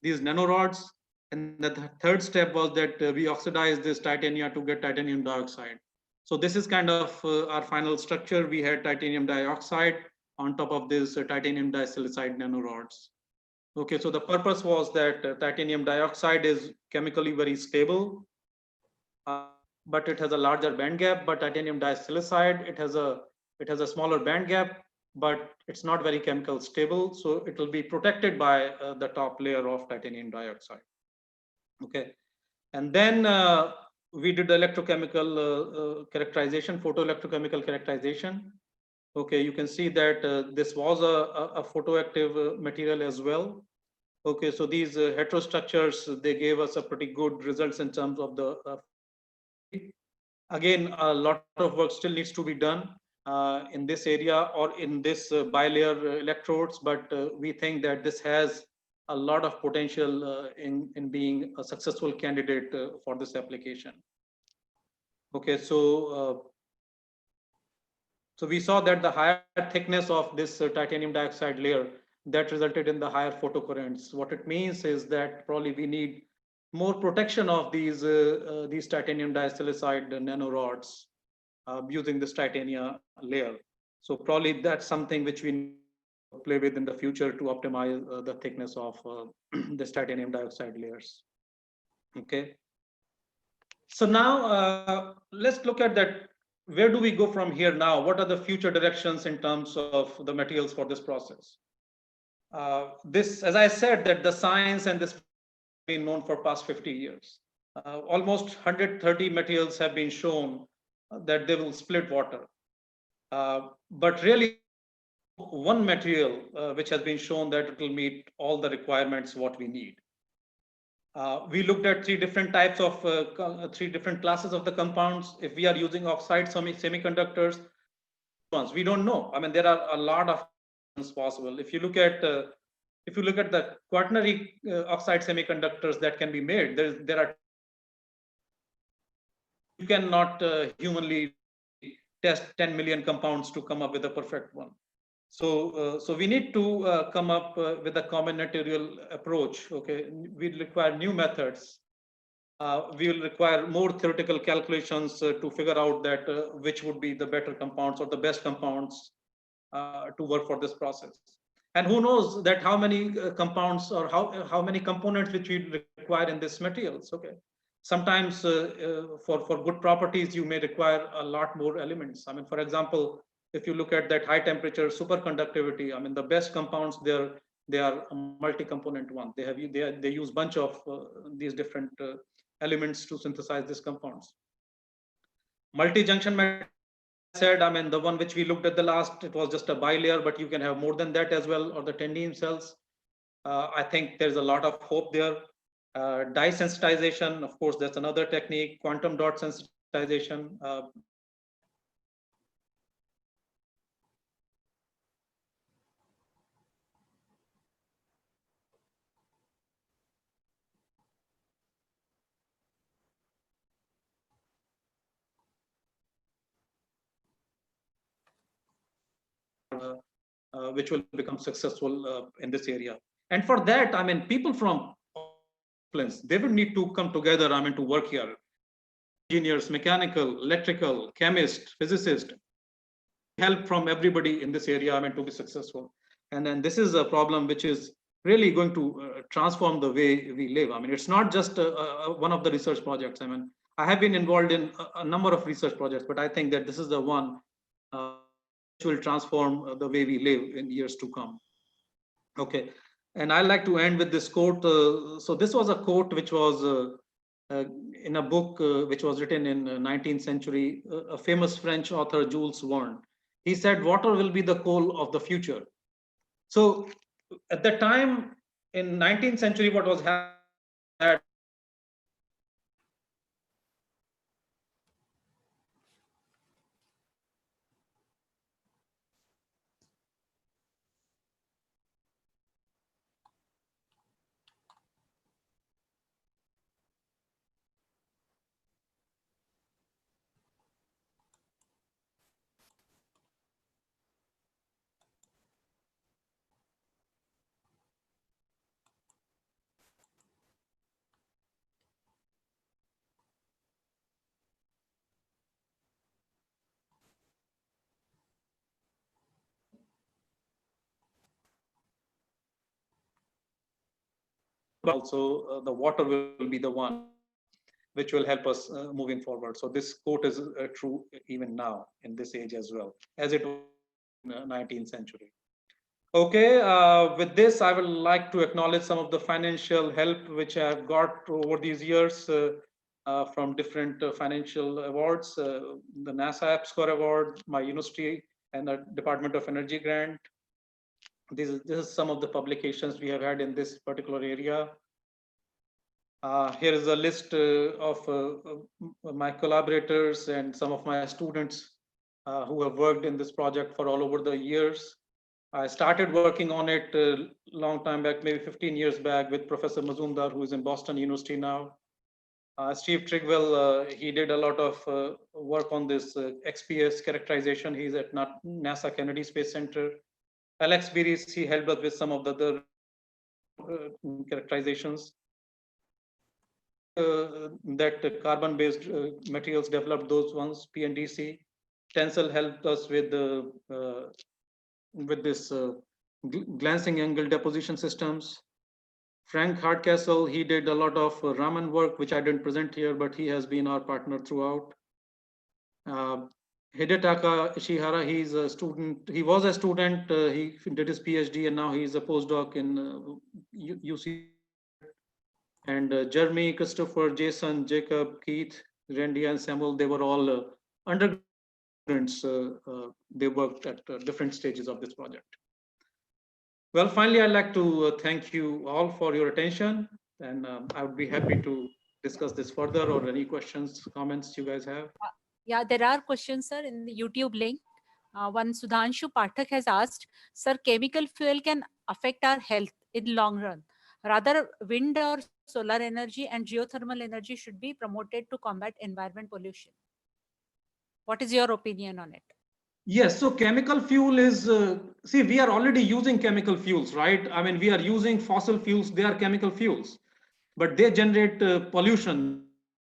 S10: nanorods. And the third step was that we oxidized this titanium to get titanium dioxide. So this is kind of our final structure. We had titanium dioxide on top of this titanium disilicide nanorods. Okay, so the purpose was that titanium dioxide is chemically very stable, but it has a larger band gap. But titanium disilicide, it has a smaller band gap, but it's not very chemical stable. So it will be protected by the top layer of titanium dioxide. Okay, and then we did the electrochemical characterization, photoelectrochemical characterization. Okay, you can see that this was a photoactive material as well. Okay, so these heterostructures, they gave us a pretty good results in terms of the again, a lot of work still needs to be done in this area or in this bilayer electrodes, but we think that this has a lot of potential in being a successful candidate for this application. Okay, so so we saw that the higher thickness of this titanium dioxide layer, that resulted in the higher photocurrents. What it means is that probably we need more protection of these titanium disilicide nanorods using this titanium layer. So probably that's something which we play with in the future to optimize the thickness of this titanium dioxide layers. Okay. So now let's look at that. Where do we go from here now? What are the future directions in terms of the materials for this process? This, as I said, that the science and this has been known for past 50 years. Almost 130 materials have been shown that they will split water. But really, one material which has been shown that it will meet all the requirements what we need. We looked at 3 different types of 3 different classes of the compounds. If we are using oxide semiconductors, we don't know. I mean, there are a lot of possible. If you look at the quaternary oxide semiconductors that can be made, there are, you cannot humanly test 10 million compounds to come up with a perfect one. So, so we need to come up with a combinatorial approach. Okay, we require new methods. We will require more theoretical calculations to figure out that which would be the better compounds or the best compounds to work for this process. And who knows that how many compounds or how many components which we require in this materials. Okay, sometimes for good properties you may require a lot more elements. I mean, for example, if you look at that high temperature superconductivity, I mean, the best compounds there, they are a multi-component one. They use bunch of these different elements to synthesize these compounds. Multi-junction method, said, I mean, the one which we looked at the last, it was just a bilayer, but you can have more than that as well, or the tandem cells. I think there's a lot of hope there. Dye sensitization, of course, that's another technique. Quantum dot sensitization. Which will become successful in this area. And for that, I mean, people from they will need to come together, I mean, to work here. Engineers, mechanical, electrical, chemist, physicist, help from everybody in this area, I mean, to be successful. And then this is a problem which is really going to transform the way we live. I mean, it's not just one of the research projects. I mean, I have been involved in a number of research projects, but I think that this is the one which will transform the way we live in years to come. Okay, and I like to end with this quote. So this was a quote which was in a book which was written in 19th century, a famous French author, Jules Verne. He said, water will be the coal of the future. So at the time in 19th century, what was happening that also the water will be the one which will help us moving forward. So this quote is true even now in this age as well, as it was in the 19th century. Okay, with this, I would like to acknowledge some of the financial help which I have got over these years from different financial awards, the NASA App Score Award, my university, and the Department of Energy grant. This is some of the publications we have had in this particular area. Here is a list of my collaborators and some of my students who have worked in this project for all over the years. I started working on it a long time back, maybe 15 years back, with Professor Mazumdar, who is in Boston University now. Steve Trigwell, he did a lot of work on this XPS characterization. He's at NASA Kennedy Space Center. Alex Biris, he helped us with some of the other characterizations. That carbon-based materials developed those ones, PNDC. Tencel helped us with this glancing angle deposition systems. Frank Hardcastle, he did a lot of Raman work, which I didn't present here, but he has been our partner throughout. Hidetaka Ishihara, he's a student. He was a student. He did his PhD, and now he's a postdoc in UC. And Jeremy, Christopher, Jason, Jacob, Keith, Randy, and Samuel, they were all undergraduates. They worked at different stages of this project. Well, finally, I'd like to thank you all for your attention, and I would be happy to discuss this further or any questions, comments you guys have.
S3: Yeah, there are questions, sir, in the YouTube link. One Sudhanshu Pathak has asked, sir, chemical fuel can affect our health in long run. Rather, wind or solar energy and geothermal energy should be promoted to combat environment pollution. What is your opinion on it?
S10: Yes, so chemical fuel is, see, we are already using chemical fuels, right? I mean, we are using fossil fuels, they are chemical fuels, but they generate pollution.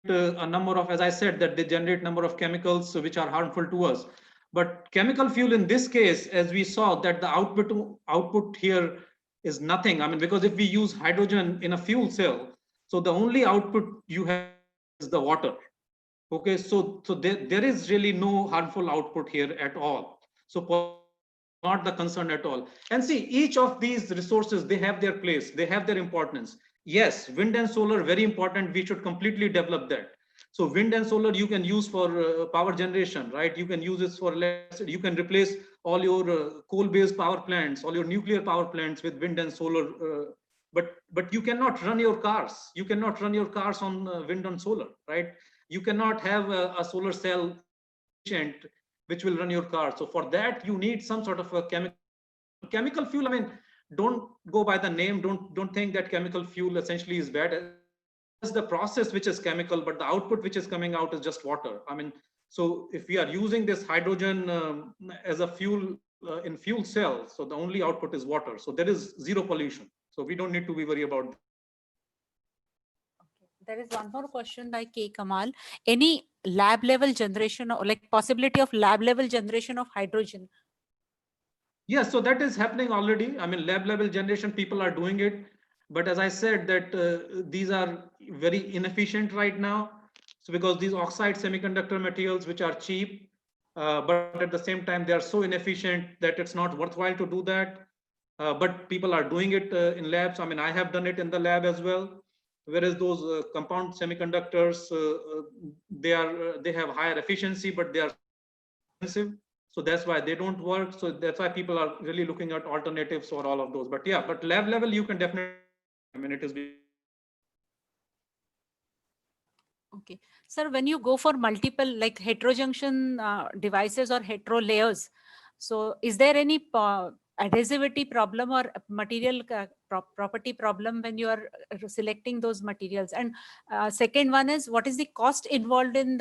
S10: A number of, as I said, that they generate number of chemicals which are harmful to us. But chemical fuel in this case, as we saw, that the output here is nothing. I mean, because if we use hydrogen in a fuel cell, so the only output you have is the water. Okay, so there is really no harmful output here at all. So not the concern at all. And see, each of these resources, they have their place, they have their importance. Yes, wind and solar, very important. We should completely develop that. So wind and solar you can use for power generation, right? You can use this for electricity. You can replace all your coal-based power plants, all your nuclear power plants with wind and solar. But you cannot run your cars. You cannot run your cars on wind and solar, right? You cannot have a solar cell which will run your car. So for that, you need some sort of a chemical fuel. I mean, don't go by the name. Don't think that chemical fuel essentially is bad. It's the process which is chemical, but the output which is coming out is just water. I mean, so if we are using this hydrogen as a fuel in fuel cells, so the only output is water. So there is zero pollution. So we don't need to be worried about that.
S3: There is one more question by K. Kamal. Any lab level generation or like possibility of lab level generation of hydrogen?
S10: Yes, so that is happening already. I mean, lab level generation, people are doing it. But as I said, that these are very inefficient right now. So because these oxide semiconductor materials, which are cheap, but at the same time, they are so inefficient that it's not worthwhile to do that. But people are doing it in labs. I mean, I have done it in the lab as well. whereas those compound semiconductors, they have higher efficiency, but they are expensive. So that's why they don't work. So that's why people are really looking at alternatives for all of those. But yeah, but lab level, you can definitely, I mean, it is.
S3: Okay. Sir, when you go for multiple like heterojunction devices or hetero layers, so is there any adhesivity problem or material property problem when you are selecting those materials? And second one is, what is the cost involved in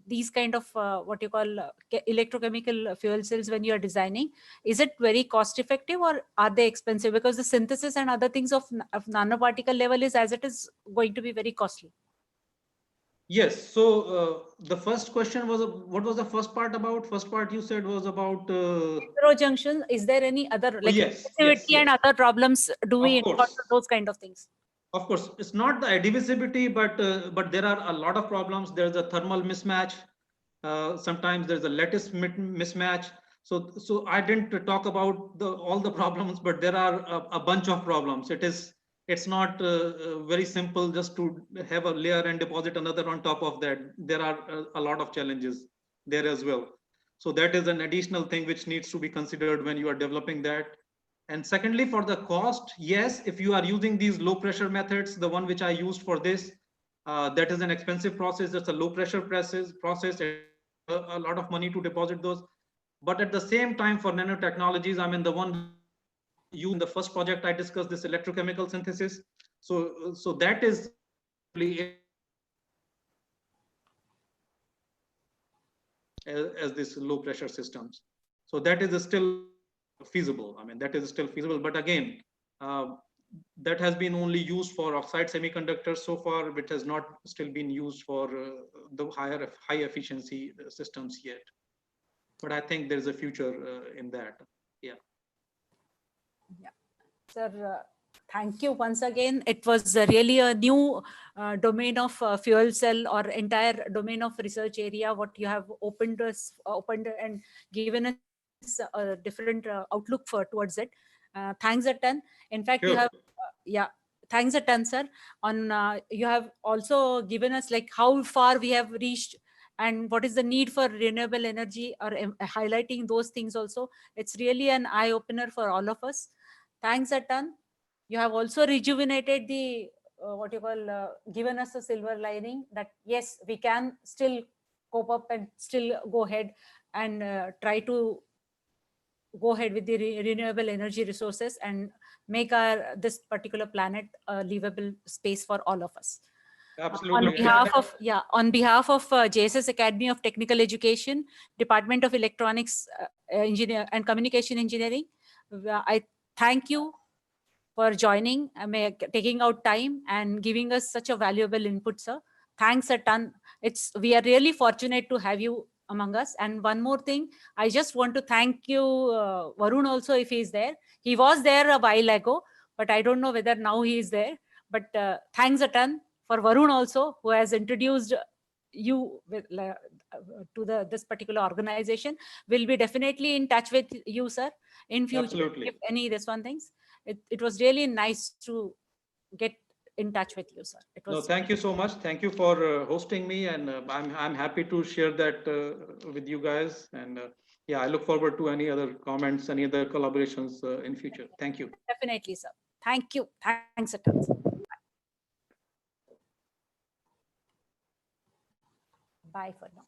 S3: these kind of what you call electrochemical fuel cells when you are designing? Is it very cost effective or are they expensive? Because the synthesis and other things of nanoparticle level is as it is going to be very costly.
S10: Yes. So the first question was, what was the first part about? First part you said was about
S3: heterojunction. Is there any other like
S10: yes,
S3: adhesivity and other problems? Do we
S10: of
S3: encounter
S10: course.
S3: those kind of things?
S10: Of course, it's not the adhesivity, but there are a lot of problems. There's a thermal mismatch. Sometimes there's a lattice mismatch. So I didn't talk about all the problems, but there are a bunch of problems. It's not very simple just to have a layer and deposit another on top of that. There are a lot of challenges there as well. So that is an additional thing which needs to be considered when you are developing that. And secondly, for the cost, yes, if you are using these low pressure methods, the one which I used for this, that is an expensive process. It's a low pressure process. A lot of money to deposit those. But at the same time, for nanotechnologies, I mean, the one you in the first project I discussed, this electrochemical synthesis. So that is as this low pressure systems. So that is still feasible. I mean, that is still feasible. But again, that has been only used for oxide semiconductors so far, but has not still been used for the high efficiency systems yet. But I think there's a future in that. Yeah.
S3: Yeah. Sir, thank you once again. It was really a new domain of fuel cell or entire domain of research area. What you have opened and given us a different outlook towards it. Thanks a ton. In fact, you have, yeah. Thanks a ton, sir. You have also given us like how far we have reached and what is the need for renewable energy, or highlighting those things also. It's really an eye opener for all of us. Thanks a ton. You have also rejuvenated the what you call given us a silver lining that yes, we can still cope up and still go ahead and try to go ahead with the renewable energy resources and make this particular planet a livable space for all of us.
S10: Absolutely.
S3: On behalf of JSS Academy of Technical Education, Department of Electronics Engineer and Communication Engineering, I thank you for joining, taking out time and giving us such a valuable input, sir. Thanks a ton. We are really fortunate to have you among us. And one more thing, I just want to thank you, Varun, also, if he's there. He was there a while ago, but I don't know whether now he is there. But thanks a ton for Varun also, who has introduced you to this particular organization. We'll be definitely in touch with you, sir, in future.
S10: Absolutely.
S3: If any this one things. It was really nice to get in touch with you, sir. It was.
S10: No, thank you so much. Thank you for hosting me, and I'm happy to share that with you guys. And yeah, I look forward to any other comments, any other collaborations in future. Thank you.
S3: Definitely, sir. Thank you. Thanks a ton. Bye for now.